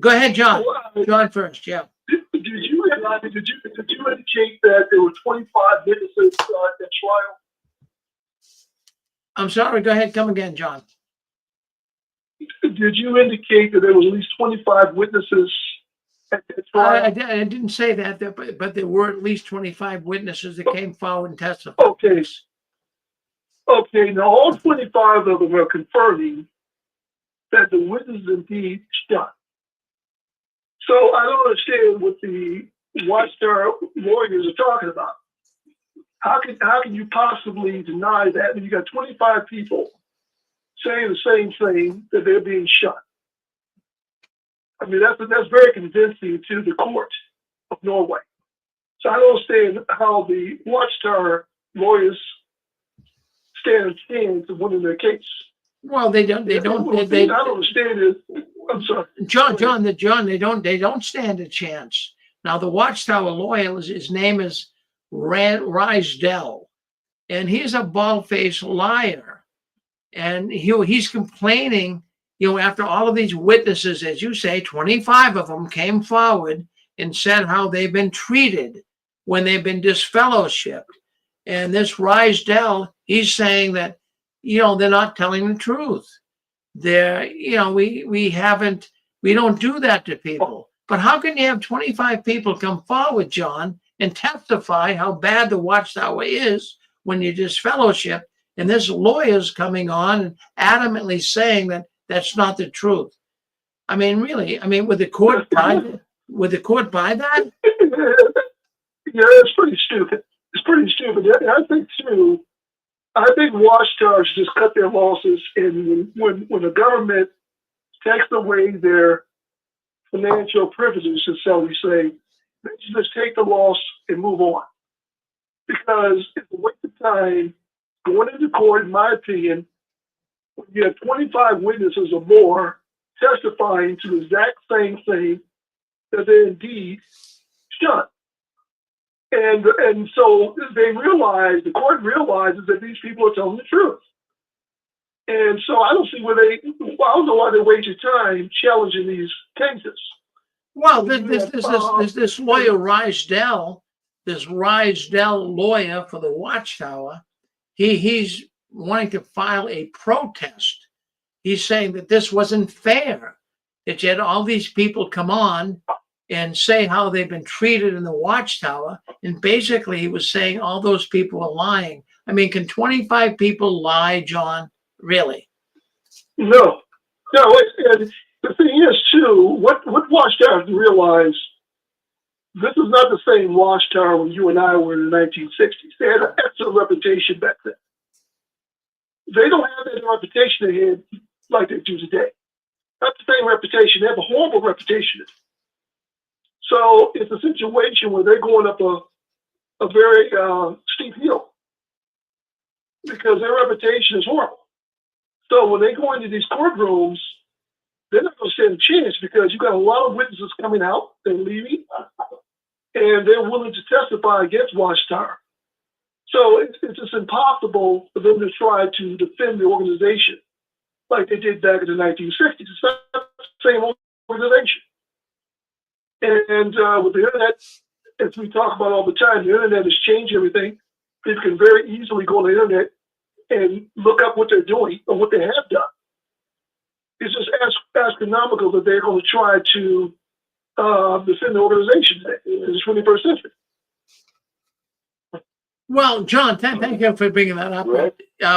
Go ahead, John. John first, yeah.
Did you indicate that there were 25 witnesses at trial?
I'm sorry, go ahead, come again, John.
Did you indicate that there was at least 25 witnesses at the trial?
I didn't say that, but there were at least 25 witnesses that came forward and testified.
Okay. Okay, now all 25 of them are confirming that the witnesses indeed shot. So I don't understand what the Watchtower lawyers are talking about. How can you possibly deny that when you got 25 people saying the same thing, that they're being shot? I mean, that's very convincing to the court of Norway. So I don't understand how the Watchtower lawyers stand a chance of winning their case.
Well, they don't.
I don't understand it. I'm sorry,
John. They don't stand a chance. Now the Watchtower lawyer, his name is Rysdell, and he's a bald-faced liar, and he's complaining. After all of these witnesses, as you say, 25 of them came forward and said how they've been treated when they've been disfellowshipped, and this Rysdell, he's saying that they're not telling the truth. They're, we don't do that to people. But how can you have 25 people come forward, John, and testify how bad the Watchtower is when you disfellowship, and this lawyer's coming on and adamantly saying that that's not the truth? I mean, really? I mean, would the court buy that?
Yeah, it's pretty stupid. It's pretty stupid. I think too. I think Watchtowers just cut their losses, and when the government takes away their financial privileges, shall we say, they just take the loss and move on. Because it's a waste of time going into court, in my opinion, when you have 25 witnesses or more testifying to the exact same thing, that they're indeed shot. And so the court realizes that these people are telling the truth. And so I don't see I don't know why they waste your time challenging these cases.
Well, this lawyer Rysdell, lawyer for the Watchtower, he's wanting to file a protest. He's saying that this wasn't fair, that you had all these people come on and say how they've been treated in the Watchtower. And basically he was saying all those people are lying. I mean, can 25 people lie, John? Really?
No. And the thing is, too, what Watchtower realize, this is not the same Watchtower when you and I were in the 1960s. They had an excellent reputation back then. They don't have that reputation they had like they do today. Not the same reputation. They have a horrible reputation. So it's a situation where they're going up a very steep hill because their reputation is horrible. So when they go into these courtrooms, they're not going to stand a chance because you got a lot of witnesses coming out, they're leaving, and they're willing to testify against Watchtower. So it's just impossible for them to try to defend the organization like they did back in the 1960s. It's not the same organization. And with the internet, as we talk about all the time, the internet has changed everything. People can very easily go on the internet and look up what they're doing or what they have done. It's just astronomical that they're going to try to defend the organization in the 21st century.
Well, John, thank you for bringing that up.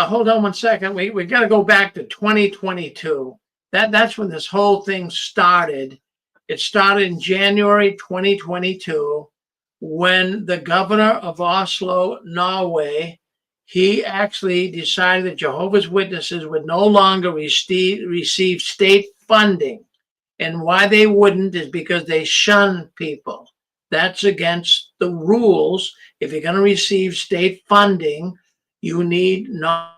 Hold on one second. We got to go back to 2022. That's when this whole thing started. It started in January 2022 when the governor of Oslo, Norway, he actually decided that Jehovah's Witnesses would no longer receive state funding. And why they wouldn't is because they shun people. That's against the rules. If you're going to receive state funding, you need not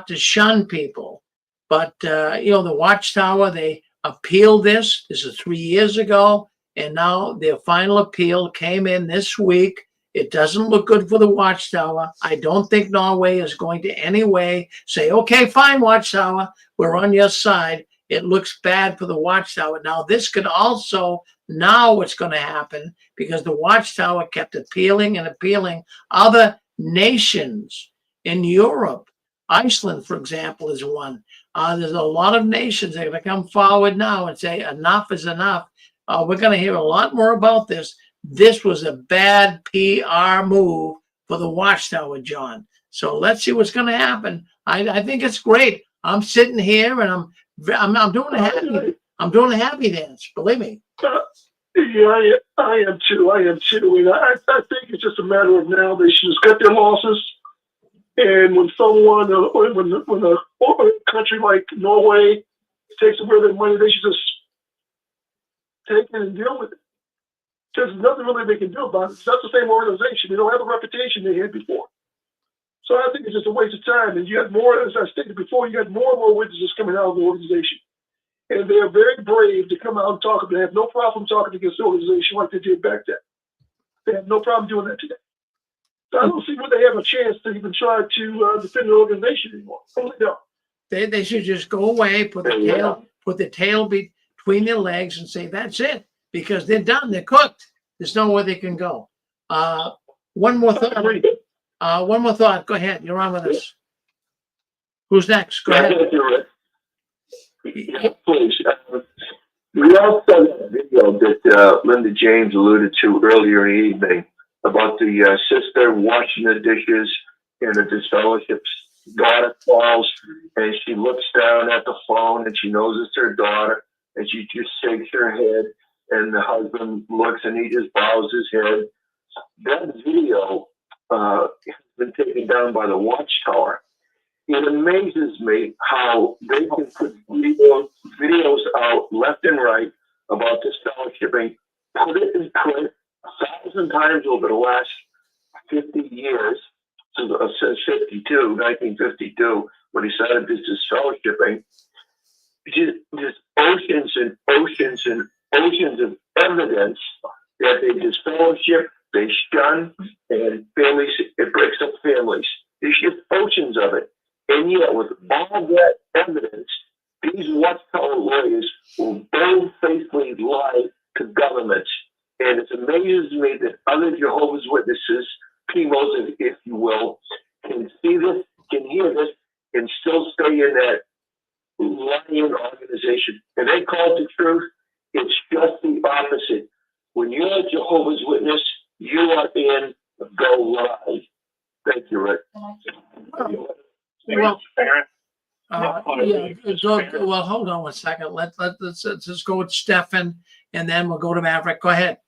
to shun people. But, the Watchtower, they appealed this. This is 3 years ago. And now their final appeal came in this week. It doesn't look good for the Watchtower. I don't think Norway is going to any way say, okay, fine, Watchtower, we're on your side. It looks bad for the Watchtower. Now, this could also, now what's going to happen, because the Watchtower kept appealing and appealing, other nations in Europe, Iceland, for example, is one. There's a lot of nations that are going to come forward now and say enough is enough. We're going to hear a lot more about this. This was a bad PR move for the Watchtower, John. So let's see what's going to happen. I think it's great. I'm sitting here and I'm doing a happy dance. Believe me.
Yeah, I am too. And I think it's just a matter of now they should just cut their losses. And when someone, when a country like Norway takes away their money, they should just take it and deal with it. There's nothing really they can do about it. It's not the same organization. They don't have the reputation they had before. So I think it's just a waste of time. And you have more, as I stated before, you have more and more witnesses coming out of the organization. And they are very brave to come out and talk. They have no problem talking against the organization like they did back then. They have no problem doing that today. So I don't see where they have a chance to even try to defend the organization anymore. I really don't.
They should just go away, put the tail between their legs and say, that's it. Because they're done. They're cooked. There's nowhere they can go. One more thought. Go ahead. You're on with us. Who's next? Go ahead.
Yeah, please. We also saw that video that Linda James alluded to earlier in the evening about the sister washing the dishes in the disfellowship's daughter calls, and she looks down at the phone and she knows it's her daughter, and she just shakes her head, and the husband looks and he just bows his head. That video has been taken down by the Watchtower. It amazes me how they can put videos out left and right about this fellowshipping, put it in print 1,000 times over the last 50 years, since 1952, when he started this fellowshipping. Just oceans and oceans and oceans of evidence that they disfellowship, they shun, and families, it breaks up families. There's just oceans of it. And yet, with all that evidence, these Watchtower lawyers will bold-facedly lie to governments. And it amazes me that other Jehovah's Witnesses, PMOs, if you will, can see this, can hear this, and still stay in that lying organization. And they call it the truth. It's just the opposite. When you're a Jehovah's Witness, you are in the lie. Thank you, Rick.
Well, well, hold on one second. Let's just go with Stefan, and then we'll go to Maverick. Go ahead.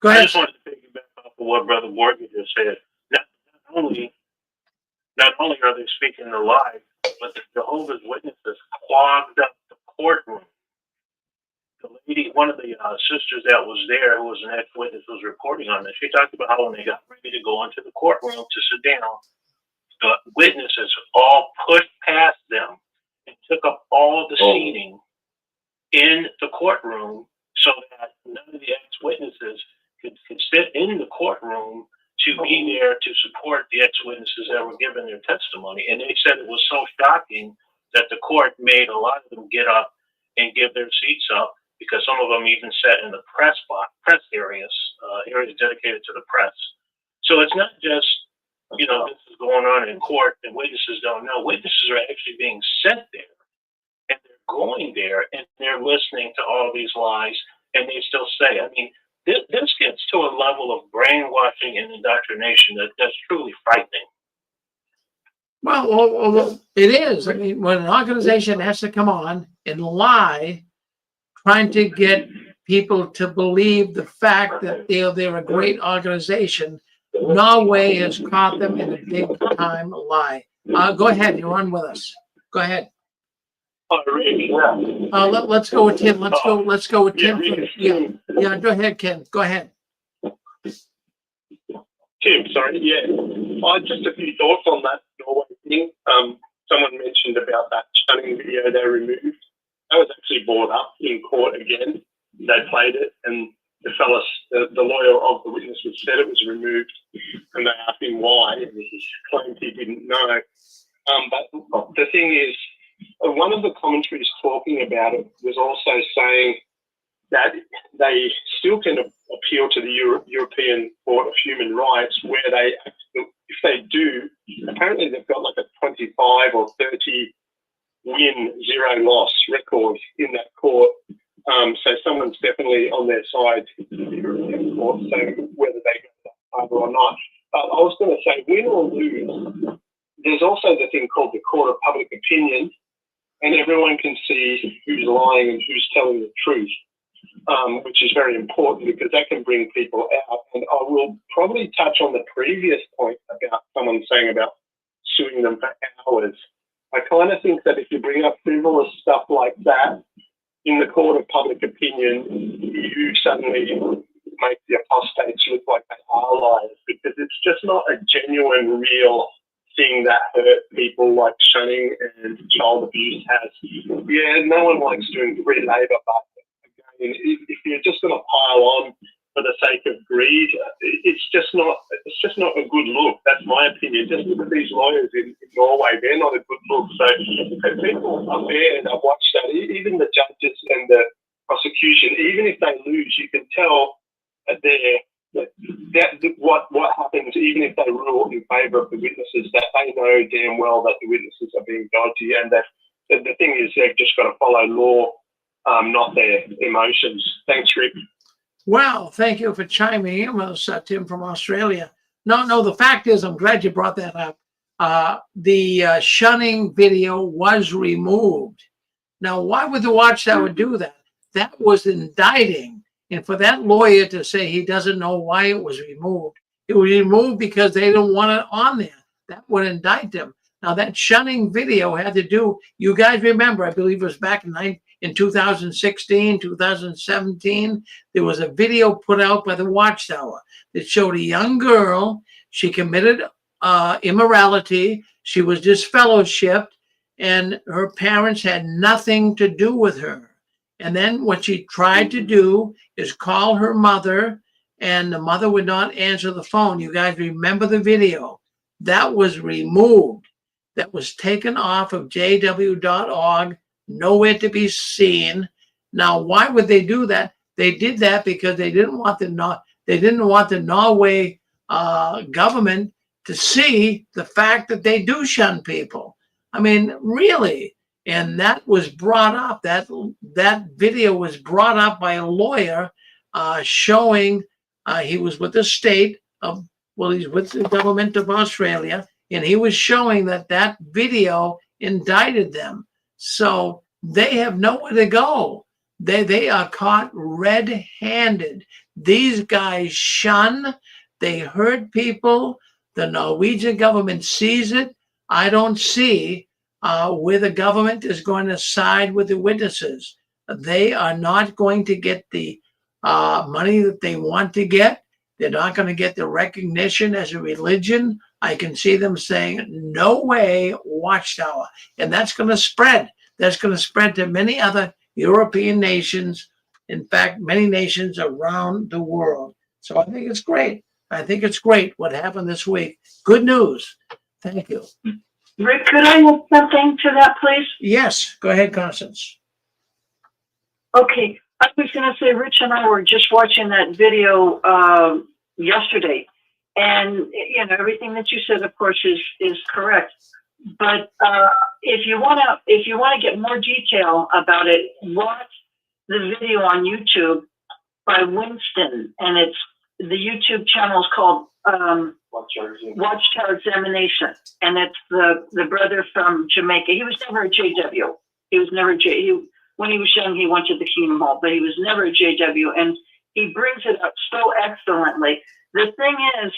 I just wanted to piggyback off of what Brother Morgan just said. Not only are they speaking the lie, but the Jehovah's Witnesses clogged up the courtroom. The lady, one of the sisters that was there, who was an ex-witness, was reporting on this. She talked about how when they got ready to go into the courtroom to sit down, the witnesses all pushed past them and took up all the seating in the courtroom so that none of the ex-witnesses could sit in the courtroom to be there to support the ex-witnesses that were giving their testimony. And they said it was so shocking that the court made a lot of them get up and give their seats up, because some of them even sat in the press areas, areas dedicated to the press. So it's not just, you know, this is going on in court and witnesses don't know. Witnesses are actually being sent there, and they're going there, and they're listening to all these lies, and they still say, I mean, this gets to a level of brainwashing and indoctrination that's truly frightening.
Well, it is. I mean, when an organization has to come on and lie, trying to get people to believe the fact that they're a great organization, Norway has caught them in a big time lie. Go ahead. You're on with us. Go ahead.
Oh, really?
Let's go with Tim. Let's go with Tim. Yeah. Go ahead, Ken. Go ahead.
Tim, sorry. Yeah. Just a few thoughts on that Norway thing. Someone mentioned about that Shunning video they removed. That was actually brought up in court again. They played it, and the lawyer of the witness said it was removed, and they asked him why, and he claimed he didn't know. But the thing is, one of the commentaries talking about it was also saying that they still can appeal to the European Court of Human Rights, where they, if they do, apparently they've got like a 25 or 30 win, 0 loss record in that court. So someone's definitely on their side in the European Court, so whether they go that far or not. I was going to say, win or lose, there's also the thing called the court of public opinion, and everyone can see who's lying and who's telling the truth, which is very important because that can bring people out. And I will probably touch on the previous point about someone saying about suing them for hours. I kind of think that if you bring up frivolous stuff like that in the court of public opinion, you suddenly make the apostates look like they are liars, because it's just not a genuine, real thing that hurt people like shunning and child abuse has. Yeah, no one likes doing free labour, but again, if you're just going to pile on for the sake of greed, it's just not a good look. That's my opinion. Just look at these lawyers in Norway; they're not a good look. So people up there that watch that, even the judges and the prosecution, even if they lose, you can tell that what happens, even if they rule in favour of the witnesses, that they know damn well that the witnesses are being dodgy, and that the thing is they've just got to follow law, not their emotions. Thanks, Rick.
Well, thank you for chiming in with us, Tim from Australia. No, the fact is, I'm glad you brought that up. The shunning video was removed. Now, why would the Watchtower do that? That was indicting. And for that lawyer to say he doesn't know why it was removed because they don't want it on there. That would indict them. Now, that shunning video had to do, you guys remember, I believe it was back in 2016, 2017, there was a video put out by the Watchtower that showed a young girl. She committed immorality. She was disfellowshipped, and her parents had nothing to do with her. And then what she tried to do is call her mother, and the mother would not answer the phone. You guys remember the video. That was removed. That was taken off of jw.org, nowhere to be seen. Now, why would they do that? They did that because they didn't want the Norway government to see the fact that they do shun people. I mean, really. And that was brought up, that video was brought up by a lawyer showing he was with the he's with the government of Australia, and he was showing that video indicted them. So they have nowhere to go. They are caught red-handed. These guys shun, they hurt people. The Norwegian government sees it. I don't see where the government is going to side with the witnesses. They are not going to get the money that they want to get. They're not going to get the recognition as a religion I can see them saying, no way, Watchtower. And that's going to spread. That's going to spread to many other European nations. In fact, many nations around the world. So I think it's great. I think it's great what happened this week. Good news. Thank you.
Rick, could I add something to that, please?
Yes, go ahead, Constance.
Okay, I was going to say, Rich and I were just watching that video yesterday, and you know everything that you said, of course, is correct. But if you want to get more detail about it, watch the video on YouTube by Winston, and it's the YouTube channel is called Watchtower Examination, and it's the brother from Jamaica. He was never a JW. He was never when he was young, he went to the Kingdom Hall, but he was never a JW, and he brings it up so excellently. The thing is,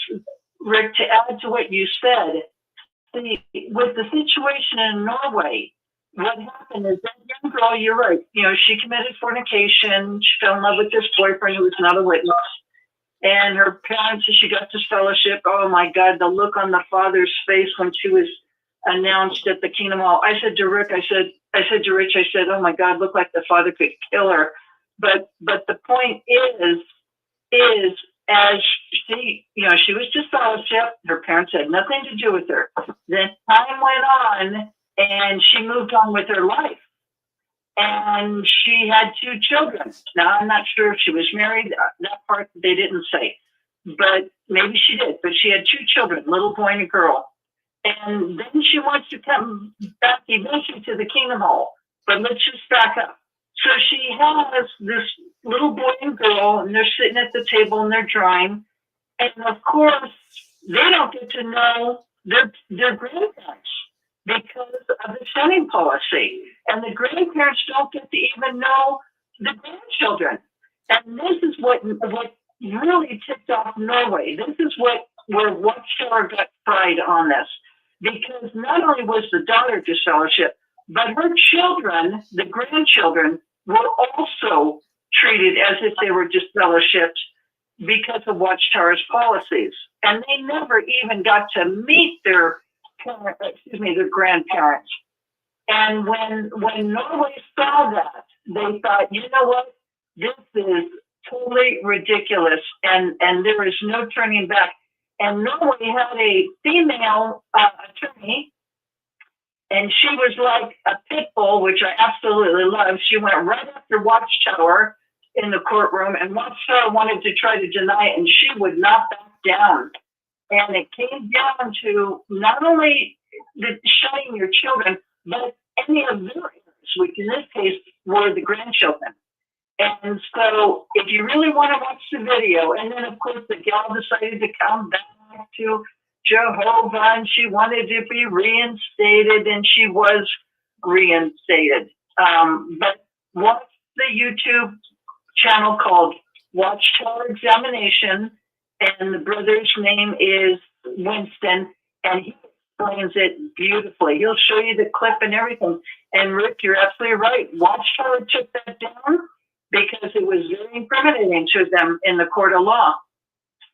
Rick, to add to what you said, with the situation in Norway, what happened is that young girl, you're right, you know, she committed fornication, she fell in love with this boyfriend who was not a witness, and her parents, as she got this fellowship, oh my God, the look on the father's face when she was announced at the Kingdom Hall. I said to Rick, I said to Rich, I said, oh my God, looked like the father could kill her. But the point is as she, you know, she was disfellowship, her parents had nothing to do with her. Then time went on and she moved on with her life. And she had 2 children. Now, I'm not sure if she was married. That part they didn't say. But maybe she did. But she had 2 children, little boy and a girl. And then she wants to come back eventually to the Kingdom Hall. But let's just back up. So she has this little boy and girl, and they're sitting at the table and they're drawing. And of course, they don't get to know their grandparents because of the shunning policy. And the grandparents don't get to even know the grandchildren. And this is what really ticked off Norway. This is where Watchtower got fried on this. Because not only was the daughter disfellowship, but her children, the grandchildren, were also treated as if they were disfellowshipped because of Watchtower's policies. And they never even got to meet their grandparents. And when Norway saw that, they thought, you know what, this is totally ridiculous, and there is no turning back. And Norway had a female attorney, and she was like a pit bull, which I absolutely love. She went right after Watchtower in the courtroom, and Watchtower wanted to try to deny it, and she would not back down. And it came down to not only shunning your children, but any of their heirs, which in this case were the grandchildren. And so if you really want to watch the video, and then of course the gal decided to come back to Jehovah, and she wanted to be reinstated, and she was reinstated. But watch the YouTube channel called Watchtower Examination, and the brother's name is Winston, and he explains it beautifully. He'll show you the clip and everything. And Rick, you're absolutely right. Watchtower took that down because it was very incriminating to them in the court of law.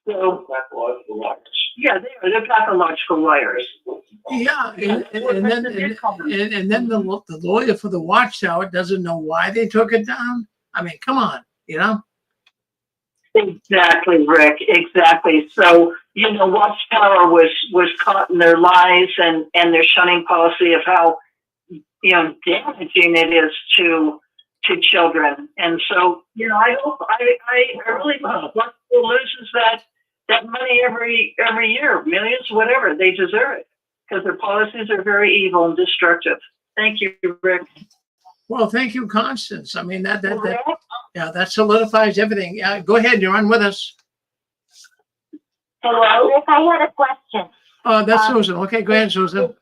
So, pathological liars. Yeah, they're pathological liars.
Yeah, and then the lawyer for the Watchtower doesn't know why they took it down. I mean, come on, you know?
Exactly, Rick. Exactly. So, you know, Watchtower was caught in their lies and their shunning policy of how, you know, damaging it is to children. And so, you know, I hope I really hope Watchtower loses that money every year, millions, whatever. They deserve it because their policies are very evil and destructive. Thank you, Rick.
Well, thank you, Constance. I mean, that solidifies everything. Yeah, go ahead. You're on with us.
Hello. Rick, I had a question.
Oh, that's Susan. Okay, go ahead, Susan.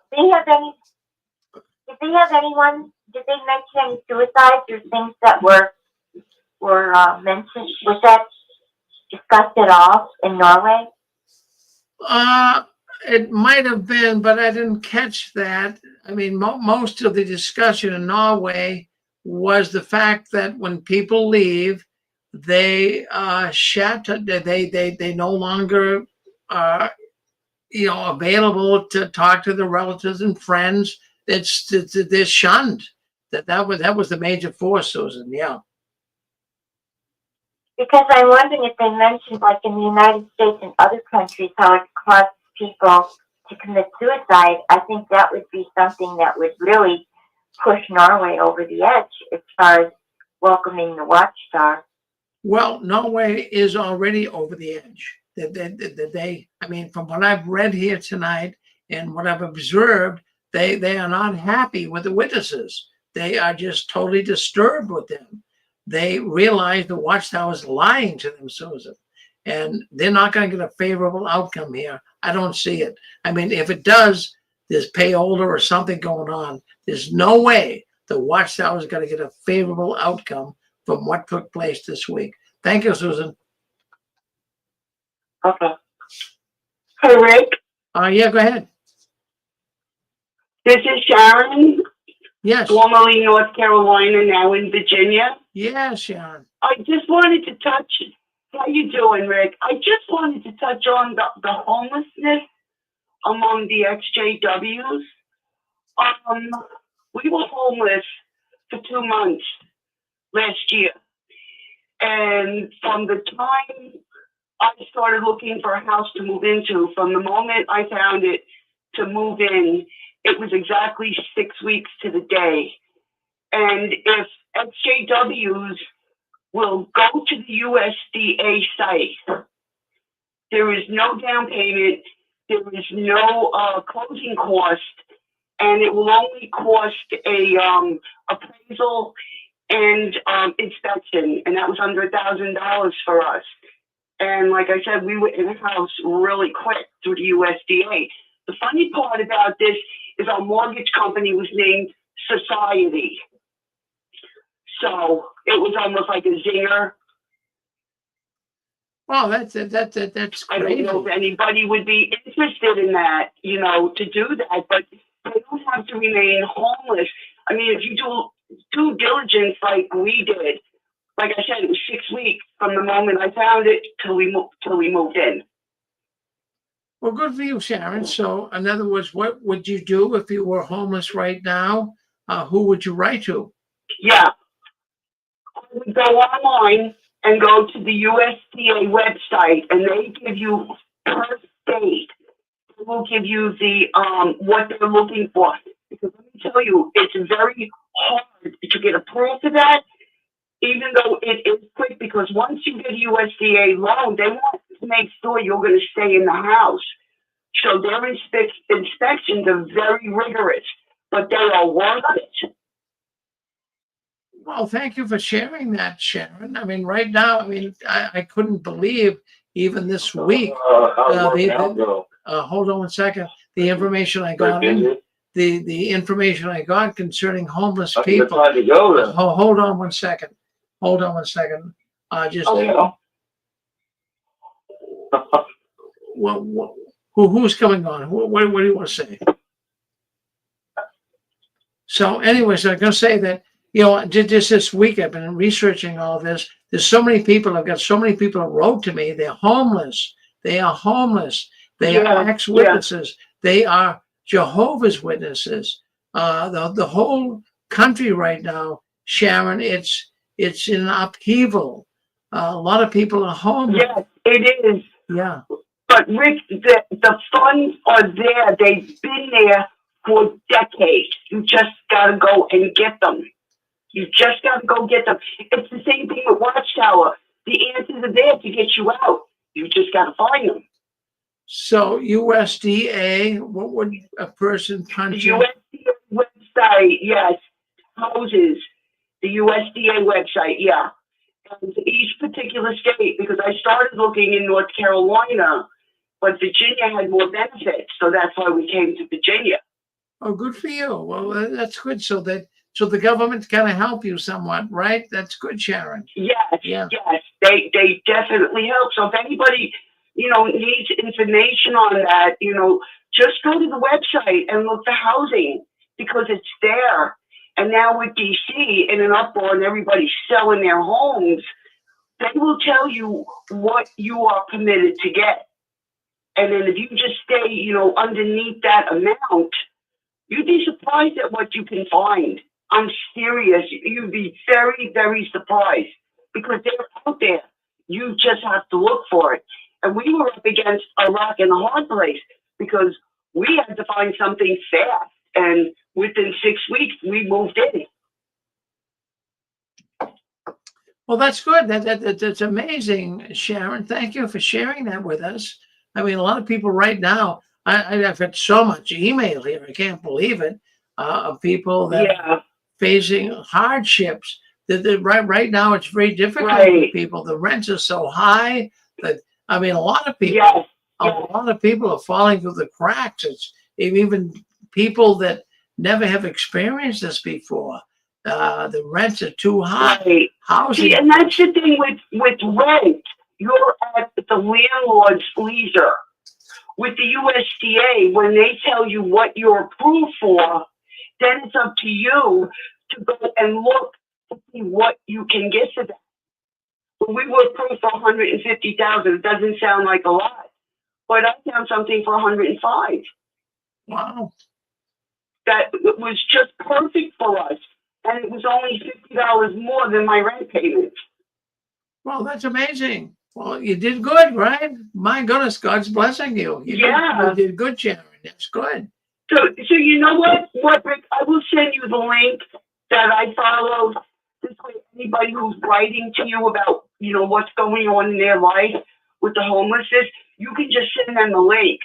Did they mention any suicides or things that were mentioned? Was that discussed at all in Norway?
It might have been, but I didn't catch that. I mean, most of the discussion in Norway was the fact that when people leave, they they no longer available to talk to the relatives and friends. They're shunned. That was the major force, Susan. Yeah.
Because I'm wondering if they mentioned, like in the United States and other countries, how it causes people to commit suicide. I think that would be something that would really push Norway over the edge as far as welcoming the Watchtower.
Well, Norway is already over the edge. I mean, from what I've read here tonight and what I've observed, they are not happy with the witnesses. They are just totally disturbed with them. They realize the Watchtower is lying to them, Susan, and they're not going to get a favorable outcome here. I don't see it. I mean, if it does, there's payola or something going on. There's no way the Watchtower is going to get a favorable outcome from what took place this week. Thank you, Susan.
Okay. Hey, Rick.
Yeah, go ahead.
This is Sharon.
Yes.
Formerly North Carolina, now in Virginia.
Yes, Sharon.
I just wanted to touch. How you doing, Rick? I just wanted to touch on the homelessness among the XJWs. We were homeless for 2 months last year. And from the time I started looking for a house to move into, from the moment I found it to move in, it was exactly 6 weeks to the day. And if XJWs will go to the USDA site, there is no down payment, there is no closing cost, and it will only cost a appraisal and inspection, and that was under $1,000 for us. And like I said, we were in a house really quick through the USDA. The funny part about this is our mortgage company was named Society. So it was almost like a zinger.
Well, that's
I don't know if anybody would be interested in that, to do that, but they don't have to remain homeless. I mean, if you do due diligence like we did, like I said, it was 6 weeks from the moment I found it till we moved in.
Well, good for you, Sharon. So, in other words, what would you do if you were homeless right now? Who would you write to?
Yeah. I would go online and go to the USDA website, and they give you per state. They will give you the what they're looking for. Because let me tell you, it's very hard to get approved for that, even though it is quick, because once you get a USDA loan, they want to make sure you're going to stay in the house. So their inspections are very rigorous, but they are worth it.
Well, thank you for sharing that, Sharon. I mean, right now, I couldn't believe even this week. Hold on 1 second. The information I got the information I got concerning homeless people. Hold on 1 second. Hold on 1 second. Who's coming on? What do you want to say? So, anyways, I'm going to say that, just this week I've been researching all this. There's so many people. I've got so many people who wrote to me. They're homeless. They are homeless. They are ex-witnesses. They are Jehovah's Witnesses. The whole country right now, Sharon, it's in upheaval. A lot of people are homeless.
Yes, it is.
Yeah.
But Rick, the funds are there. They've been there for decades. You just got to go and get them. You just got to go get them. It's the same thing with Watchtower. The answers are there to get you out. You just got to find them.
So USDA, what would a person punch
the
in?
USDA website, yes. Houses. The USDA website, yeah. And each particular state, because I started looking in North Carolina, but Virginia had more benefits, so that's why we came to Virginia.
Oh, good for you. Well, that's good. So the government's going to help you somewhat, right? That's good, Sharon.
Yes,
yeah.
Yes. They definitely help. So if anybody, needs information on that, just go to the website and look for housing, because it's there. And now with DC in an uproar and everybody's selling their homes, they will tell you what you are permitted to get.
And then if you just stay, you know, underneath that amount, you'd be surprised at what you can find. I'm serious. You'd be very, very surprised because they're out there. You just have to look for it. And we were up against a rock and a hard place because we had to find something fast. And within 6 weeks, we moved in.
Well, that's good. That's amazing, Sharon. Thank you for sharing that with us. I mean, a lot of people right now, I've had so much email here. I can't believe it, of people that are facing hardships. Right now, it's very difficult for people. The rents are so high that, I mean, a lot of people, a lot of people are falling through the cracks. It's even people that never have experienced this before. The rents are too high. Housing.
See, and that's the thing with rent. You're at the landlord's leisure. With the USDA, when they tell you what you're approved for, then it's up to you to go and look to see what you can get for that. When we were approved for $150,000, it doesn't sound like a lot, but I found something for $105,000.
Wow.
That was just perfect for us. And it was only $50 more than my rent payment.
Well, that's amazing. Well, you did good, right? My goodness, God's blessing you. You did good, Sharon. That's good.
So you know what, Rick? I will send you the link that I followed. This way, anybody who's writing to you about, you know, what's going on in their life with the homelessness, you can just send them the link.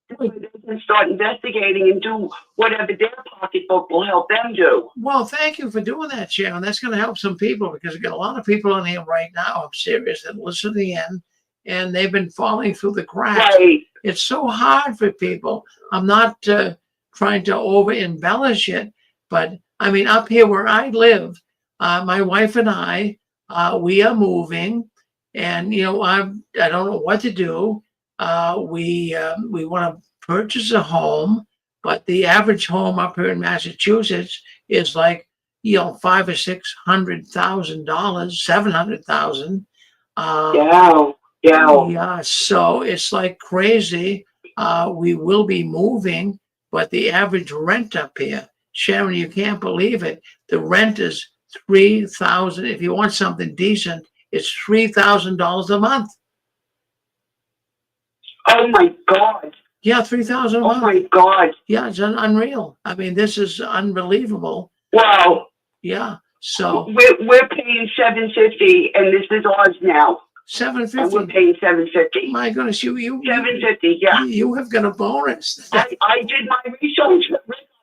They can start investigating and do whatever their pocketbook will help them do.
Well, thank you for doing that, Sharon. That's going to help some people because we got a lot of people on here right now. I'm serious that listen to the end, and they've been falling through the cracks. It's so hard for people. I'm not trying to over embellish it, but I mean, up here where I live, my wife and I, we are moving, and you know, I don't know what to do. We want to purchase a home, but the average home up here in Massachusetts is like, you know, $500,000 or $600,000, $700,000. Yeah. So it's like crazy. We will be moving, but the average rent up here, Sharon, you can't believe it. The rent is $3,000. If you want something decent, it's $3,000 a month.
Oh my God.
Yeah, $3,000 a month.
Oh my God.
Yeah, it's unreal. I mean, this is unbelievable.
Wow.
Yeah. So
we're paying $750, and this is ours now.
$750.
And we're paying $750.
My goodness, you
$750. Yeah.
You have got a bonus.
I did my research.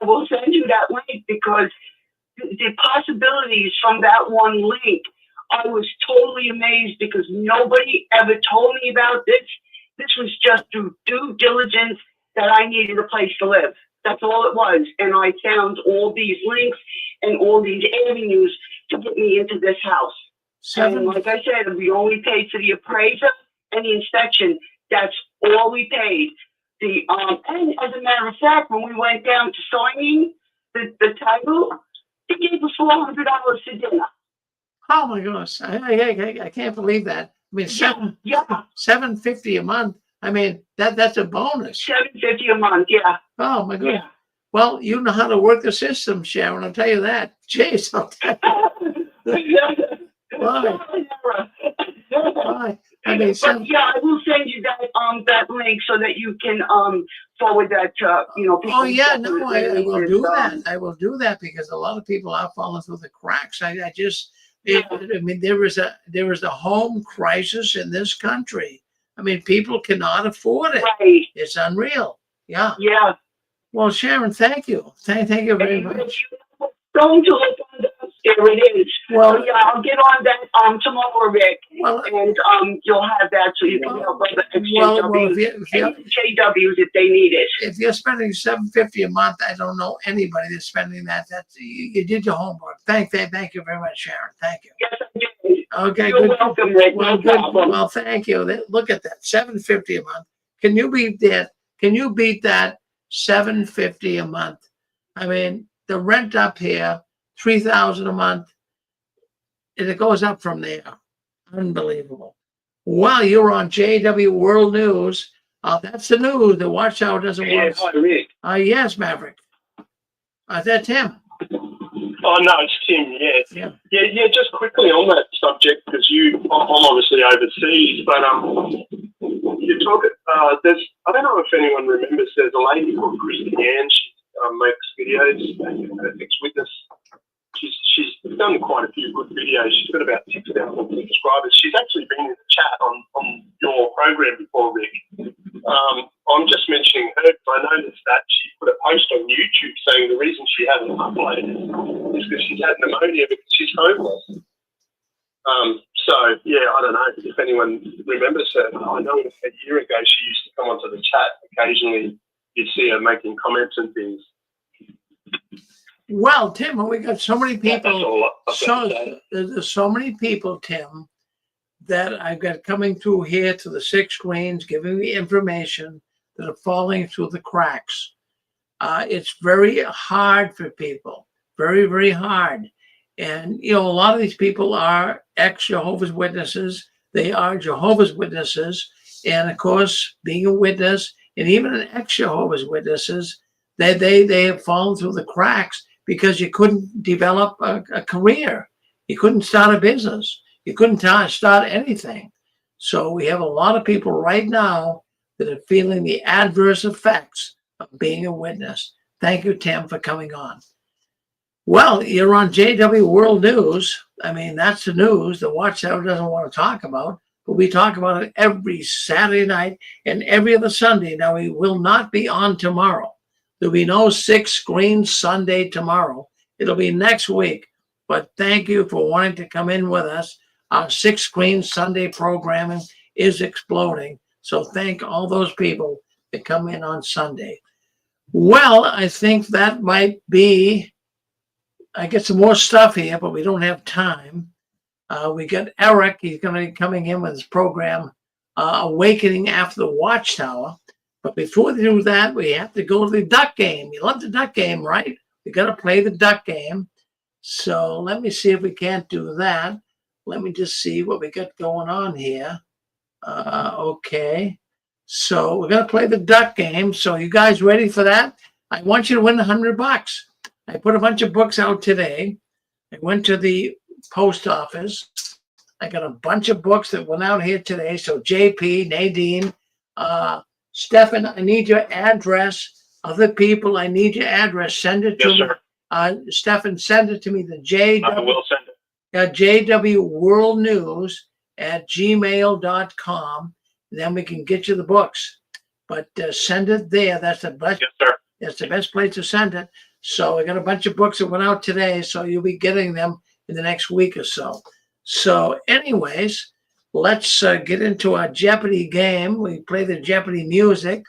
I will send you that link because the possibilities from that one link, I was totally amazed because nobody ever told me about this. This was just through due diligence that I needed a place to live. That's all it was. And I found all these links and all these avenues to get me into this house. And like I said, we only paid for the appraiser and the inspection. That's all we paid. And as a matter of fact, when we went down to signing the title, they gave us $400 for dinner.
Oh my goodness. I can't believe that. I mean, $750 a month. I mean, that's a bonus.
$750 a month, yeah.
Oh my goodness. Yeah. Well, you know how to work the system, Sharon. I'll tell you that. Jeez, I'll tell you. Why? I mean,
I will send you that link so that you can forward that to people.
Oh yeah, no, I will do that. I will do that because a lot of people are falling through the cracks. I mean, there is a home crisis in this country. I mean, people cannot afford it.
Right.
It's unreal. Yeah.
Yeah.
Well, Sharon, thank you. Thank you very much.
Don't look on that. There it is.
Well,
yeah, I'll get on that tomorrow, Rick, and you'll have that so you can help other JWs if they need it.
If you're spending $750 a month, I don't know anybody that's spending that. That's you did your homework. Thank you very much, Sharon. Thank you.
Yes, I did.
Okay,
you're welcome, Rick.
Well,
no problem.
Well, thank you. Look at that, $750 a month. Can you beat that? Can you beat that $750 a month? I mean, the rent up here, $3,000 a month, and it goes up from there. Unbelievable. Well, you're on JW World News. That's the news. The Watchtower doesn't want.
Hi, Rick.
Yes, Maverick. Is that Tim?
Oh no, it's Tim. Yeah. Just quickly on that subject, because I'm obviously overseas, but you talk. There's, I don't know if anyone remembers. There's a lady called Christiane. She makes videos. Ex-witness. She's done quite a few good videos. She's got about 6,000 subscribers. She's actually been in the chat on your program before, Rick. I'm just mentioning her because I noticed that she put a post on YouTube saying the reason she hasn't uploaded is because she's had pneumonia because she's homeless. So, yeah, I don't know if anyone remembers her. I know a year ago she used to come onto the chat. Occasionally you'd see her making comments and things.
Well, Tim, we got so many people.
That's
There's so many people, Tim, that I've got coming through here to the 6 screens, giving me information that are falling through the cracks. It's very hard for people, very, very hard. And, you know, a lot of these people are ex-Jehovah's Witnesses. They are Jehovah's Witnesses. And, of course, being a witness, and even an ex-Jehovah's Witnesses, they have fallen through the cracks because you couldn't develop a career. You couldn't start a business. You couldn't start anything. So we have a lot of people right now that are feeling the adverse effects of being a witness. Thank you, Tim, for coming on. Well, you're on JW World News. I mean, that's the news the Watchtower doesn't want to talk about, but we talk about it every Saturday night and every other Sunday. Now, we will not be on tomorrow. There'll be no 6 Screen Sunday tomorrow. It'll be next week. But thank you for wanting to come in with us. Our 6 Screen Sunday programming is exploding. So thank all those people that come in on Sunday. Well, I think that might be, I get some more stuff here, but we don't have time. We got Eric. He's going to be coming in with his program, Awakening After the Watchtower. But before we do that, we have to go to the duck game. You love the duck game, right? We got to play the duck game. So let me see if we can't do that. Let me just see what we got going on here. Okay. So we're going to play the duck game. So you guys ready for that? I want you to win $100. I put a bunch of books out today. I went to the post office. I got a bunch of books that went out here today. So JP, Nadine, Stefan, I need your address. Other people, I need your address. Send it to me.
Sir.
Stefan, send it to me. The
I will send it.
jwworldnews@gmail.com. Then we can get you the books. But send it there. That's the best.
Yes, sir.
That's the best place to send it. So I got a bunch of books that went out today. So you'll be getting them in the next week or so. So anyways, let's get into our Jeopardy game. We play the Jeopardy music.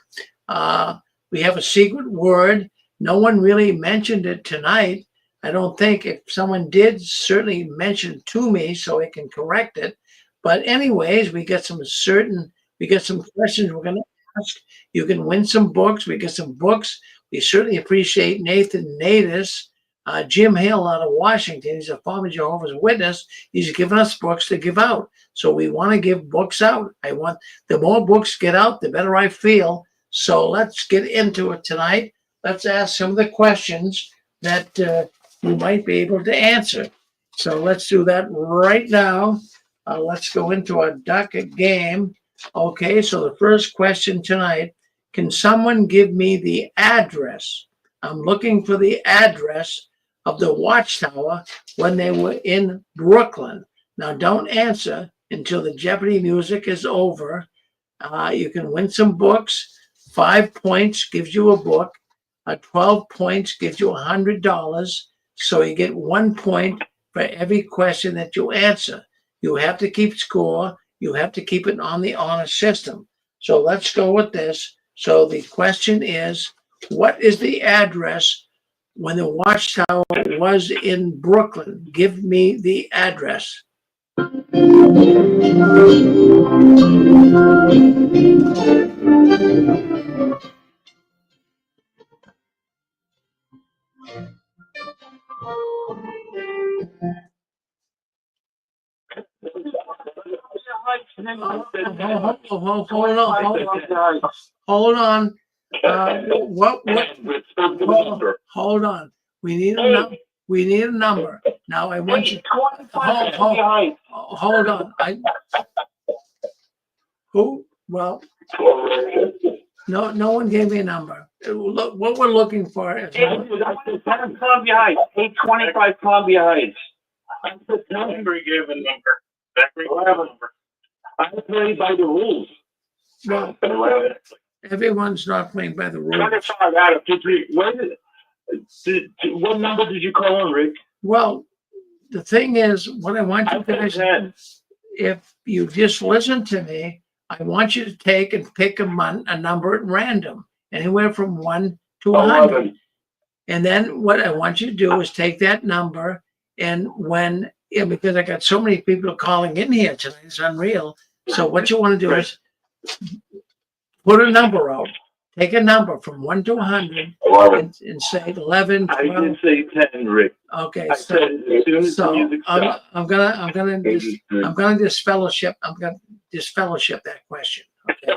We have a secret word. No one really mentioned it tonight. I don't think. If someone did, certainly mention to me so I can correct it. But anyways, we got some questions we're going to ask. You can win some books. We get some books. We certainly appreciate Nathan Natus, Jim Hale out of Washington. He's a former Jehovah's Witness. He's given us books to give out. So we want to give books out. The more books get out, the better I feel. So let's get into it tonight. Let's ask some of the questions that you might be able to answer. So let's do that right now. Let's go into our duck game. Okay, so the first question tonight, can someone give me the address? I'm looking for the address of the Watchtower when they were in Brooklyn. Now, don't answer until the Jeopardy music is over. You can win some books. 5 points gives you a book. 12 points gives you $100. So you get 1 point for every question that you answer. You have to keep score. You have to keep it on the honor system. So let's go with this. So the question is, what is the address when the Watchtower was in Brooklyn? Give me the address. Hold on. Hold on. We need a number. We need a number. Now I want you. Hold on. Who? Well, no one gave me a number. Look, what we're looking for is.
Columbia Heights, 825 Columbia Heights.
Zachary gave a number. Zachary gave a number.
I play by the rules.
Well, everyone's not playing by the rules.
What number did you call on, Rick?
Well, the thing is, what I want you guys, if you just listen to me, I want you to take and pick a number at random, anywhere from 1 to 100. And then what I want you to do is take that number, and because I got so many people calling in here tonight, it's unreal. So what you want to do is put a number out. Take a number from 1 to 100 and say 11, 12.
I didn't say 10, Rick.
Okay,
I said as soon as the music stopped.
I'm gonna disfellowship. I'm gonna disfellowship that question. Okay.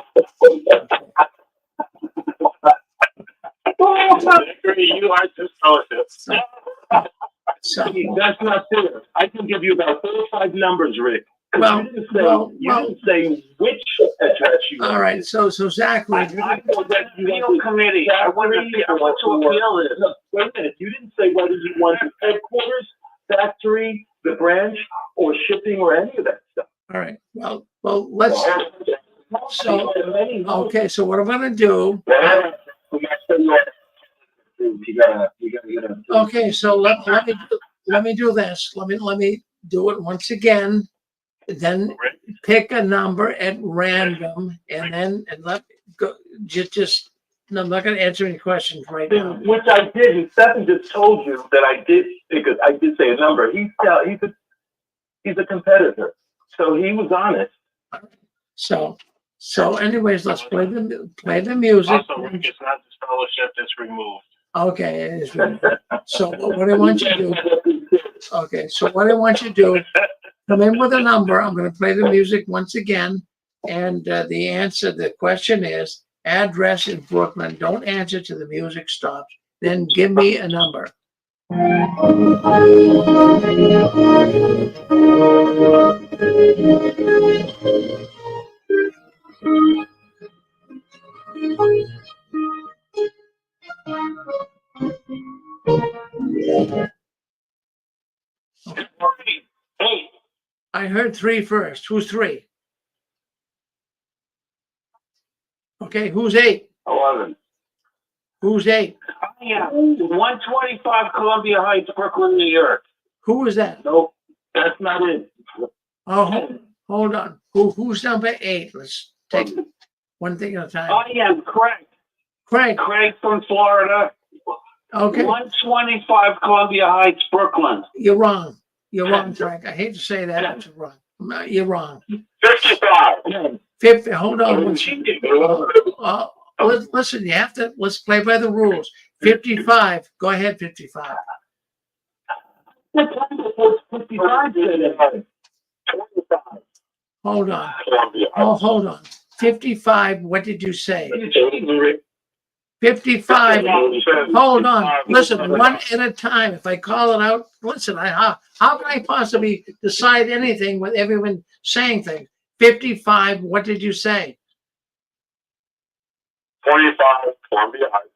You are disfellowship.
So
that's not fair. I can give you about 35 numbers, Rick.
Well,
you didn't say which address you want.
All right, so Zachary,
I know that appeal committee. I want to appeal this. No, wait a minute. You didn't say whether you want the headquarters, factory, the branch, or shipping, or any of that stuff.
All right. Well, let's. So okay. So what I'm going to do. Okay. So let me do this. Let me do it once again. Then pick a number at random, and let go. Just no, I'm not going to answer any questions right now.
Which I did. And Stephen just told you that I did because I did say a number. He's a competitor, so he was honest.
So anyways, let's play the music.
Also, it's not disfellowship, it's removed.
Okay, it is removed. So what I want you to do. Okay, so what I want you to do. Come in with a number. I'm going to play the music once again. And the question is address in Brooklyn. Don't answer till the music stops. Then give me a number.
Hey.
I heard 3 first. Who's 3? Okay, who's 8?
11.
Who's 8?
Yeah, 125 Columbia Heights, Brooklyn, New York.
Who is that?
Nope, that's not it.
Oh, hold on. Who's number 8? Let's take one thing at a time.
I am Craig. Craig from Florida.
Okay.
125 Columbia Heights, Brooklyn.
You're wrong. You're wrong, Frank. I hate to say that, but you're wrong. You're wrong.
55.
50. Hold on. Listen, you have to. Let's play by the rules. 55. Go ahead, 55.
55.
Hold on. Oh, hold on. 55. What did you say? 55. Hold on. Listen, one at a time. If I call it out, listen, how can I possibly decide anything with everyone saying things? 55. What did you say?
25 Columbia Heights.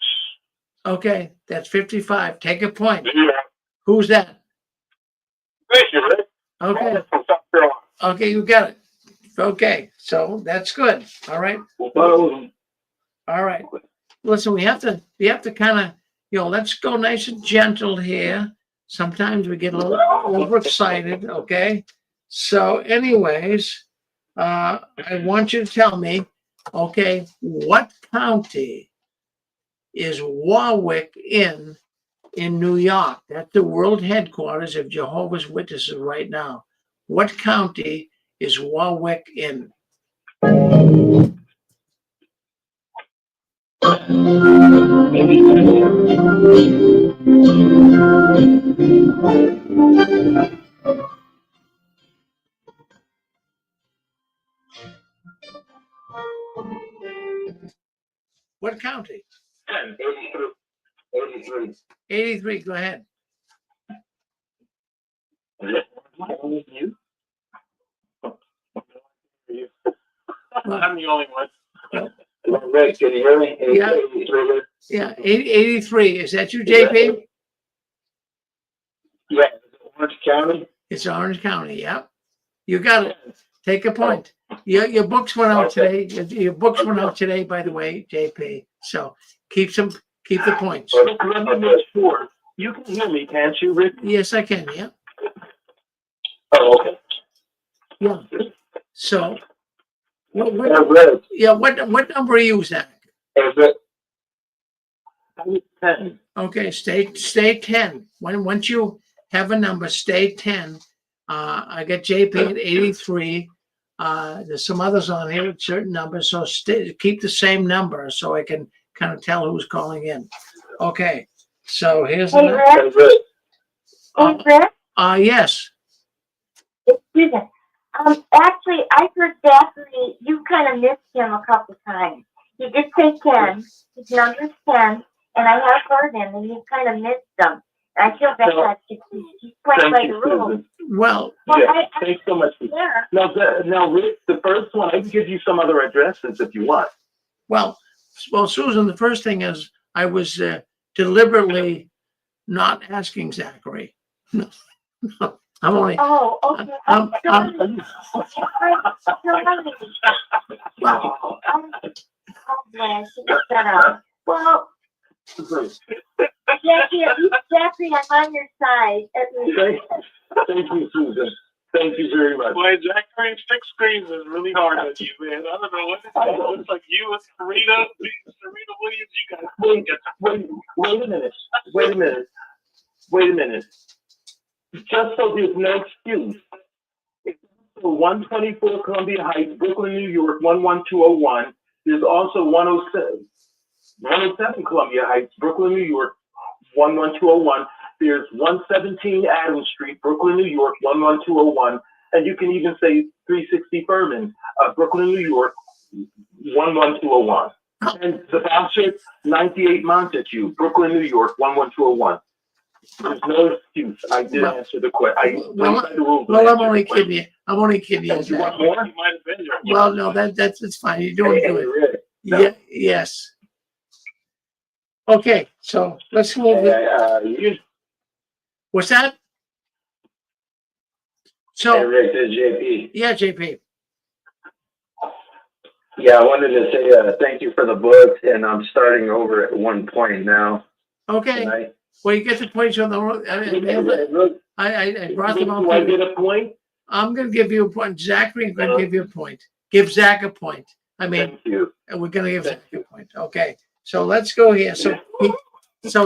Okay, that's 55. Take a point. Who's that?
Thank you, Rick.
Okay.
From South Carolina.
Okay, you got it. Okay, so that's good. All right. All right. Listen, we have to kind of, let's go nice and gentle here. Sometimes we get a little overexcited, okay? So anyways, I want you to tell me, okay, what county is Warwick in New York? That's the world headquarters of Jehovah's Witnesses right now. What county is Warwick in? what county?
10, 83.
83. Go ahead.
You?
I'm the only one.
Rick, can you hear me?
Yeah.
83.
Yeah, 83. Is that you, JP?
Yeah, Orange County.
It's Orange County. Yep. You got it. Take a point. Your books went out today. Your books went out today, by the way, JP. So keep the points.
Let me make sure. You can hear me, can't you, Rick?
Yes, I can. Yeah.
Oh, okay.
Yeah. So, what number are you, Zach?
10.
Okay, stay 10. Once you have a number, stay 10. I got JP at 83. There's some others on here with certain numbers, so keep the same number so I can kind of tell who's calling in. Okay, so here's
Hey, Rick. Hey, Rick.
Yes.
Excuse me. Actually, I heard Zachary, you kind of missed him a couple times. He did say 10. His number's 10, and I have heard him, and you kind of missed him. I feel bad. He's playing by the rules.
Well,
yeah, thanks so much. Now, Rick, the first one, I can give you some other addresses if you want.
Well, Susan, the first thing is I was deliberately not asking Zachary. No, I'm only.
Oh, okay. Well, Jackie, at least Jackie, I'm on your side.
Thank you, Susan. Thank you very much.
Boy, Zachary, 6 screens is really hard on you, man. I don't know what it is. It's like you and Serena Williams, you guys.
Wait a minute. Just so there's no excuse. It's 124 Columbia Heights, Brooklyn, New York, 11201. There's also 107 Columbia Heights, Brooklyn, New York, 11201. There's 117 Adams Street, Brooklyn, New York, 11201. And you can even say 360 Furman, Brooklyn, New York, 11201. And the voucher, 98 Montague, Brooklyn, New York, 11201. There's no excuse. I did answer the question.
Well, I'm only kidding you.
You want more?
Well, no, that's fine. You're doing good.
No.
Yeah. Yes. Okay, so let's move. What's that? So,
hey, Rick, this is JP.
Yeah, JP.
Yeah, I wanted to say thank you for the book, and I'm starting over at one point now.
Okay.
Tonight.
Well, you get the points on the. I brought them up.
Do I get a point?
I'm going to give you a point. Zachary, I'm going to give you a point. Give Zach a point. I mean,
thank you.
We're going to give Zach a point. Okay. So let's go here. So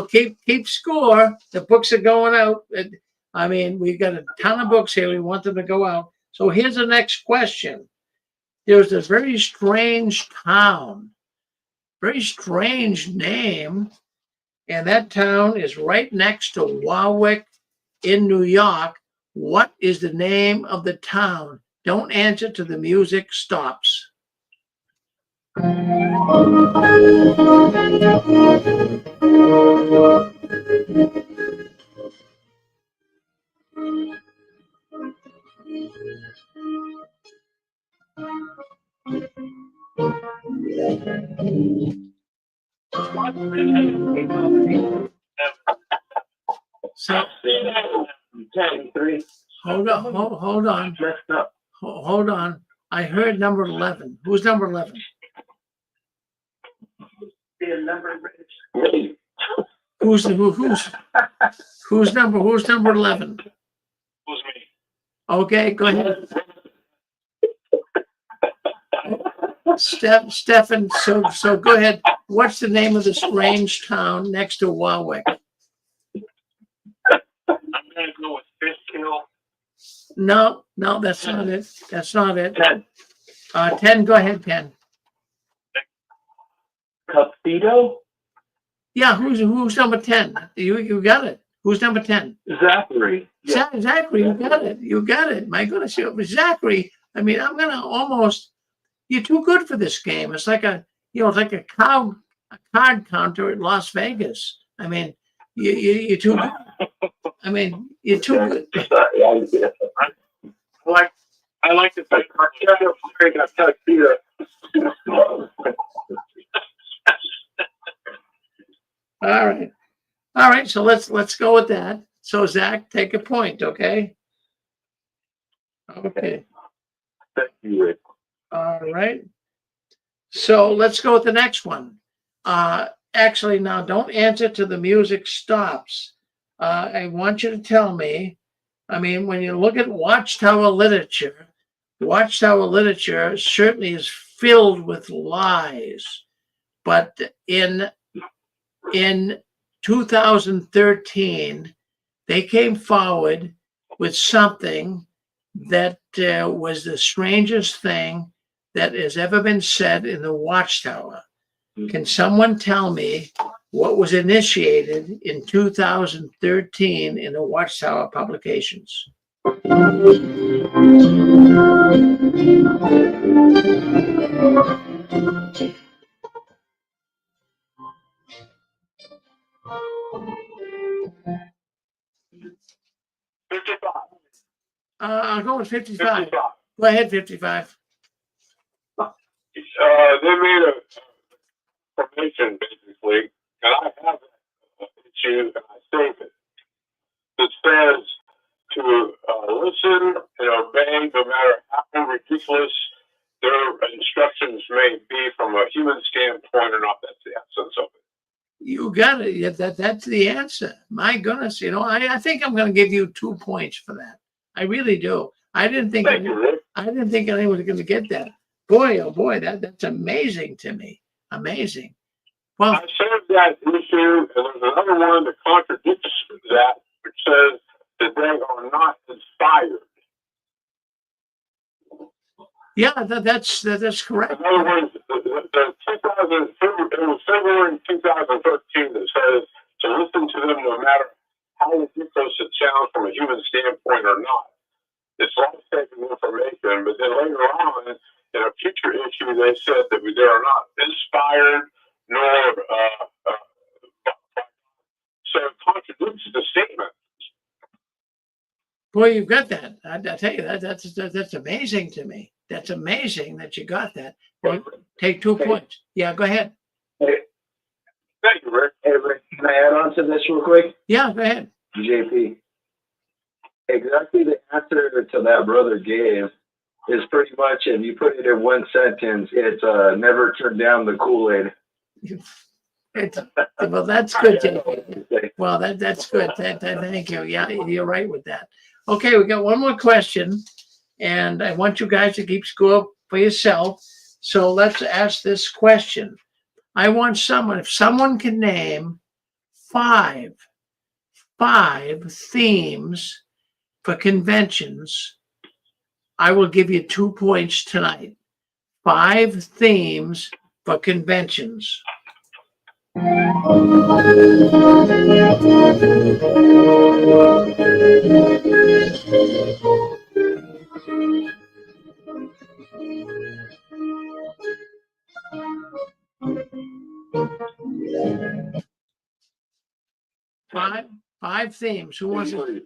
keep score. The books are going out. I mean, we've got a ton of books here. We want them to go out. So here's the next question. There's a very strange town, very strange name, and that town is right next to Warwick in New York. What is the name of the town? Don't answer till the music stops. So,
10, 3.
Hold on. Hold on. I heard number 11. Who's number 11? Who's number 11?
Who's me?
Okay, go ahead. Stefan, so go ahead. What's the name of the strange town next to Warwick?
I'm going to go with Fishkill.
No, that's not it. That's not it.
10.
10, go ahead, Penn.
Cupido?
Yeah, who's number 10? You got it. Who's number 10?
Zachary.
Yeah. Zachary, you got it. My goodness, Zachary. I mean, I'm gonna almost. You're too good for this game. It's like a cow card counter at Las Vegas. I mean, you're too good. I mean, you're too good.
I like to think our carrier got tuxedo.
All right. All right. So let's go with that. So Zach, take a point, okay? Okay.
Thank you, Rick.
All right. So let's go with the next one. Actually, now don't answer till the music stops. I want you to tell me, I mean, when you look at Watchtower literature certainly is filled with lies. But in 2013, they came forward with something that was the strangest thing that has ever been said in the Watchtower. Can someone tell me what was initiated in 2013 in the Watchtower publications? I'll go with 55. Go ahead, 55.
They made a formation, basically, and I have that issue, and I save it. It says to listen and obey no matter how ridiculous their instructions may be from a human standpoint or not. That's the essence of it.
You got it. Yeah, that's the answer. My goodness, I think I'm going to give you 2 points for that. I really do. I didn't think anyone was going to get that. Boy, oh boy, that's amazing to me. Amazing. Well,
I saved that issue, and there's another one that contradicts that, which says that they are not inspired.
Yeah, that's correct.
In other words, it was February 2013 that says to listen to them no matter how ridiculous it sounds from a human standpoint or not. It's life-saving information, but then later on, in a future issue, they said that they are not inspired nor so it contradicts the statement.
Boy, you've got that. I tell you, that's amazing to me. That's amazing that you got that. Well, take 2 points. Yeah, go ahead.
Hey. Thank you, Rick.
Hey, Rick, can I add on to this real quick?
Yeah, go ahead.
JP. Exactly the answer to that brother gave is pretty much, if you put it in one sentence, it's never turn down the Kool-Aid.
Well, that's good, JP. Well, that's good. Thank you. Yeah, you're right with that. Okay, we got one more question, and I want you guys to keep score for yourself. So let's ask this question. I want if someone can name five themes for conventions, I will give you 2 points tonight. 5 themes for conventions. 5 themes. Who wants it?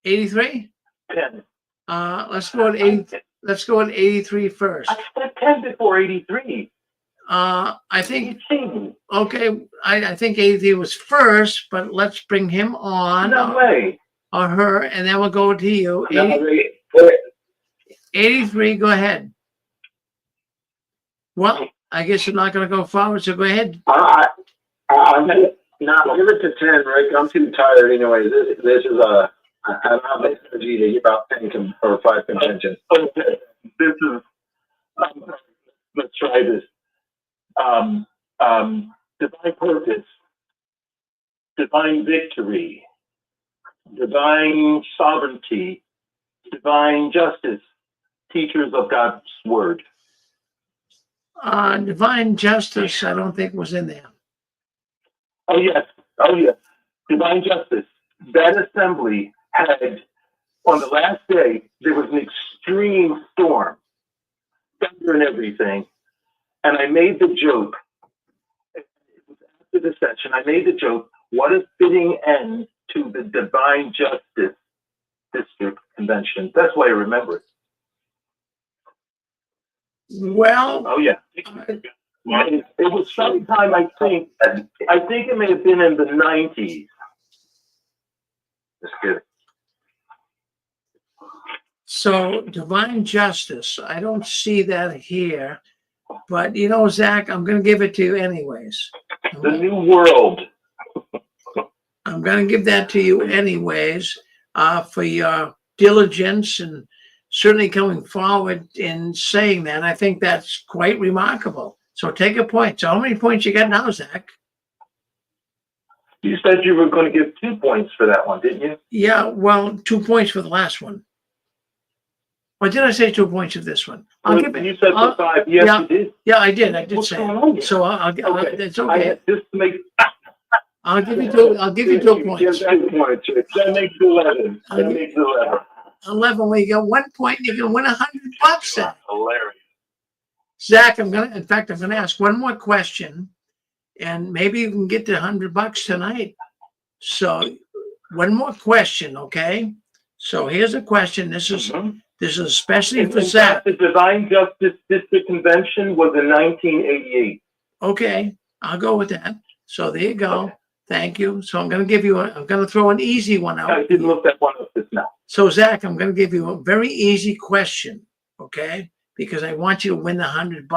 83?
10.
Let's go at 80. Let's go at 83 first.
I said 10 before 83.
I think. Okay, I think 83 was first, but let's bring him on.
No way.
Or her, and then we'll go to you. 83. Go ahead. Well, I guess you're not going to go forward, so go ahead.
I'm gonna give it to 10, Rick. I'm too tired anyway. This is I don't have the energy to give out 10 or 5 conventions.
Okay. This is let's try this. Divine purpose, divine victory, divine sovereignty, divine justice, teachers of God's word.
Divine justice, I don't think was in there.
Oh yes. Divine justice. That assembly had, on the last day, there was an extreme storm, thunder and everything. And I made the joke, the session, I made the joke, what a fitting end to the Divine Justice District Convention. That's why I remember it.
Well,
Oh, yeah. It was sometime, I think it may have been in the 90s. Just kidding.
so divine justice, I don't see that here, but you know, Zach, I'm going to give it to you anyways.
The New World.
I'm going to give that to you anyways for your diligence and certainly coming forward in saying that. I think that's quite remarkable. So take a point. So how many points you got now, Zach?
You said you were going to give 2 points for that one, didn't you?
Yeah, well, 2 points for the last one. Or did I say 2 points for this one? I'll give it.
You said for 5. Yes,
yeah,
you did.
Yeah, I did. I did
What's
say
going on here?
it. So it's okay.
Just to make.
I'll give you 2. I'll give you 2 points.
2 points. That makes 11. That makes 11.
11. Well, you got 1 point. You can win $100, Zach.
Hilarious.
Zach, I'm gonna ask one more question, and maybe you can get to $100 tonight. So, one more question, okay? So here's a question. This is especially for Zach.
The Divine Justice District Convention was in 1988.
Okay, I'll go with that. So there you go. Okay. Thank you. So I'm going to throw an easy one out.
I didn't look that one up just now.
So Zach, I'm going to give you a very easy question, okay? Because I want you to win the $100.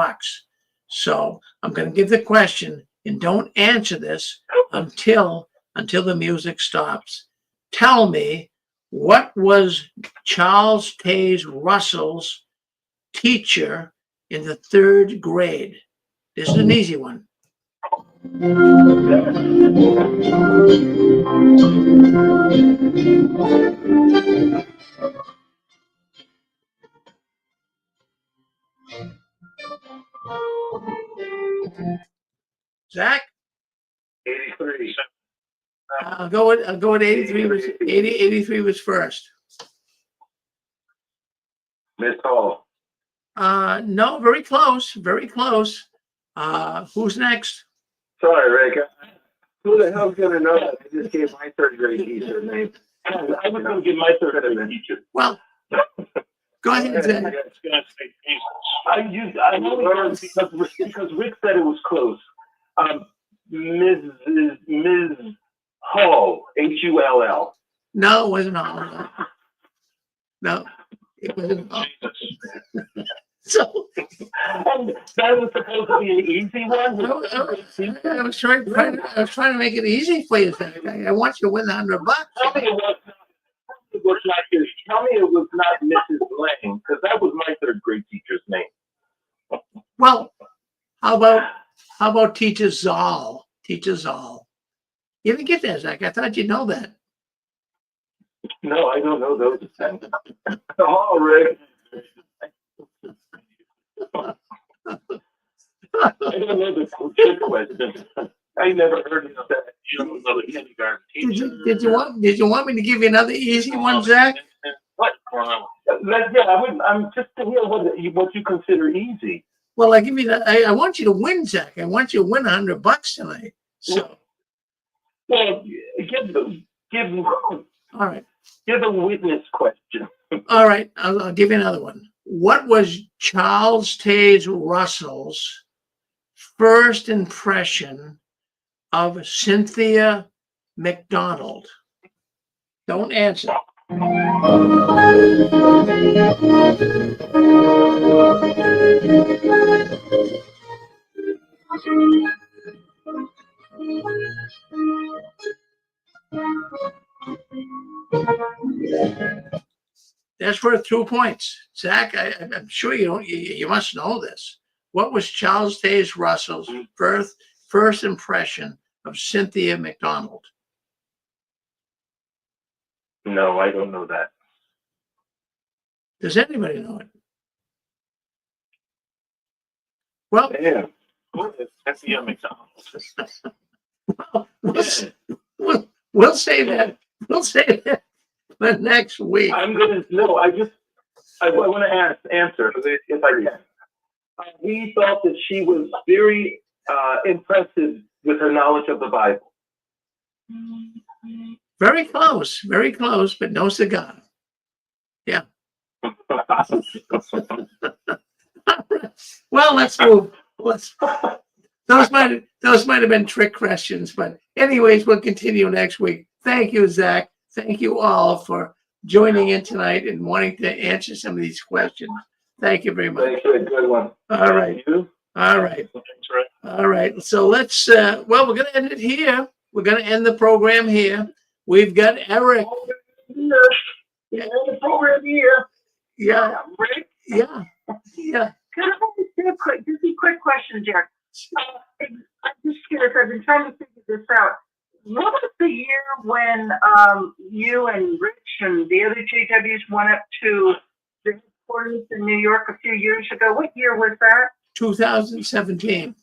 So I'm going to give the question, and don't answer this until the music stops. Tell me, what was Charles Taze Russell's teacher in the 3rd grade? This is an easy one. Zach?
83.
I'll go with 83. 83 was first.
Miss Hall.
No, very close. Very close. Who's next?
Sorry, Rick. Who the hell's going to know that? I just gave my 3rd grade teacher name.
I was going to give my 3rd grade teacher.
Well, go ahead, Zach.
I only know because Rick said it was close. Ms. Hull, Hull.
No, it wasn't Hull. No, it wasn't Hull. So
that was supposed to be an easy one.
I was trying to make it easy for you, Zach. I want you to win the $100.
Tell me it was not Mrs. Lang, because that was my 3rd grade teacher's name.
Well, how about Teacher Zoll? Teacher Zoll. You didn't get that, Zach. I thought you'd know that.
No, I don't know those.
Oh, Rick.
I don't know the trick question. I never heard of that.
You don't know the kindergarten teacher.
Did you want me to give you another easy one, Zach?
What?
Yeah, I'm just to hear what you consider easy.
Well, I give you that. I want you to win, Zach. I want you to win $100 tonight. So,
well, give
all right.
Give a witness question.
All right, I'll give you another one. What was Charles Taze Russell's first impression of Cynthia McDonald? Don't answer. That's worth 2 points. Zach, I'm sure you must know this. What was Charles Taze Russell's first impression of Cynthia McDonald?
No, I don't know that.
Does anybody know it? Well,
yeah.
Cynthia McDonald.
We'll say that. We'll say that for next week.
I want to answer if I can. He thought that she was very impressive with her knowledge of the Bible.
Very close, but no cigar. Yeah. Well, let's move. Those might have been trick questions, but anyways, we'll continue next week. Thank you, Zach. Thank you all for joining in tonight and wanting to answer some of these questions. Thank you very much.
Thank you. A good one.
All right. All right. All right. So let's, well, we're going to end it here. We're going to end the program here. We've got Eric.
Yeah, the program here.
Yeah.
Rick?
Yeah. Yeah.
Can I ask just a quick question, Jack? I'm just curious. I've been trying to figure this out. What was the year when you and Rich and the other JWs went up to the headquarters in New York a few years ago? What year was that?
2017.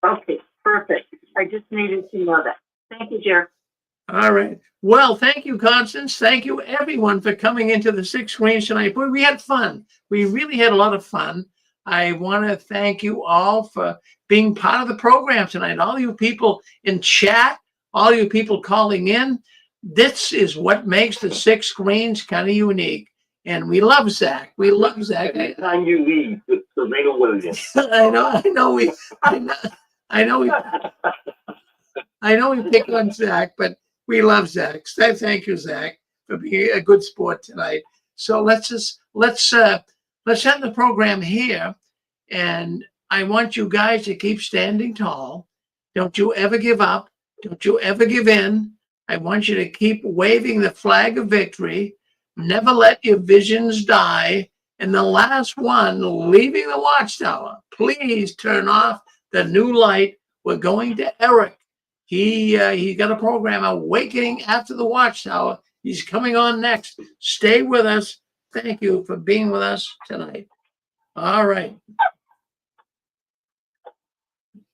Okay, perfect. I just needed to know that. Thank you, Jared.
All right. Well, thank you, Constance. Thank you, everyone, for coming into the Six Screens tonight. Boy, we had fun. We really had a lot of fun. I want to thank you all for being part of the program tonight. All you people in chat, all you people calling in. This is what makes the Six Screens kind of unique. And we love Zach. We love Zach.
Anytime you leave with Serena Williams.
I know we pick on Zach, but we love Zach. Thank you, Zach, for being a good sport tonight. So let's end the program here, and I want you guys to keep standing tall. Don't you ever give up. Don't you ever give in. I want you to keep waving the flag of victory. Never let your visions die. And the last one, leaving the Watchtower, please turn off the new light. We're going to Eric. He got a program, Awakening After the Watchtower. He's coming on next. Stay with us. Thank you for being with us tonight. All right.